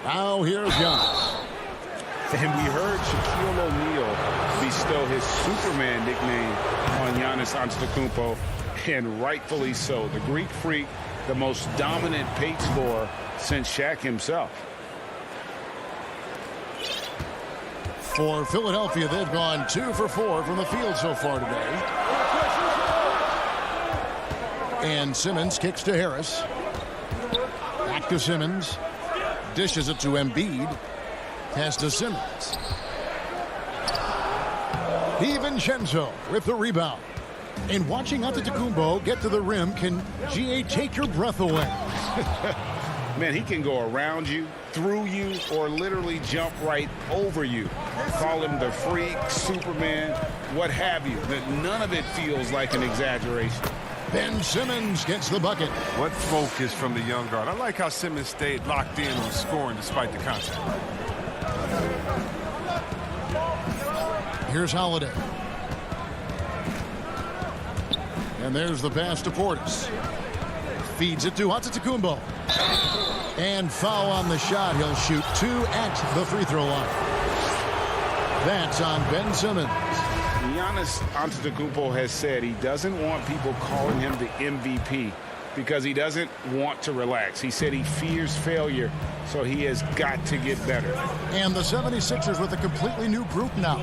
Now here's Giannis. And we heard Shaquille O'Neal bestow his Superman nickname on Giannis Antetokounmpo, and rightfully so. The Greek Freak, the most dominant pace scorer since Shaq himself. For Philadelphia, they've gone 2 for 4 from the field so far today. And Simmons kicks to Harris. Back to Simmons. Dishes it to Embiid. Pass to Simmons. DiVincenzo with the rebound. And watching Antetokounmpo get to the rim can, GA, take your breath away. Man, he can go around you, through you, or literally jump right over you. Call him the freak, Superman, what have you. None of it feels like an exaggeration. Ben Simmons gets the bucket. What focus from the young guard. I like how Simmons stayed locked in on scoring despite the contact. Here's Holiday. And there's the pass to Portis. Feeds it to Antetokounmpo. And foul on the shot. He'll shoot 2 at the free throw line. That's on Ben Simmons. Giannis Antetokounmpo has said he doesn't want people calling him the MVP because he doesn't want to relax. He said he fears failure, so he has got to get better. And the 76ers with a completely new group now.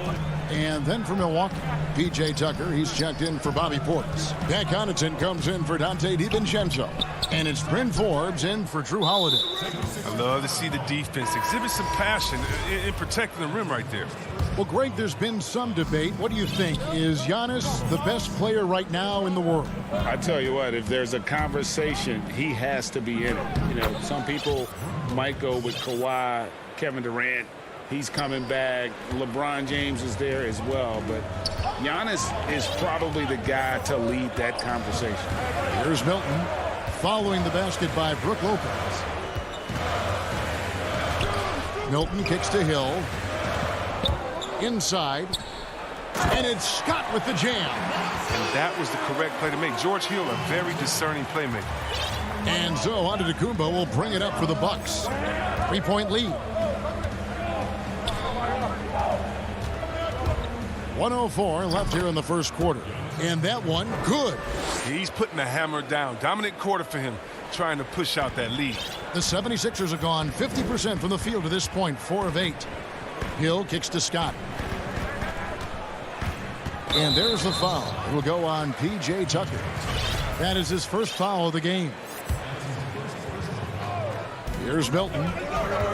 And then for Milwaukee, P.J. Tucker, he's checked in for Bobby Portis. Pat Connaughton comes in for Dante DiVincenzo. And it's Bryn Forbes in for Drew Holiday. I love to see the defense exhibit some passion in protecting the rim right there. Well, Greg, there's been some debate. What do you think? Is Giannis the best player right now in the world? I tell you what, if there's a conversation, he has to be in it. You know, some people might go with Kawhi, Kevin Durant. He's coming back. LeBron James is there as well. But Giannis is probably the guy to lead that conversation. Here's Milton following the basket by Brook Lopez. Milton kicks to Hill. Inside. And it's Scott with the jam. And that was the correct play to make. George Hill, a very discerning playmaker. And so Antetokounmpo will bring it up for the Bucks. 3-point lead. 1:04 left here in the first quarter. And that one, good. He's putting the hammer down. Dominant quarter for him, trying to push out that lead. The 76ers have gone 50% from the field to this point, 4 of 8. Hill kicks to Scott. And there's the foul. It will go on P.J. Tucker. That is his first foul of the game. Here's Milton.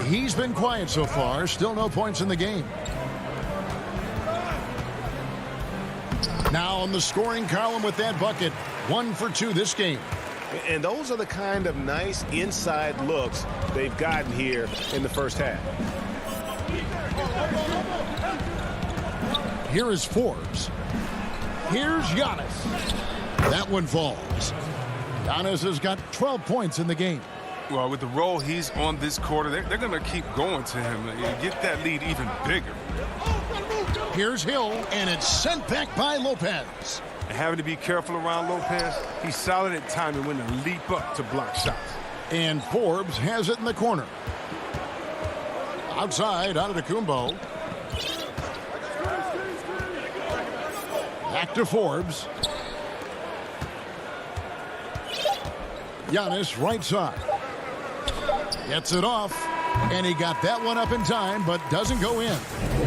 He's been quiet so far. Still no points in the game. Now on the scoring column with that bucket. 1 for 2 this game. And those are the kind of nice inside looks they've gotten here in the first half. Here is Forbes. Here's Giannis. That one falls. Giannis has got 12 points in the game. Well, with the role he's on this quarter, they're going to keep going to him and get that lead even bigger. Here's Hill, and it's sent back by Lopez. And having to be careful around Lopez, he's solid at timing when to leap up to block shots. And Forbes has it in the corner. Outside, Antetokounmpo. Back to Forbes. Giannis right side. Gets it off. And he got that one up in time, but doesn't go in.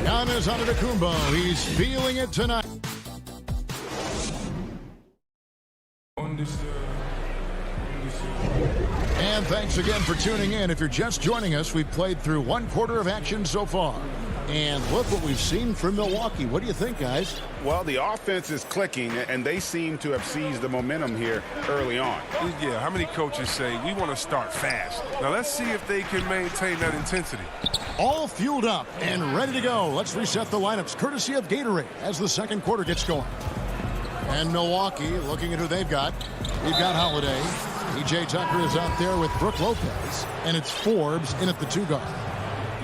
Giannis Antetokounmpo, he's feeling it tonight. And thanks again for tuning in. If you're just joining us, we've played through 1 quarter of action so far. And look what we've seen from Milwaukee. What do you think, guys? Well, the offense is clicking, and they seem to have seized the momentum here early on. Yeah, how many coaches say, we want to start fast? Now, let's see if they can maintain that intensity. All fueled up and ready to go. Let's reset the lineups, courtesy of Gatorade, as the second quarter gets going. And Milwaukee, looking at who they've got. We've got Holiday. P.J. Tucker is out there with Brook Lopez. And it's Forbes in at the 2 guard.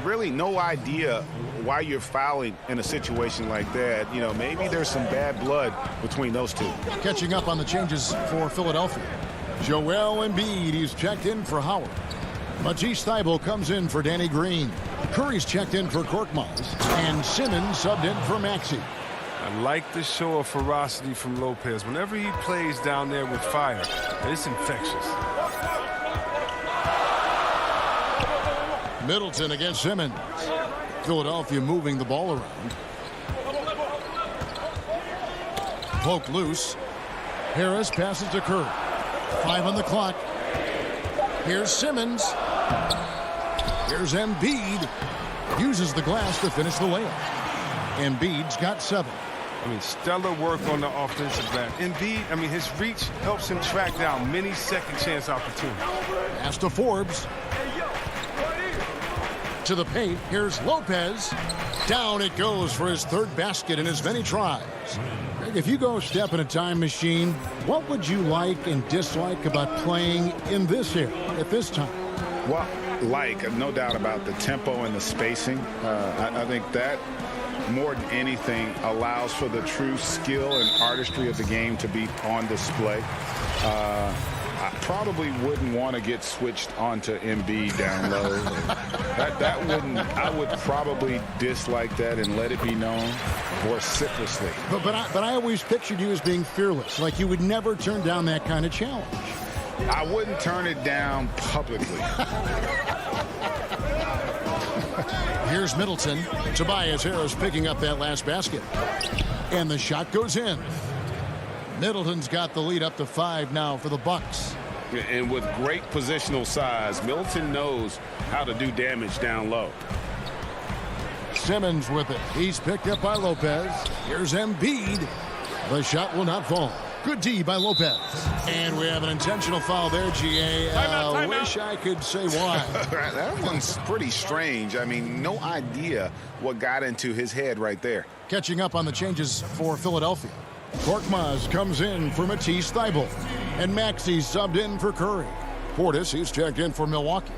Really no idea why you're fouling in a situation like that. You know, maybe there's some bad blood between those two. Catching up on the changes for Philadelphia. Joel Embiid, he's checked in for Howard. Matisse Thybulle comes in for Danny Green. Curry's checked in for Korkmaz. And Simmons subbed in for Maxey. I like the show of ferocity from Lopez. Whenever he plays down there with fire, it's infectious. Middleton against Simmons. Philadelphia moving the ball around. Poke loose. Harris passes to Curry. 5 on the clock. Here's Simmons. Here's Embiid. Uses the glass to finish the layup. Embiid's got 7. I mean, stellar work on the offensive end. Embiid, I mean, his reach helps him track down many second chance opportunities. Pass to Forbes. To the paint, here's Lopez. Down it goes for his third basket in as many tries. Greg, if you go step in a time machine, what would you like and dislike about playing in this era at this time? Well, no doubt about the tempo and the spacing. I think that more than anything allows for the true skill and artistry of the game to be on display. I probably wouldn't want to get switched onto Embiid down low. I would probably dislike that and let it be known vociferously. But I always pictured you as being fearless, like you would never turn down that kind of challenge. I wouldn't turn it down publicly. Here's Middleton. Tobias Harris picking up that last basket. And the shot goes in. Middleton's got the lead up to 5 now for the Bucks. And with great positional size, Middleton knows how to do damage down low. Simmons with it. He's picked up by Lopez. Here's Embiid. The shot will not fall. Good D by Lopez. And we have an intentional foul there, GA. Wish I could say why. That one's pretty strange. I mean, no idea what got into his head right there. Catching up on the changes for Philadelphia. Korkmaz comes in for Matisse Thybulle. And Maxey subbed in for Curry. Portis, he's checked in for Milwaukee.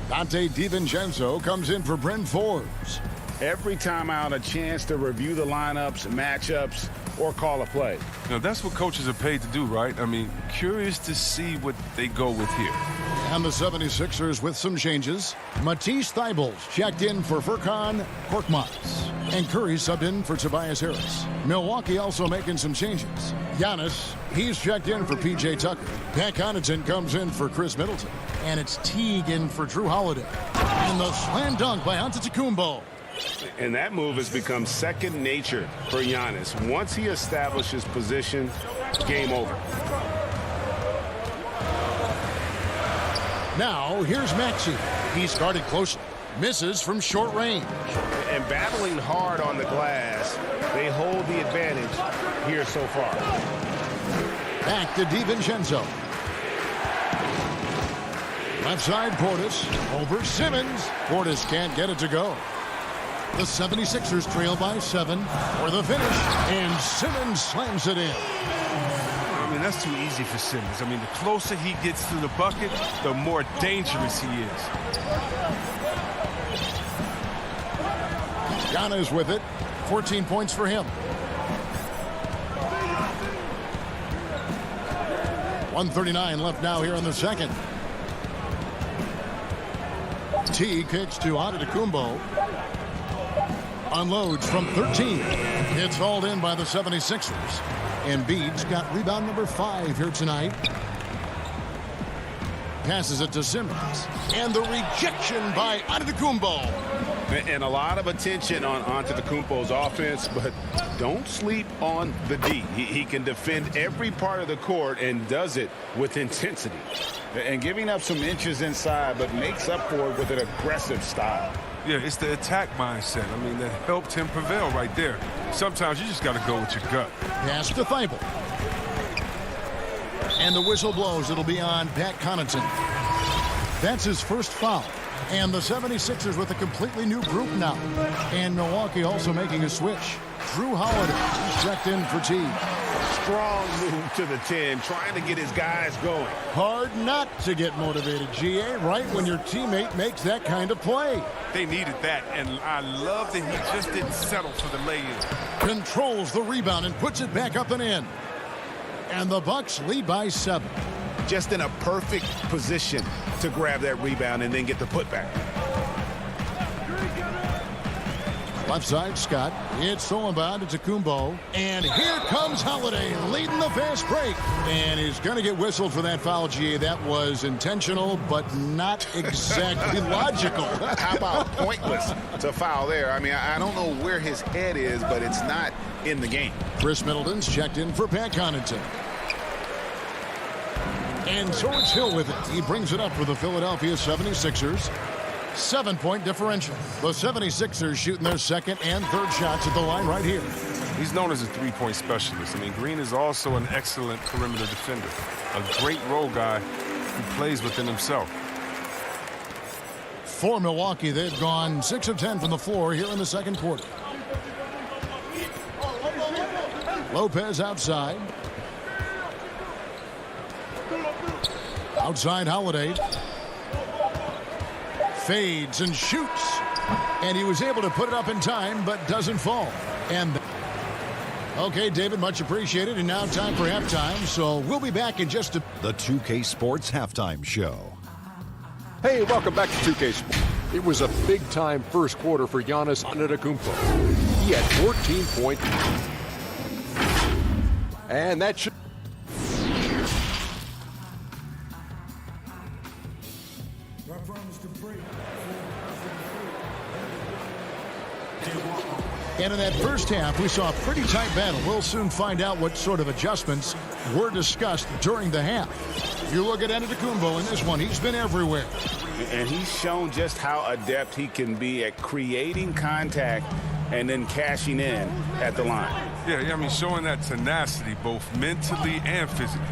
Dante DiVincenzo comes in for Bryn Forbes. Every time out, a chance to review the lineups, matchups, or call a play. You know, that's what coaches are paid to do, right? I mean, curious to see what they go with here. And the 76ers with some changes. Matisse Thybulle checked in for Furkan Korkmaz. And Curry subbed in for Tobias Harris. Milwaukee also making some changes. Giannis, he's checked in for P.J. Tucker. Pat Connaughton comes in for Chris Middleton. And it's Teague in for Drew Holiday. And the slam dunk by Antetokounmpo. And that move has become second nature for Giannis. Once he establishes position, game over. Now, here's Maxey. He's guarded closely. Misses from short range. And battling hard on the glass, they hold the advantage here so far. Back to DiVincenzo. Left side, Portis. Over Simmons. Portis can't get it to go. The 76ers trail by 7 for the finish. And Simmons slams it in. I mean, that's too easy for Simmons. I mean, the closer he gets to the bucket, the more dangerous he is. Giannis with it. 14 points for him. 1:39 left now here in the second. T kicks to Antetokounmpo. Unloads from 13. It's hauled in by the 76ers. Embiid's got rebound number 5 here tonight. Passes it to Simmons. And the rejection by Antetokounmpo. And a lot of attention on Antetokounmpo's offense, but don't sleep on the D. He can defend every part of the court and does it with intensity. And giving up some inches inside, but makes up for it with an aggressive style. Yeah, it's the attack mindset. I mean, that helped him prevail right there. Sometimes you just got to go with your gut. Pass to Thybulle. And the whistle blows. It'll be on Pat Connaughton. That's his first foul. And the 76ers with a completely new group now. And Milwaukee also making a switch. Drew Holiday checked in for T. Strong move to the 10, trying to get his guys going. Hard not to get motivated, GA, right when your teammate makes that kind of play. They needed that, and I love that he just didn't settle for the lay-in. Controls the rebound and puts it back up and in. And the Bucks lead by 7. Just in a perfect position to grab that rebound and then get the putback. Left side, Scott. It's stolen by Antetokounmpo. And here comes Holiday leading the fast break. And he's going to get whistled for that foul, GA. That was intentional, but not exactly logical. How about pointless to foul there? I mean, I don't know where his head is, but it's not in the game. Chris Middleton's checked in for Pat Connaughton. And so it's Hill with it. He brings it up for the Philadelphia 76ers. 7-point differential. The 76ers shooting their second and third shots at the line right here. He's known as a three-point specialist. I mean, Green is also an excellent perimeter defender. A great role guy who plays within himself. For Milwaukee, they've gone 6 of 10 from the floor here in the second quarter. Lopez outside. Outside Holiday. Fades and shoots. And he was able to put it up in time, but doesn't fall. And okay, David, much appreciated. And now time for halftime. So we'll be back in just a... The 2K Sports Halftime Show. Hey, welcome back to 2K Sports. It was a big-time first quarter for Giannis Antetokounmpo. He had 14 points. And that should... And in that first half, we saw a pretty tight battle. We'll soon find out what sort of adjustments were discussed during the half. If you look at Antetokounmpo in this one, he's been everywhere. And he's shown just how adept he can be at creating contact and then cashing in at the line. Yeah, I mean, showing that tenacity both mentally and physically.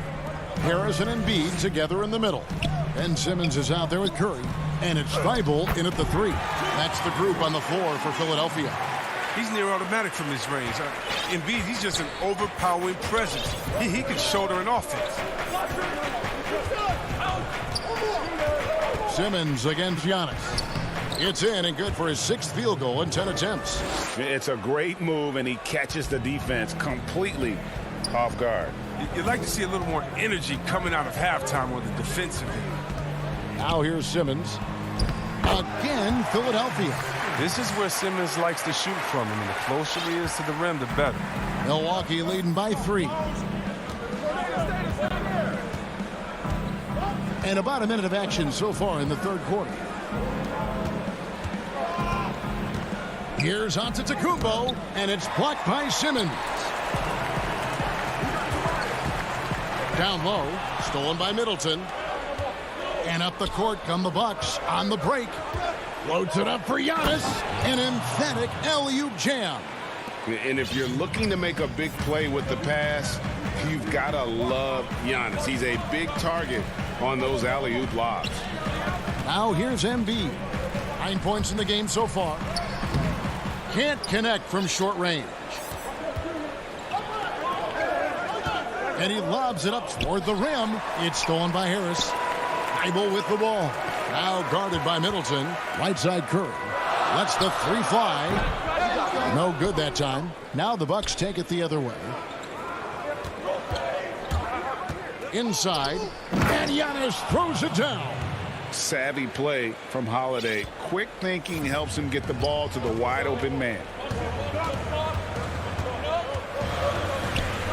Harris and Embiid together in the middle. Ben Simmons is out there with Curry. And it's Thibault in at the 3. That's the group on the floor for Philadelphia. He's near automatic from his range. Embiid, he's just an overpowering presence. He can shoulder an offense. Simmons against Giannis. It's in and good for his 6th field goal in 10 attempts. It's a great move, and he catches the defense completely off guard. You'd like to see a little more energy coming out of halftime on the defensive end. Now here's Simmons. Again, Philadelphia. This is where Simmons likes to shoot from. I mean, the closer he is to the rim, the better. Milwaukee leading by 3. And about a minute of action so far in the third quarter. Here's Antetokounmpo, and it's blocked by Simmons. Down low, stolen by Middleton. And up the court come the Bucks on the break. Floats it up for Giannis. An emphatic alley-oop jam. And if you're looking to make a big play with the pass, you've got to love Giannis. He's a big target on those alley-oop lobs. Now here's Embiid. 9 points in the game so far. Can't connect from short range. And he lobs it up toward the rim. It's stolen by Harris. Thibault with the ball. Now guarded by Middleton. Right side Curry. Lets the 3 fly. No good that time. Now the Bucks take it the other way. Inside. And Giannis throws it down. Savvy play from Holiday. Quick thinking helps him get the ball to the wide open man.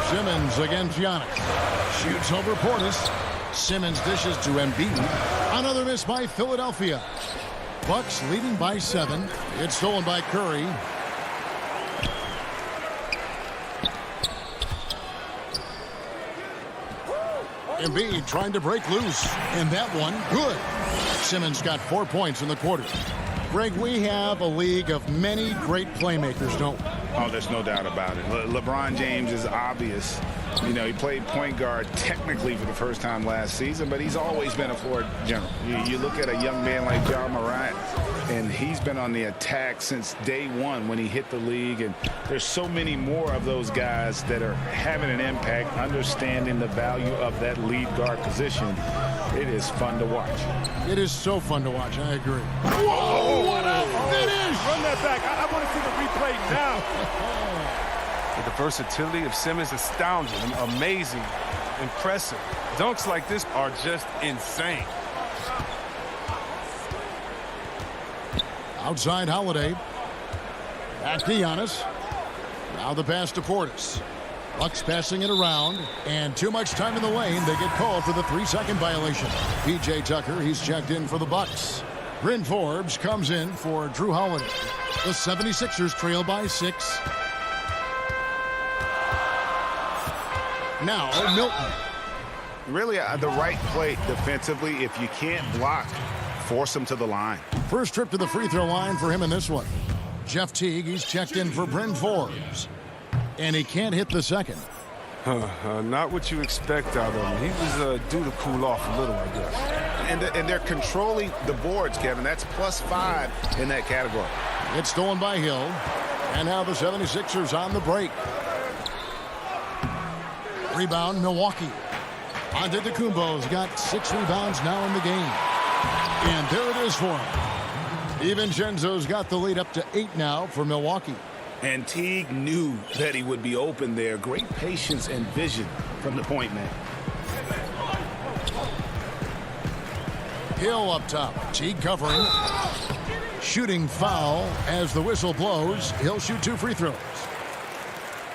Simmons against Giannis. Shoots over Portis. Simmons dishes to Embiid. Another miss by Philadelphia. Bucks leading by 7. It's stolen by Curry. Embiid trying to break loose. And that one, good. Simmons got 4 points in the quarter. Greg, we have a league of many great playmakers, don't we? Oh, there's no doubt about it. LeBron James is obvious. You know, he played point guard technically for the first time last season, but he's always been a floor general. You look at a young man like Ja Morant, and he's been on the attack since day one when he hit the league. And there's so many more of those guys that are having an impact, understanding the value of that lead guard position. It is fun to watch. It is so fun to watch. I agree. Whoa, what a finish! Run that back. I want to see the replay now. The versatility of Simmons is astounding, amazing, impressive. Dunks like this are just insane. Outside Holiday. Back to Giannis. Now the pass to Portis. Bucks passing it around, and too much time in the lane. They get called for the 3-second violation. P.J. Tucker, he's checked in for the Bucks. Bryn Forbes comes in for Drew Holiday. The 76ers trail by 6. Now Milton. Really the right play defensively. If you can't block, force him to the line. First trip to the free throw line for him in this one. Jeff Teague, he's checked in for Bryn Forbes. And he can't hit the second. Not what you expect out of him. He was due to cool off a little, I guess. and they're controlling the boards, Kevin. That's +5 in that category. It's stolen by Hill. And now the 76ers on the break. Rebound, Milwaukee. Antetokounmpo's got 6 rebounds now in the game. And there it is for him. DiVincenzo's got the lead up to 8 now for Milwaukee. And Teague knew that he would be open there. Great patience and vision from the point man. Hill up top. Teague covering. Shooting foul as the whistle blows. He'll shoot 2 free throws.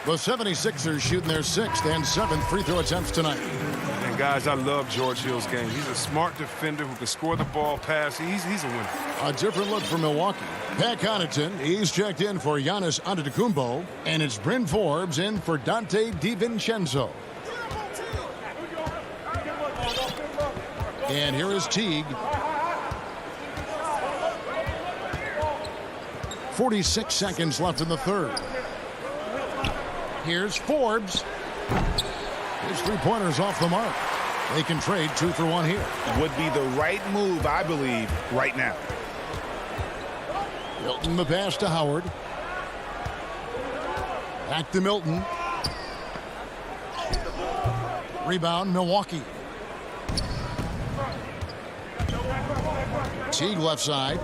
The 76ers shooting their 6th and 7th free throw attempts tonight. And guys, I love George Hill's game. He's a smart defender who can score the ball, pass. He's a winner. A different look for Milwaukee. Pat Connaughton, he's checked in for Giannis Antetokounmpo, and it's Bryn Forbes in for Dante DiVincenzo. And here is Teague. 46 seconds left in the third. Here's Forbes. His three-pointer's off the mark. They can trade 2 for 1 here. Would be the right move, I believe, right now. Milton the pass to Howard. Back to Milton. Rebound, Milwaukee. Teague left side.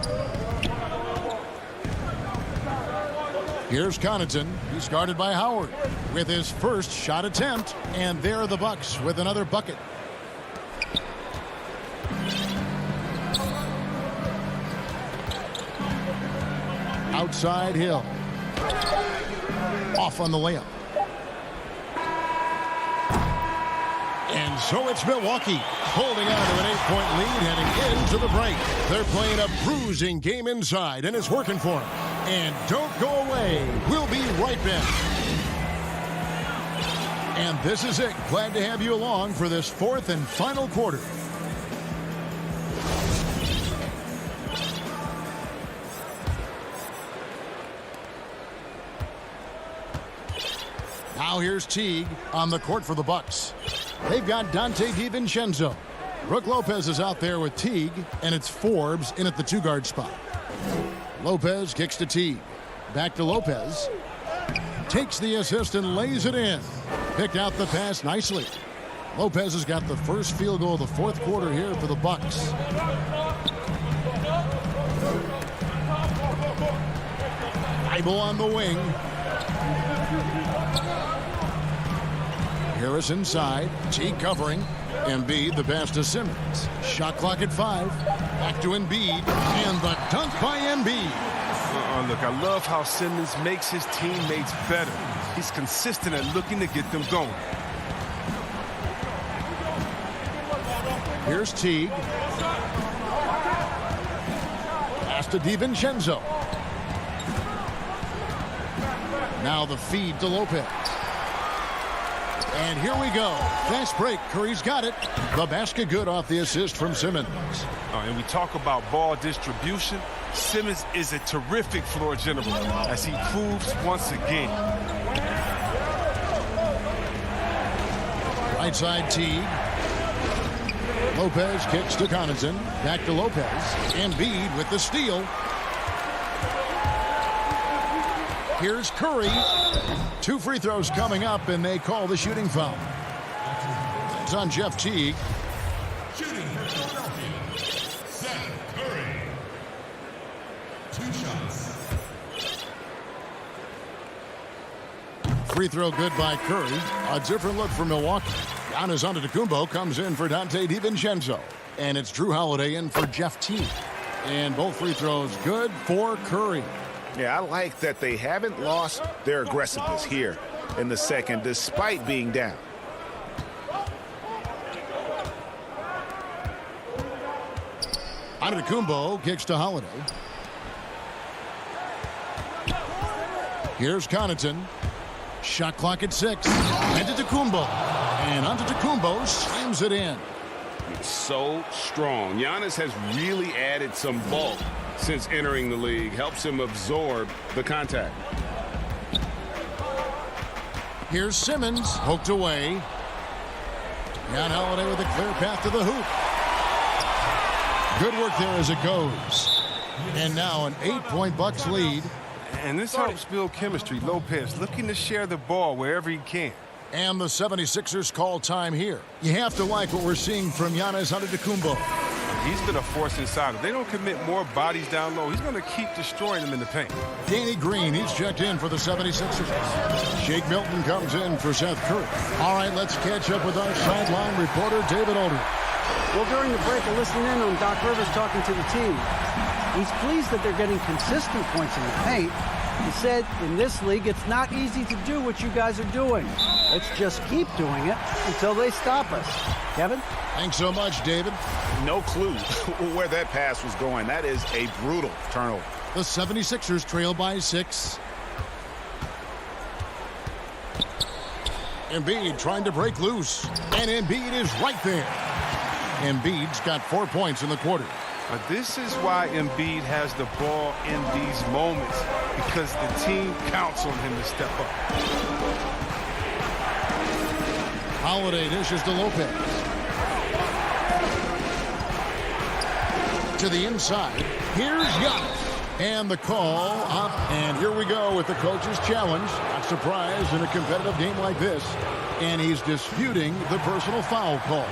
Here's Connaughton. He's guarded by Howard with his first shot attempt. And there are the Bucks with another bucket. Outside Hill. Off on the layup. And so it's Milwaukee holding on to an 8-point lead heading into the break. They're playing a bruising game inside, and it's working for them. And don't go away. We'll be right back. And this is it. Glad to have you along for this 4th and final quarter. Now here's Teague on the court for the Bucks. They've got Dante DiVincenzo. Brook Lopez is out there with Teague, and it's Forbes in at the 2-guard spot. Lopez kicks to Teague. Back to Lopez. Takes the assist and lays it in. Picked out the pass nicely. Lopez has got the first field goal of the 4th quarter here for the Bucks. Bible on the wing. Harris inside. Teague covering. Embiid the pass to Simmons. Shot clock at 5. Back to Embiid. And the dunk by Embiid. Look, I love how Simmons makes his teammates better. He's consistent at looking to get them going. Here's Teague. Pass to DiVincenzo. Now the feed to Lopez. And here we go. Fast break. Curry's got it. The basket good off the assist from Simmons. And we talk about ball distribution. Simmons is a terrific floor general, as he proves once again. Right side Teague. Lopez kicks to Connaughton. Back to Lopez. Embiid with the steal. Here's Curry. 2 free throws coming up, and they call the shooting foul. It's on Jeff Teague. Shooting for Philadelphia, Seth Curry. 2 shots. Free throw good by Curry. A different look for Milwaukee. Giannis Antetokounmpo comes in for Dante DiVincenzo. And it's Drew Holiday in for Jeff Teague. And both free throws good for Curry. Yeah, I like that they haven't lost their aggressiveness here in the second, despite being down. Antetokounmpo kicks to Holiday. Here's Connaughton. Shot clock at 6. Antetokounmpo. And Antetokounmpo slams it in. It's so strong. Giannis has really added some bulk since entering the league. Helps him absorb the contact. Here's Simmons. Poked away. And Holiday with a clear path to the hoop. Good work there as it goes. And now an 8-point Bucks lead. And this helps build chemistry. Lopez looking to share the ball wherever he can. And the 76ers call time here. You have to like what we're seeing from Giannis Antetokounmpo. He's going to force inside. If they don't commit more bodies down low, he's going to keep destroying them in the paint. Danny Green, he's checked in for the 76ers. Shake Milton comes in for Seth Curry. All right, let's catch up with our sideline reporter, David Aldridge. Well, during the break, I listened in on Doc Rivers talking to the team. He's pleased that they're getting consistent points in the paint. He said, in this league, it's not easy to do what you guys are doing. Let's just keep doing it until they stop us. Kevin? Thanks so much, David. No clue where that pass was going. That is a brutal turnover. The 76ers trail by 6. Embiid trying to break loose. And Embiid is right there. Embiid's got 4 points in the quarter. This is why Embiid has the ball in these moments, because the team counts on him to step up. Holiday dishes to Lopez. To the inside. Here's Giannis. And the call up. And here we go with the coach's challenge. Not surprised in a competitive game like this. And he's disputing the personal foul call.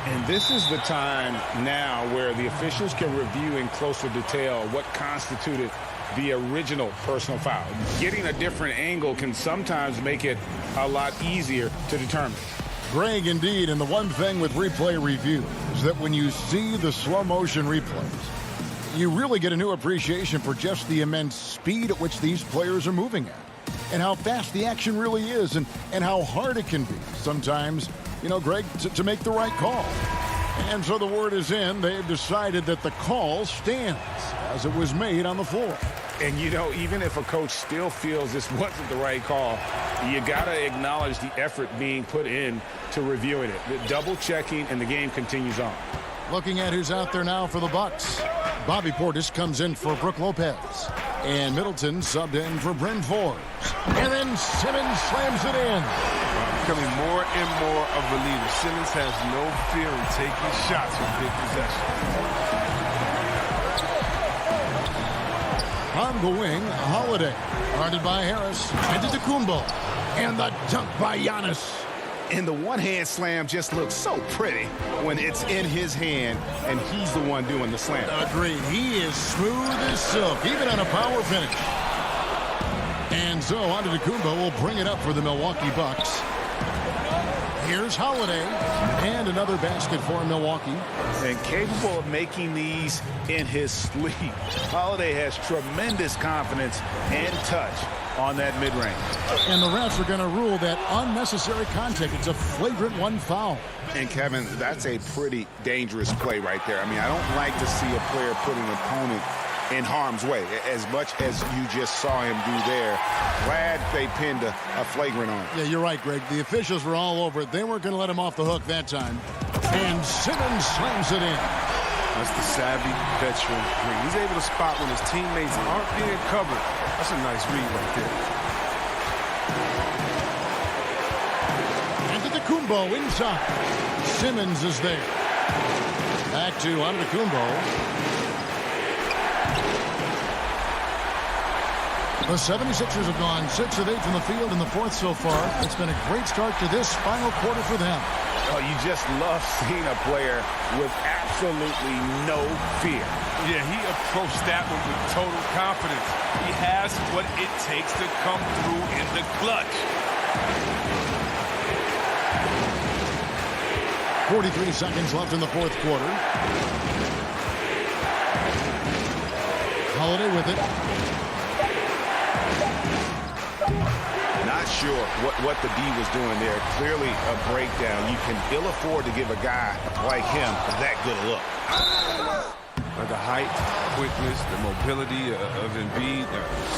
And this is the time now where the officials can review in closer detail what constituted the original personal foul. Getting a different angle can sometimes make it a lot easier to determine. Greg, indeed, and the one thing with replay review is that when you see the slow motion replays, you really get a new appreciation for just the immense speed at which these players are moving at, and how fast the action really is, and how hard it can be sometimes, you know, Greg, to make the right call. And so the word is in. They've decided that the call stands as it was made on the floor. And, you know, even if a coach still feels this wasn't the right call, you got to acknowledge the effort being put in to reviewing it. The double checking, and the game continues on. Looking at who's out there now for the Bucks. Bobby Portis comes in for Brook Lopez. And Middleton subbed in for Bryn Forbes. And then Simmons slams it in. Becoming more and more of a leader. Simmons has no fear in taking shots with big possession. On the wing, Holiday. Guarded by Harris. Antetokounmpo. And the dunk by Giannis. And the one-hand slam just looks so pretty when it's in his hand and he's the one doing the slam. Agreed. He is smooth as silk, even on a power finish. And so Antetokounmpo will bring it up for the Milwaukee Bucks. Here's Holiday. And another basket for Milwaukee. And capable of making these in his sleep. Holiday has tremendous confidence and touch on that mid-range. And the refs are going to rule that unnecessary contact. It's a flagrant one foul. And, Kevin, that's a pretty dangerous play right there. I mean, I don't like to see a player put an opponent in harm's way, as much as you just saw him do there. Glad they pinned a flagrant on him. Yeah, you're right, Greg. The officials were all over it. They weren't going to let him off the hook that time. And Simmons slams it in. That's the savvy veteran Green. He's able to spot when his teammates aren't being covered. That's a nice read right there. Antetokounmpo inside. Simmons is there. Back to Antetokounmpo. The 76ers have gone 6 of 8 from the field in the fourth so far. It's been a great start to this final quarter for them. Oh, you just love seeing a player with absolutely no fear. Yeah, he approached that one with total confidence. He has what it takes to come through in the clutch. 43 seconds left in the fourth quarter. Holiday with it. Not sure what the D was doing there. Clearly a breakdown. You can ill afford to give a guy like him that good a look. The height, quickness, the mobility of Embiid,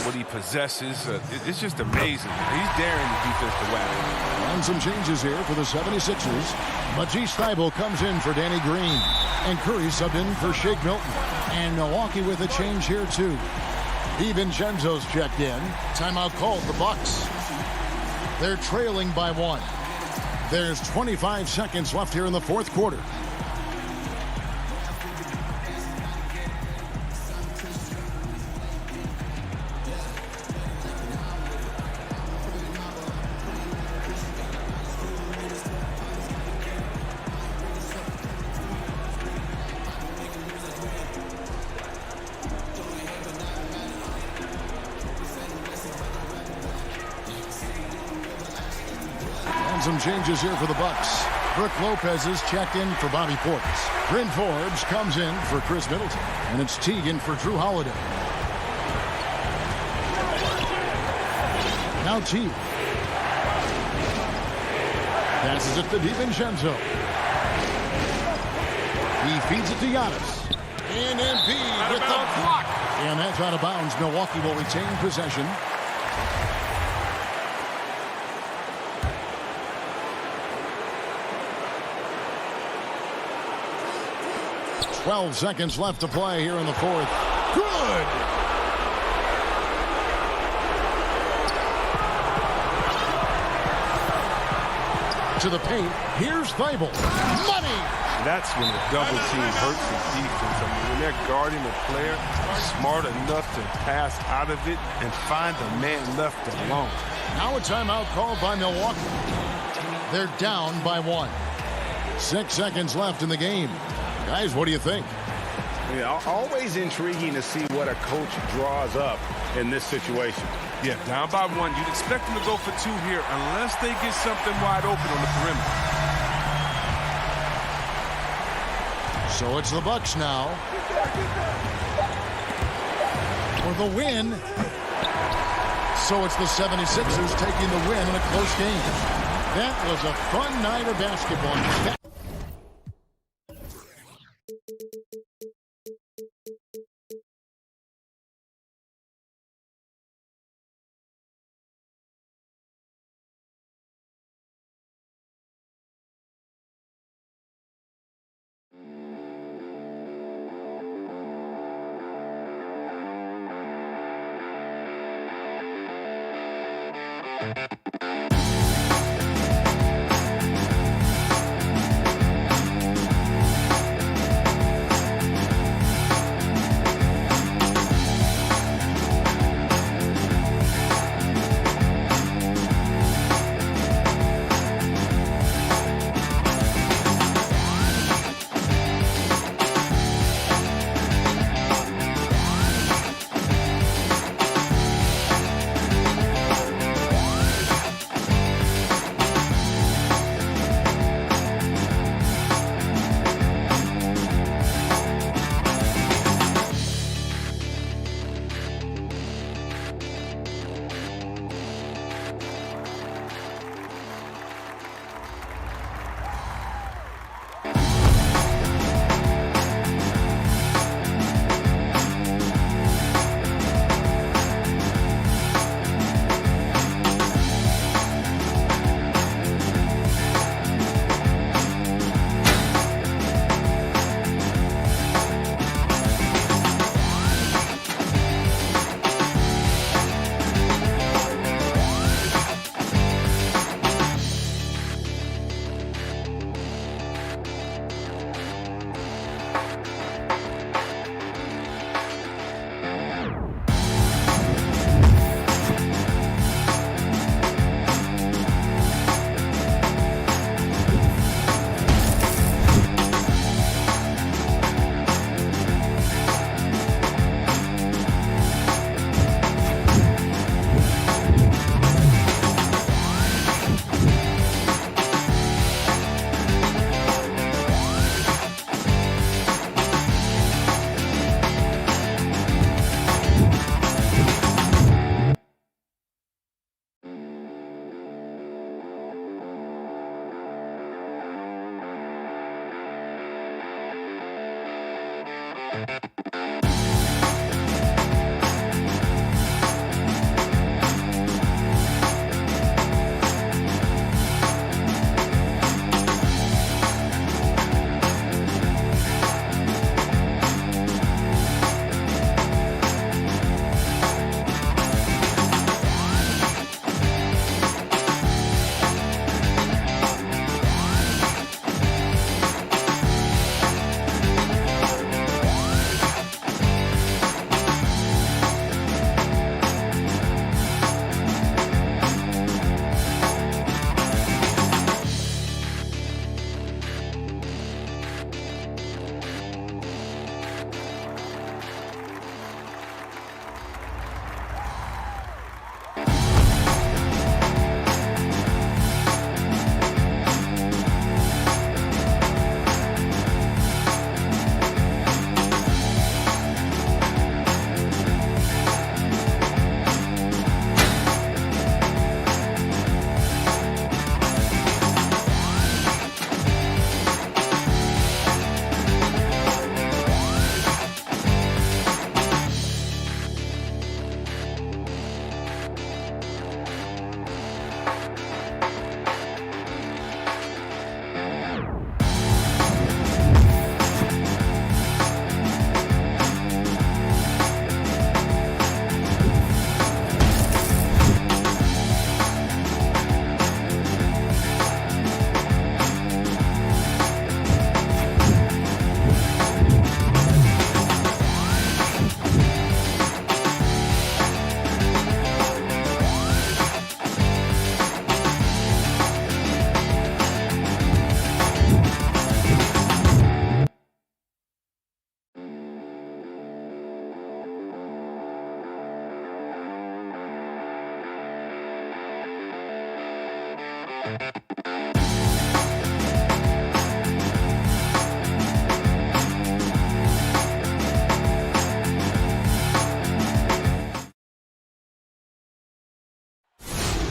what he possesses, it's just amazing. He's daring the defense to whack. And some changes here for the 76ers. Matisse Thybulle comes in for Danny Green. And Curry subbed in for Shake Milton. And Milwaukee with a change here too. DiVincenzo's checked in. Timeout called the Bucks. They're trailing by 1. There's 25 seconds left here in the fourth quarter. And some changes here for the Bucks. Brooke Lopez is checked in for Bobby Portis. Bryn Forbes comes in for Chris Middleton. And it's Teagan for Drew Holiday. Now Teague. Passes it to DiVincenzo. He feeds it to Giannis. And Embiid with the block. And that's out of bounds. Milwaukee will retain possession. .12 seconds left to play here in the fourth. Good! To the paint. Here's Thibault. Money! That's when the double team hurts the defense. I mean, when they're guarding a player smart enough to pass out of it and find the man left alone. Now a timeout called by Milwaukee. They're down by 1. 6 seconds left in the game. Guys, what do you think? Yeah, always intriguing to see what a coach draws up in this situation. Yeah, down by 1. You'd expect them to go for 2 here unless they get something wide open on the perimeter. So it's the Bucks now for the win. So it's the 76ers taking the win in a close game. That was a fun night of basketball.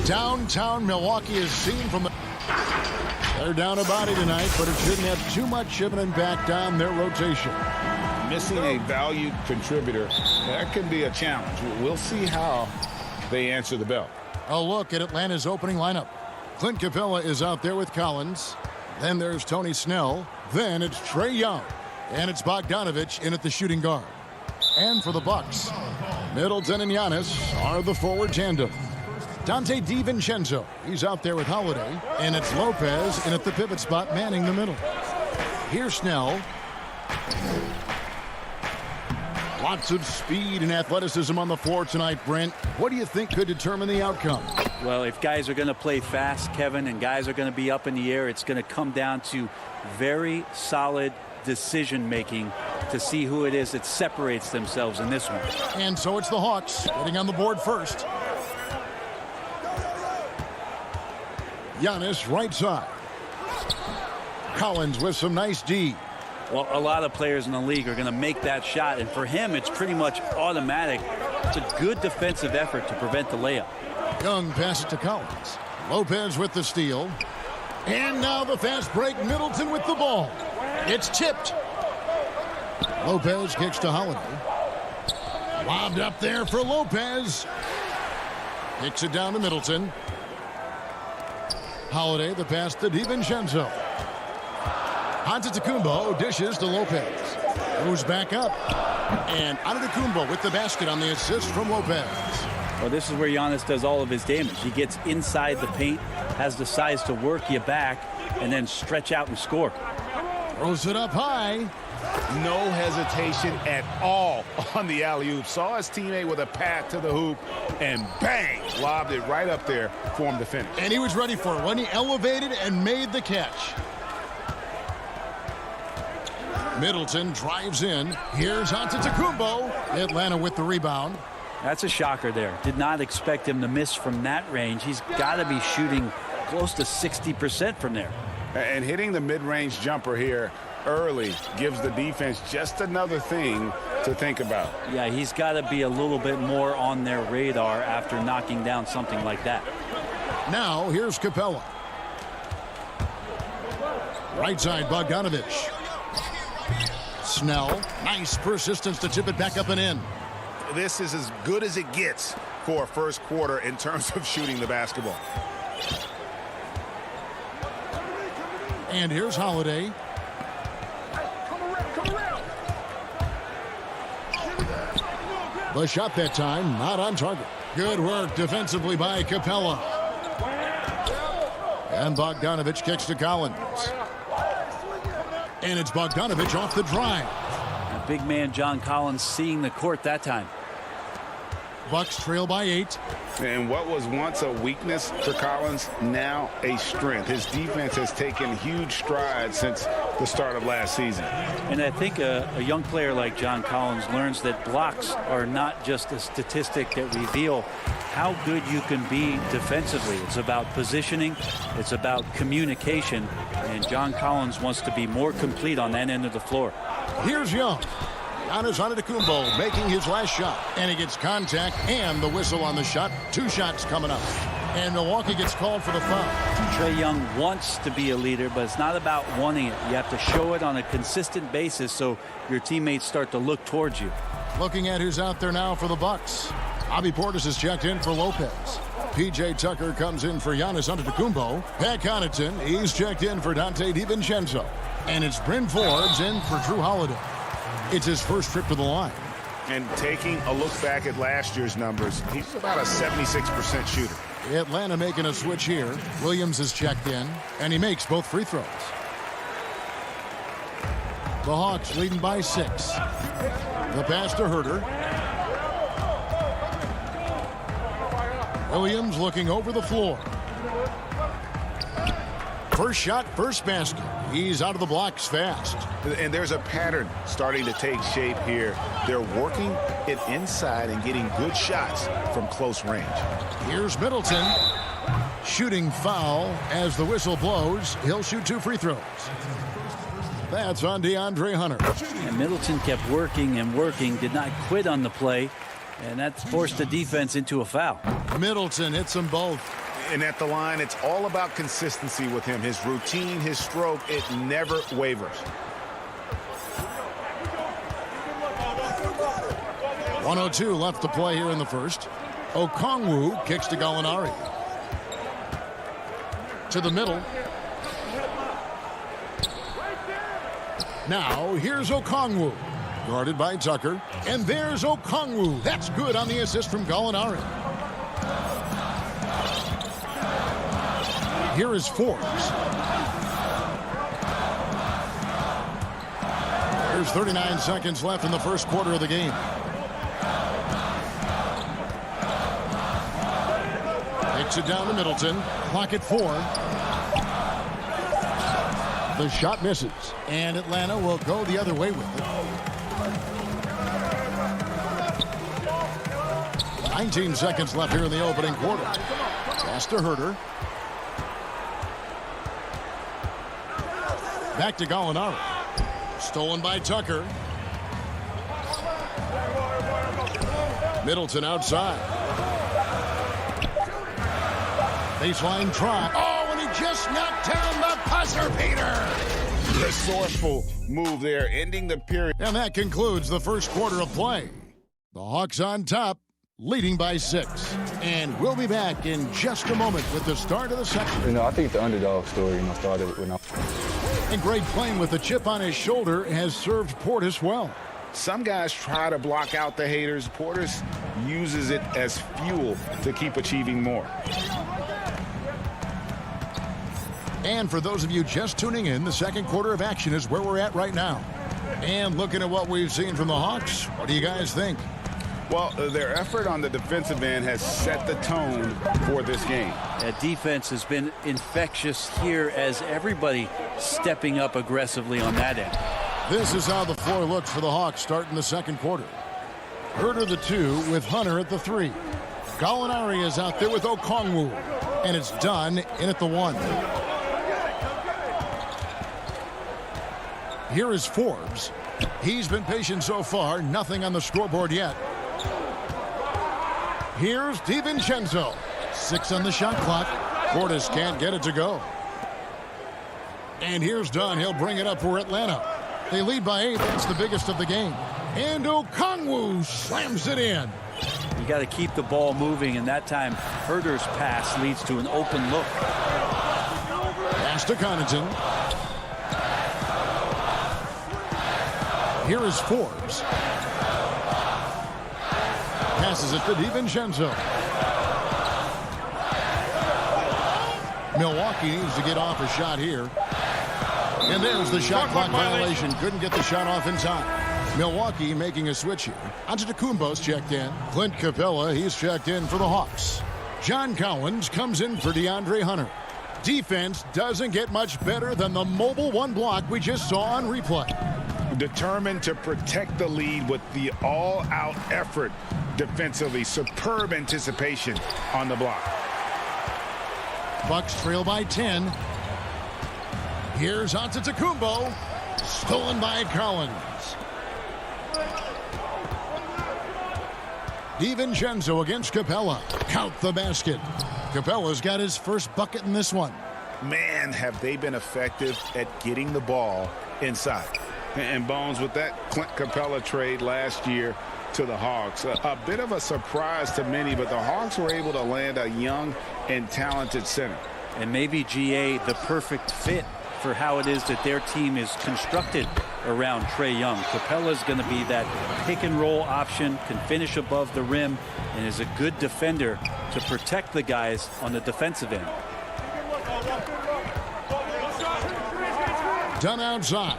Downtown Milwaukee is seen from the... They're down a body tonight, but it shouldn't have too much of an impact on their rotation. Missing a valued contributor, that can be a challenge. We'll see how they answer the bell. A look at Atlanta's opening lineup. Clint Capella is out there with Collins. Then there's Tony Snell. Then it's Trae Young. And it's Bogdanovich in at the shooting guard. And for the Bucks, Middleton and Giannis are the forward tandem. Dante DiVincenzo, he's out there with Holiday. And it's Lopez in at the pivot spot, manning the middle. Here's Snell. Lots of speed and athleticism on the floor tonight, Brent. What do you think could determine the outcome? Well, if guys are going to play fast, Kevin, and guys are going to be up in the air, it's going to come down to very solid decision-making to see who it is that separates themselves in this one. And so it's the Hawks getting on the board first. Giannis right side. Collins with some nice D. Well, a lot of players in the league are going to make that shot, and for him, it's pretty much automatic. It's a good defensive effort to prevent the layup. Young passes to Collins. Lopez with the steal. And now the fast break. Middleton with the ball. It's tipped. Lopez kicks to Holiday. Lobbed up there for Lopez. Kicks it down to Middleton. Holiday, the pass to DiVincenzo. Antetokounmpo dishes to Lopez. Moves back up. And Antetokounmpo with the basket on the assist from Lopez. Well, this is where Giannis does all of his damage. He gets inside the paint, has the size to work you back, and then stretch out and score. Throws it up high. No hesitation at all on the alley-oop. Saw his teammate with a path to the hoop, and bang, lobbed it right up there for him to finish. And he was ready for it when he elevated and made the catch. Middleton drives in. Here's Antetokounmpo. Atlanta with the rebound. That's a shocker there. Did not expect him to miss from that range. He's got to be shooting close to 60% from there. And hitting the mid-range jumper here early gives the defense just another thing to think about. Yeah, he's got to be a little bit more on their radar after knocking down something like that. Now, here's Capella. Right side, Bogdanovich. Snell, nice persistence to tip it back up and in. This is as good as it gets for a first quarter in terms of shooting the basketball. And here's Holiday. The shot that time, not on target. Good work defensively by Capella. And Bogdanovich kicks to Collins. And it's Bogdanovich off the drive. A big man John Collins seeing the court that time. Bucks trail by 8. And what was once a weakness for Collins, now a strength. His defense has taken huge strides since the start of last season. And I think a young player like John Collins learns that blocks are not just a statistic that reveal how good you can be defensively. It's about positioning. It's about communication. And John Collins wants to be more complete on that end of the floor. Here's Young. Giannis Antetokounmpo making his last shot. And he gets contact and the whistle on the shot. 2 shots coming up. And Milwaukee gets called for the foul. Trae Young wants to be a leader, but it's not about wanting it. You have to show it on a consistent basis so your teammates start to look towards you. Looking at who's out there now for the Bucks. Bobby Portis has checked in for Lopez. P.J. Tucker comes in for Giannis Antetokounmpo. Pat Connaughton, he's checked in for Dante DiVincenzo. And it's Bryn Forbes in for Drew Holiday. It's his first trip to the line. And taking a look back at last year's numbers, he's about a 76% shooter. Atlanta making a switch here. Williams is checked in, and he makes both free throws. The Hawks leading by 6. The pass to Herter. Williams looking over the floor. First shot, first basket. He's out of the blocks fast. And there's a pattern starting to take shape here. They're working it inside and getting good shots from close range. Here's Middleton. Shooting foul as the whistle blows. He'll shoot 2 free throws. That's on DeAndre Hunter. And Middleton kept working and working, did not quit on the play, and that forced the defense into a foul. Middleton hits them both. And at the line, it's all about consistency with him. His routine, his stroke, it never wavers. 1:02 left to play here in the first. Okongwu kicks to Gallinari. To the middle. Now, here's Okongwu. Guarded by Tucker. And there's Okongwu. That's good on the assist from Gallinari. Here is Forbes. There's 39 seconds left in the first quarter of the game. Takes it down to Middleton. Clock at 4. The shot misses. And Atlanta will go the other way with it. 19 seconds left here in the opening quarter. Pass to Herter. Back to Gallinari. Stolen by Tucker. Middleton outside. Baseline try. Oh, and he just knocked down the buzzer beater. Resourceful move there, ending the period. And that concludes the first quarter of play. The Hawks on top, leading by 6. And we'll be back in just a moment with the start of the second. I think the underdog story, started when And Greg playing with a chip on his shoulder has served Portis well. Some guys try to block out the haters. Portis uses it as fuel to keep achieving more. And for those of you just tuning in, the second quarter of action is where we're at right now. And looking at what we've seen from the Hawks, what do you guys think? Well, their effort on the defensive end has set the tone for this game. That defense has been infectious here as everybody stepping up aggressively on that end. This is how the floor looks for the Hawks starting the second quarter. Herter the 2 with Hunter at the 3. Gallinari is out there with Okongwu. And it's done in at the 1. Here is Forbes. He's been patient so far. Nothing on the scoreboard yet. Here's DiVincenzo. 6 on the shot clock. Portis can't get it to go. And here's Dunn. He'll bring it up for Atlanta. They lead by 8. That's the biggest of the game. And Okongwu slams it in. You got to keep the ball moving, and that time Herter's pass leads to an open look. Pass to Connaughton. Here is Forbes. Passes it to DiVincenzo. Milwaukee needs to get off a shot here. And there's the shot clock violation. Couldn't get the shot off in time. Milwaukee making a switch here. Antetokounmpo's checked in. Clint Capella, he's checked in for the Hawks. John Collins comes in for DeAndre Hunter. Defense doesn't get much better than the mobile 1 block we just saw on replay. Determined to protect the lead with the all-out effort defensively. Superb anticipation on the block. Bucks trail by 10. Here's Antetokounmpo. Stolen by Collins. DiVincenzo against Capella. Count the basket. Capella's got his first bucket in this one. Man, have they been effective at getting the ball inside. And Bones, with that Clint Capella trade last year to the Hawks, a bit of a surprise to many, but the Hawks were able to land a young and talented center. And maybe GA the perfect fit for how it is that their team is constructed around Trae Young. Capella's going to be that pick and roll option, can finish above the rim, and is a good defender to protect the guys on the defensive end. Done outside.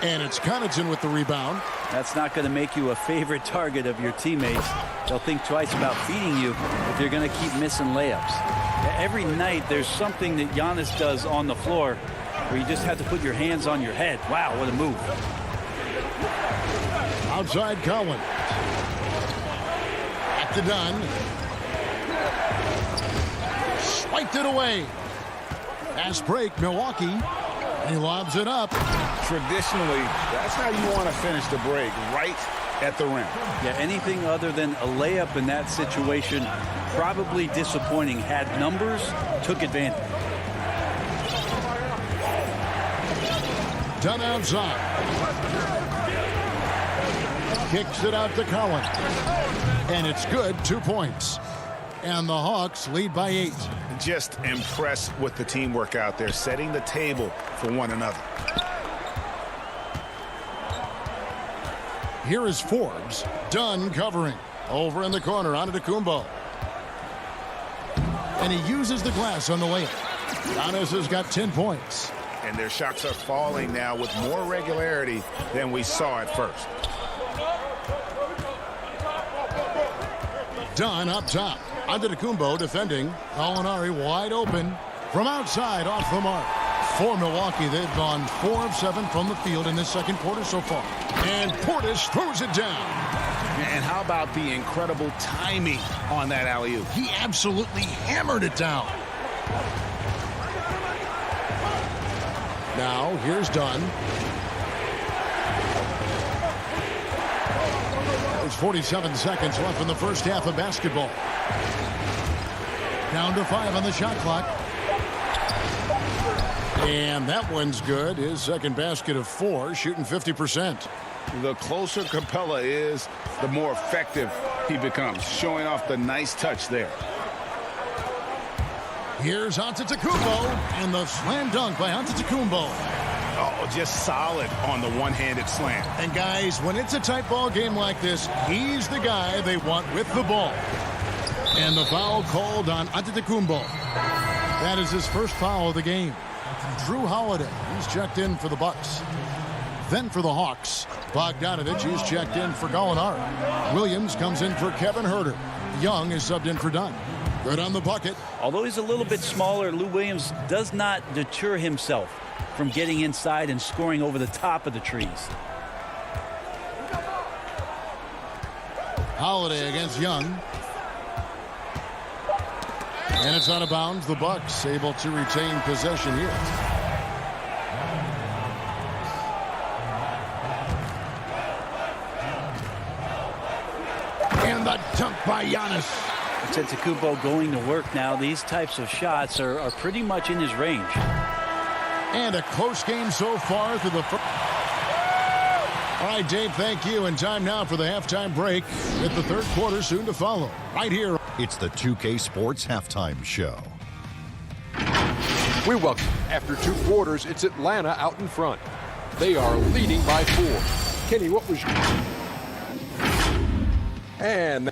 And it's Connaughton with the rebound. That's not going to make you a favorite target of your teammates. They'll think twice about feeding you if you're going to keep missing layups. Every night there's something that Giannis does on the floor where you just have to put your hands on your head. Wow, what a move. Outside Collins. Back to Dunn. Wiped it away. Fast break, Milwaukee. And he lobs it up. Traditionally, that's how you want to finish the break, right at the rim. Yeah, anything other than a layup in that situation, probably disappointing. Had numbers, took advantage. Done outside. Kicks it out to Collins. And it's good, 2 points. And the Hawks lead by 8. Just impressed with the teamwork out there, setting the table for one another. Here is Forbes. Dunn covering. Over in the corner, Antetokounmpo. And he uses the glass on the layup. Giannis has got 10 points. And their shots are falling now with more regularity than we saw at first. Dunn up top. Antetokounmpo defending. Gallinari wide open. From outside, off the mark. For Milwaukee, they've gone 4 of 7 from the field in this second quarter so far. And Portis throws it down. And how about the incredible timing on that alley-oop? He absolutely hammered it down. Now, here's Dunn. There's 47 seconds left in the first half of basketball. Down to 5 on the shot clock. And that one's good. His second basket of 4, shooting 50%. The closer Capella is, the more effective he becomes, showing off the nice touch there. Here's Antetokounmpo, and the slam dunk by Antetokounmpo. Oh, just solid on the one-handed slam. And guys, when it's a tight ball game like this, he's the guy they want with the ball. And the foul called on Antetokounmpo. That is his first foul of the game. Drew Holiday, he's checked in for the Bucks. Then for the Hawks, Bogdanovich, he's checked in for Gallinari. Williams comes in for Kevin Huerter. Young is subbed in for Dunn. Good on the bucket. Although he's a little bit smaller, Lou Williams does not deter himself from getting inside and scoring over the top of the trees. Holiday against Young. And it's out of bounds. The Bucks able to retain possession here. And the dunk by Giannis. Antetokounmpo going to work now. These types of shots are pretty much in his range. And a close game so far through the first. All right, Dave, thank you. And time now for the halftime break with the third quarter soon to follow. Right here. It's the 2K Sports Halftime Show. We welcome. After 2 quarters, it's Atlanta out in front. They are leading by 4. Kenny, what was your... And...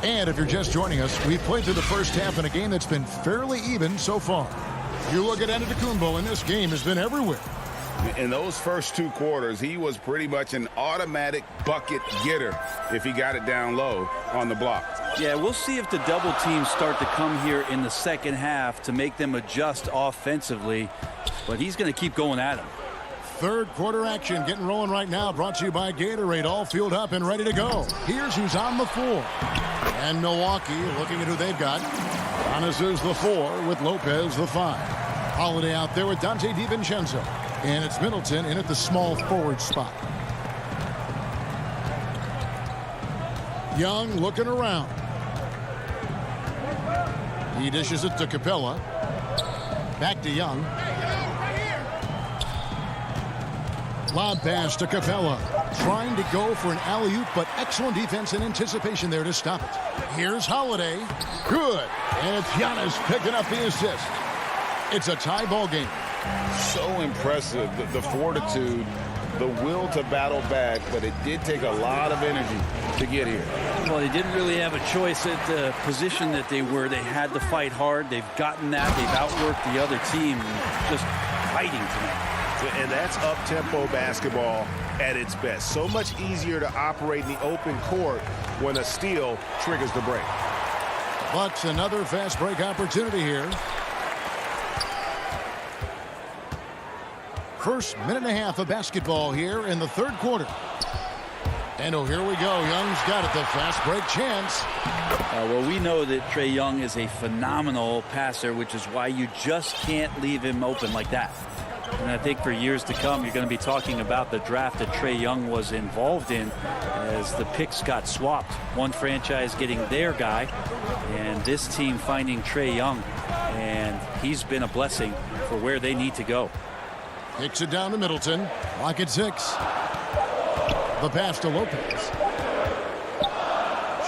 And if you're just joining us, we've played through the first half in a game that's been fairly even so far. You look at Antetokounmpo, and this game has been everywhere. In those first 2 quarters, he was pretty much an automatic bucket getter if he got it down low on the block. Yeah, we'll see if the double teams start to come here in the second half to make them adjust offensively. But he's going to keep going at him. Third quarter action getting rolling right now. Brought to you by Gatorade. All fueled up and ready to go. Here's who's on the floor. And Milwaukee looking at who they've got. Giannis is the 4 with Lopez the 5. Holiday out there with Dante DiVincenzo. And it's Middleton in at the small forward spot. Young looking around. He dishes it to Capella. Back to Young. Lob pass to Capella. Trying to go for an alley-oop, but excellent defense and anticipation there to stop it. Here's Holiday. Good. And it's Giannis picking up the assist. It's a tie ball game. So impressive, the fortitude, the will to battle back, but it did take a lot of energy to get here. Well, they didn't really have a choice at the position that they were. They had to fight hard. They've gotten that. They've outworked the other team. Just fighting tonight. And that's up-tempo basketball at its best. So much easier to operate in the open court when a steal triggers the break. Bucks another fast break opportunity here. First minute and a half of basketball here in the third quarter. And oh, here we go. Young's got it. The fast break chance. Well, we know that Trae Young is a phenomenal passer, which is why you just can't leave him open like that. And I think for years to come, you're going to be talking about the draft that Trae Young was involved in as the picks got swapped. One franchise getting their guy, and this team finding Trae Young. And he's been a blessing for where they need to go. Kicks it down to Middleton. Lock at 6. The pass to Lopez.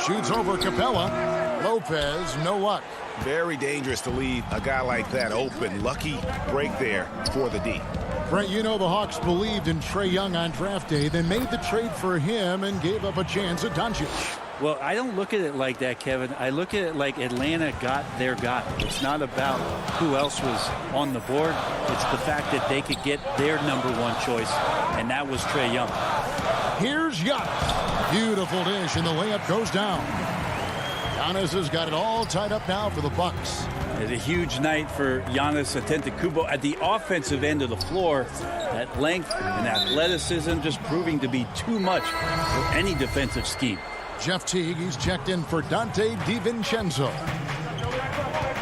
Shoots over Capella. Lopez, no luck. Very dangerous to leave a guy like that open. Lucky break there for the D. Brent, you know the Hawks believed in Trae Young on draft day. They made the trade for him and gave up a chance at Doncic. Well, I don't look at it like that, Kevin. I look at it like Atlanta got their guy. It's not about who else was on the board. It's the fact that they could get their #1 choice, and that was Trae Young. Here's Giannis. Beautiful dish, and the layup goes down. Giannis has got it all tied up now for the Bucks. It's a huge night for Giannis Antetokounmpo at the offensive end of the floor. That length and athleticism just proving to be too much for any defensive scheme. Jeff Teague, he's checked in for Dante DiVincenzo.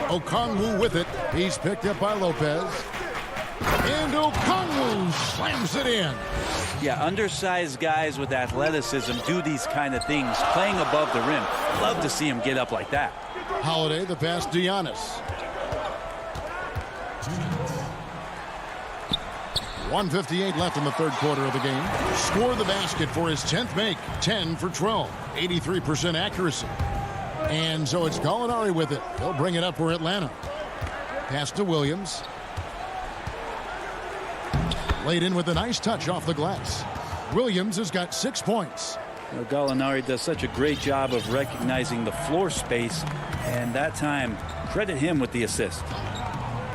Okongwu with it. He's picked up by Lopez. And Okongwu slams it in. Yeah, undersized guys with athleticism do these kind of things, playing above the rim. Love to see him get up like that. Holiday, the pass to Giannis. 1:58 left in the third quarter of the game. Scored the basket for his 10th make. 10 for 12. 83% accuracy. And so it's Gallinari with it. He'll bring it up for Atlanta. Pass to Williams. Laid in with a nice touch off the glass. Williams has got 6 points. You know, Gallinari does such a great job of recognizing the floor space, and that time, credit him with the assist.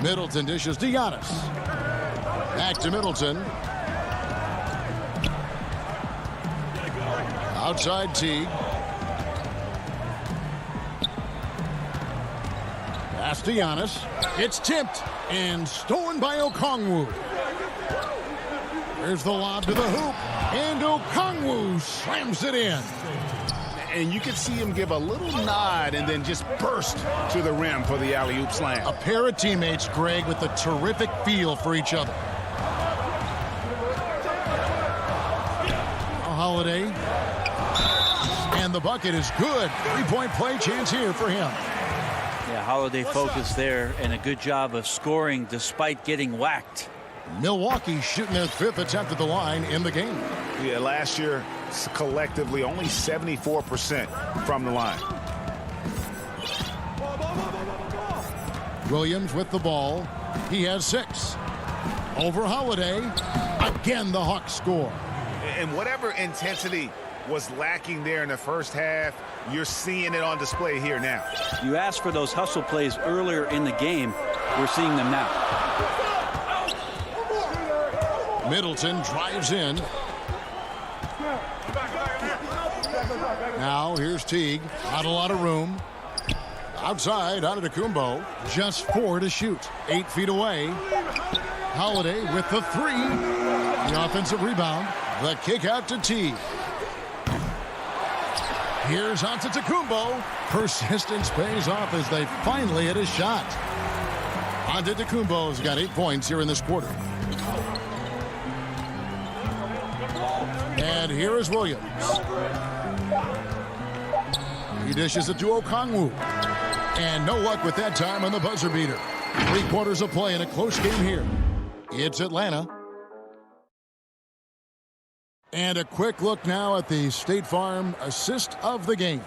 Middleton dishes to Giannis. Back to Middleton. Outside Teague. Pass to Giannis. It's tipped and stolen by Okongwu. There's the lob to the hoop, and Okongwu slams it in. And you can see him give a little nod and then just burst to the rim for the alley-oop slam. A pair of teammates, Greg, with a terrific feel for each other. Holiday. And the bucket is good. 3-point play chance here for him. Yeah, Holiday focused there and a good job of scoring despite getting whacked. Milwaukee shooting their 5th attempt at the line in the game. Yeah, last year, collectively, only 74% from the line. Williams with the ball. He has 6. Over Holiday. Again, the Hawks score. And whatever intensity was lacking there in the first half, you're seeing it on display here now. You asked for those hustle plays earlier in the game. We're seeing them now. Middleton drives in. Now here's Teague. Not a lot of room. Outside, Antetokounmpo. Just 4 to shoot. 8 feet away. Holiday with the 3. The offensive rebound. The kick out to Teague. Here's Antetokounmpo. Persistence pays off as they finally hit a shot. Antetokounmpo's got 8 points here in this quarter. And here is Williams. He dishes it to Okongwu. And no luck with that time on the buzzer beater. 3 quarters of play in a close game here. It's Atlanta. And a quick look now at the State Farm assist of the game.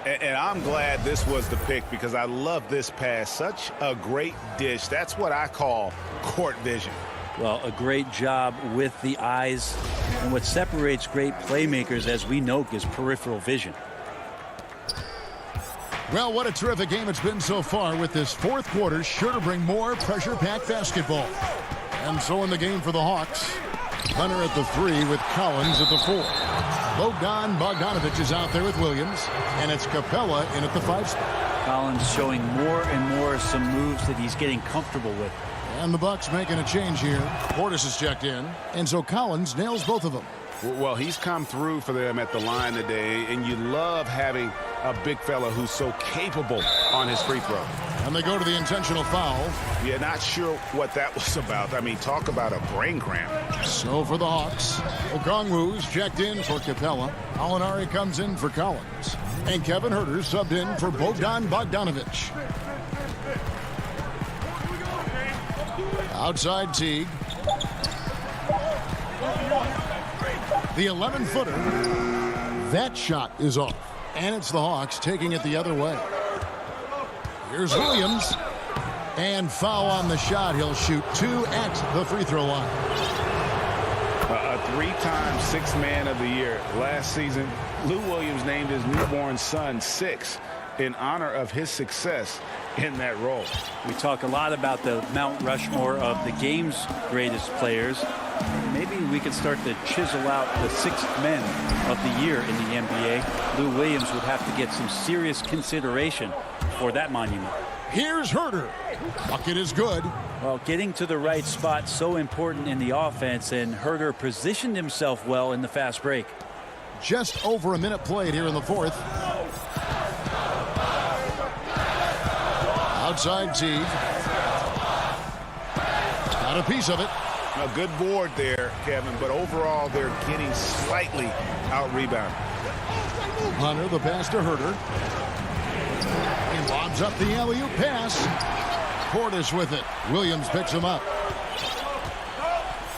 And I'm glad this was the pick because I love this pass. Such a great dish. That's what I call court vision. Well, a great job with the eyes. And what separates great playmakers, as we know, is peripheral vision. Well, what a terrific game it's been so far, with this 4th quarter sure to bring more pressure-packed basketball. And so in the game for the Hawks, Hunter at the 3 with Collins at the 4. Bogdan Bogdanovic is out there with Williams, and it's Capella in at the 5 spot. Collins showing more and more some moves that he's getting comfortable with. And the Bucks making a change here. Portis is checked in. And so Collins nails both of them. Well, he's come through for them at the line today, and you love having a big fella who's so capable on his free throw. And they go to the intentional foul. Yeah, not sure what that was about. I mean, talk about a brain cramp. So for the Hawks, Okongwu's checked in for Capella. Alinari comes in for Collins. And Kevin Huerter subbed in for Bogdan Bogdanovic. Outside Teague. The 11-footer. That shot is off. And it's the Hawks taking it the other way. Here's Williams. And foul on the shot. He'll shoot 2 at the free throw line. A 3-time Sixth Man of the Year. Last season, Lou Williams named his newborn son Six in honor of his success in that role. We talk a lot about the Mount Rushmore of the game's greatest players. Maybe we could start to chisel out the sixth men of the year in the NBA. Lou Williams would have to get some serious consideration for that monument. Here's Huerter. Bucket is good. Well, getting to the right spot so important in the offense, and Huerter positioned himself well in the fast break. Just over a minute played here in the fourth. Outside Teague. Got a piece of it. A good board there, Kevin, but overall they're getting slightly out-rebounded. Hunter, the pass to Huerter. He lobs up the alley-oop pass. Portis with it. Williams picks him up.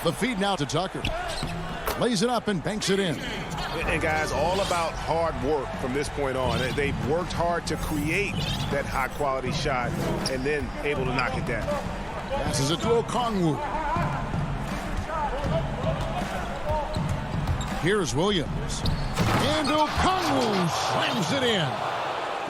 The feed now to Tucker. Lays it up and banks it in. And guys, all about hard work from this point on. They've worked hard to create that high-quality shot and then able to knock it down. Passes it to Okongwu. Here's Williams. And Okongwu slams it in.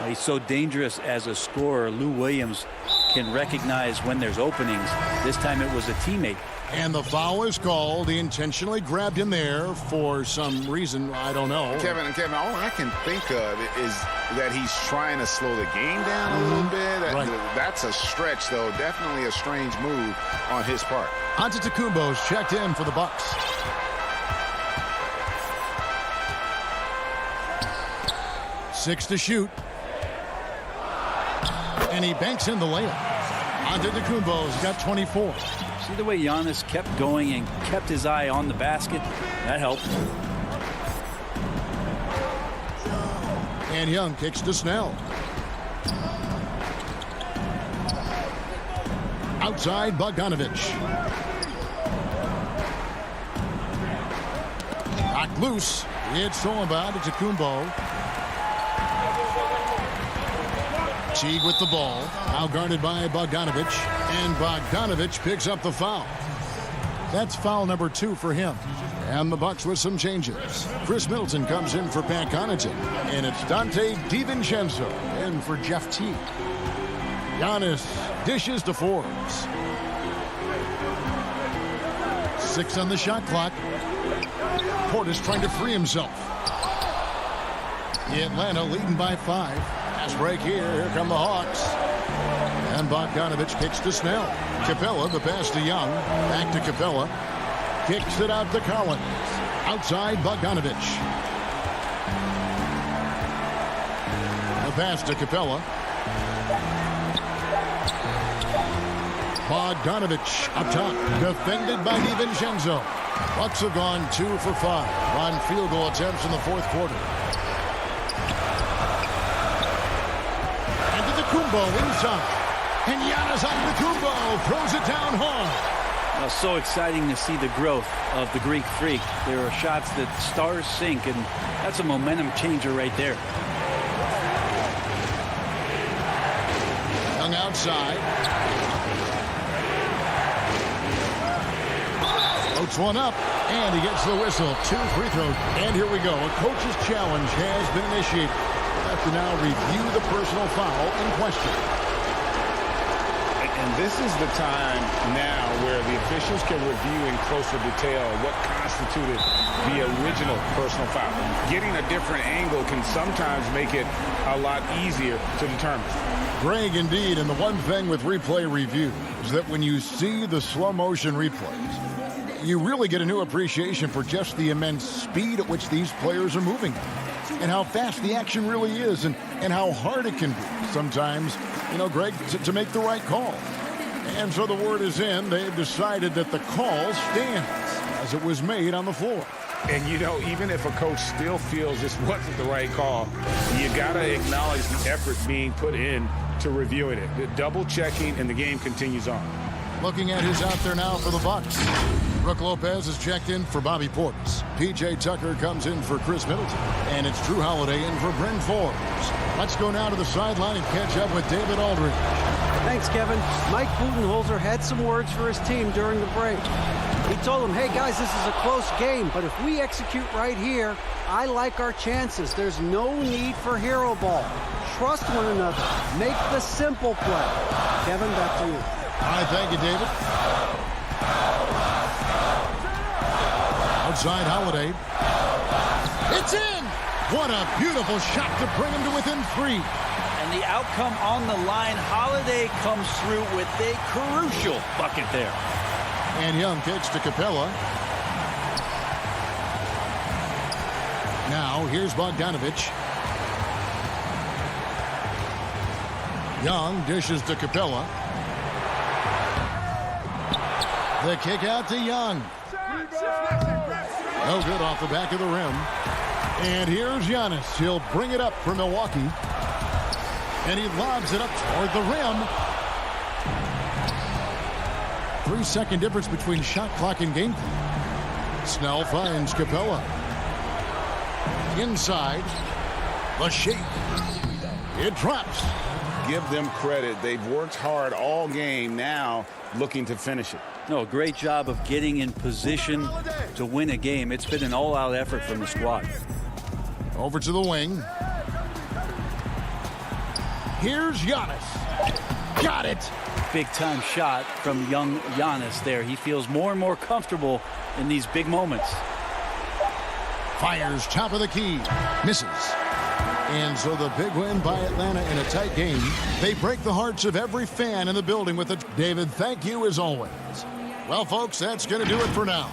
He's so dangerous as a scorer. Lou Williams can recognize when there's openings. This time it was a teammate. And the foul is called. He intentionally grabbed him there for some reason. I don't know. Kevin, all I can think of is that he's trying to slow the game down a little bit. Right. That's a stretch, though. Definitely a strange move on his part. Antetokounmpo's checked in for the Bucks. Six to shoot. And he banks in the layup. Antetokounmpo's got 24. See the way Giannis kept going and kept his eye on the basket? That helped. And Young kicks to Snell. Outside Bogdanovic. Knocked loose. It's stolen by Antetokounmpo. Teague with the ball. Now guarded by Bogdanovic. And Bogdanovic picks up the foul. That's foul number 2 for him. And the Bucks with some changes. Chris Middleton comes in for Pat Connaughton. And it's Dante DiVincenzo in for Jeff Teague. Giannis dishes to Forbes. 6 on the shot clock. Portis trying to free himself. Atlanta leading by 5. Fast break here. Here come the Hawks. And Bogdanovic kicks to Snell. Capella, the pass to Young. Back to Capella. Kicks it out to Collins. Outside Bogdanovic. The pass to Capella. Bogdanovic up top. Defended by DiVincenzo. Bucks have gone 2 for 5 on field goal attempts in the fourth quarter. Antetokounmpo inside. And Giannis Antetokounmpo throws it down hard. Well, so exciting to see the growth of the Greek Freak. There are shots that stars sink, and that's a momentum changer right there. Young outside. Floats one up, and he gets the whistle. 2 free throws. And here we go. A coach's challenge has been initiated. We'll have to now review the personal foul in question. And this is the time now where the officials can review in closer detail what constituted the original personal foul. Getting a different angle can sometimes make it a lot easier to determine. Greg, indeed, and the one thing with replay review is that when you see the slow motion replays, you really get a new appreciation for just the immense speed at which these players are moving and how fast the action really is and how hard it can be sometimes, Greg, to make the right call. And so the word is in. They've decided that the call stands as it was made on the floor. And, even if a coach still feels this wasn't the right call, you got to acknowledge the effort being put in to reviewing it. The double checking, and the game continues on. Looking at who's out there now for the Bucks. Brooke Lopez is checked in for Bobby Portis. P.J. Tucker comes in for Chris Middleton. And it's Drew Holiday in for Bryn Forbes. Let's go now to the sideline and catch up with David Aldridge. Thanks, Kevin. Mike Budenholzer had some words for his team during the break. He told them, hey, guys, this is a close game, but if we execute right here, I like our chances. There's no need for hero ball. Trust one another. Make the simple play. Kevin, back to you. All right, thank you, David. Outside Holiday. It's in! What a beautiful shot to bring him to within 3. And the outcome on the line, Holiday comes through with a crucial bucket there. And Young kicks to Capella. Now, here's Bogdanovich. Young dishes to Capella. The kick out to Young. No good off the back of the rim. And here's Giannis. He'll bring it up for Milwaukee. And he lobs it up toward the rim. 3-second difference between shot clock and game clock. Snell finds Capella. Inside. The shake. It drops. Give them credit. They've worked hard all game, now looking to finish it. No, great job of getting in position to win a game. It's been an all-out effort from the squad. Over to the wing. Here's Giannis. Got it. Big-time shot from young Giannis there. He feels more and more comfortable in these big moments. Fires top of the key. Misses. And so the big win by Atlanta in a tight game. They break the hearts of every fan in the building with it. David, thank you as always. Well, folks, that's going to do it for now.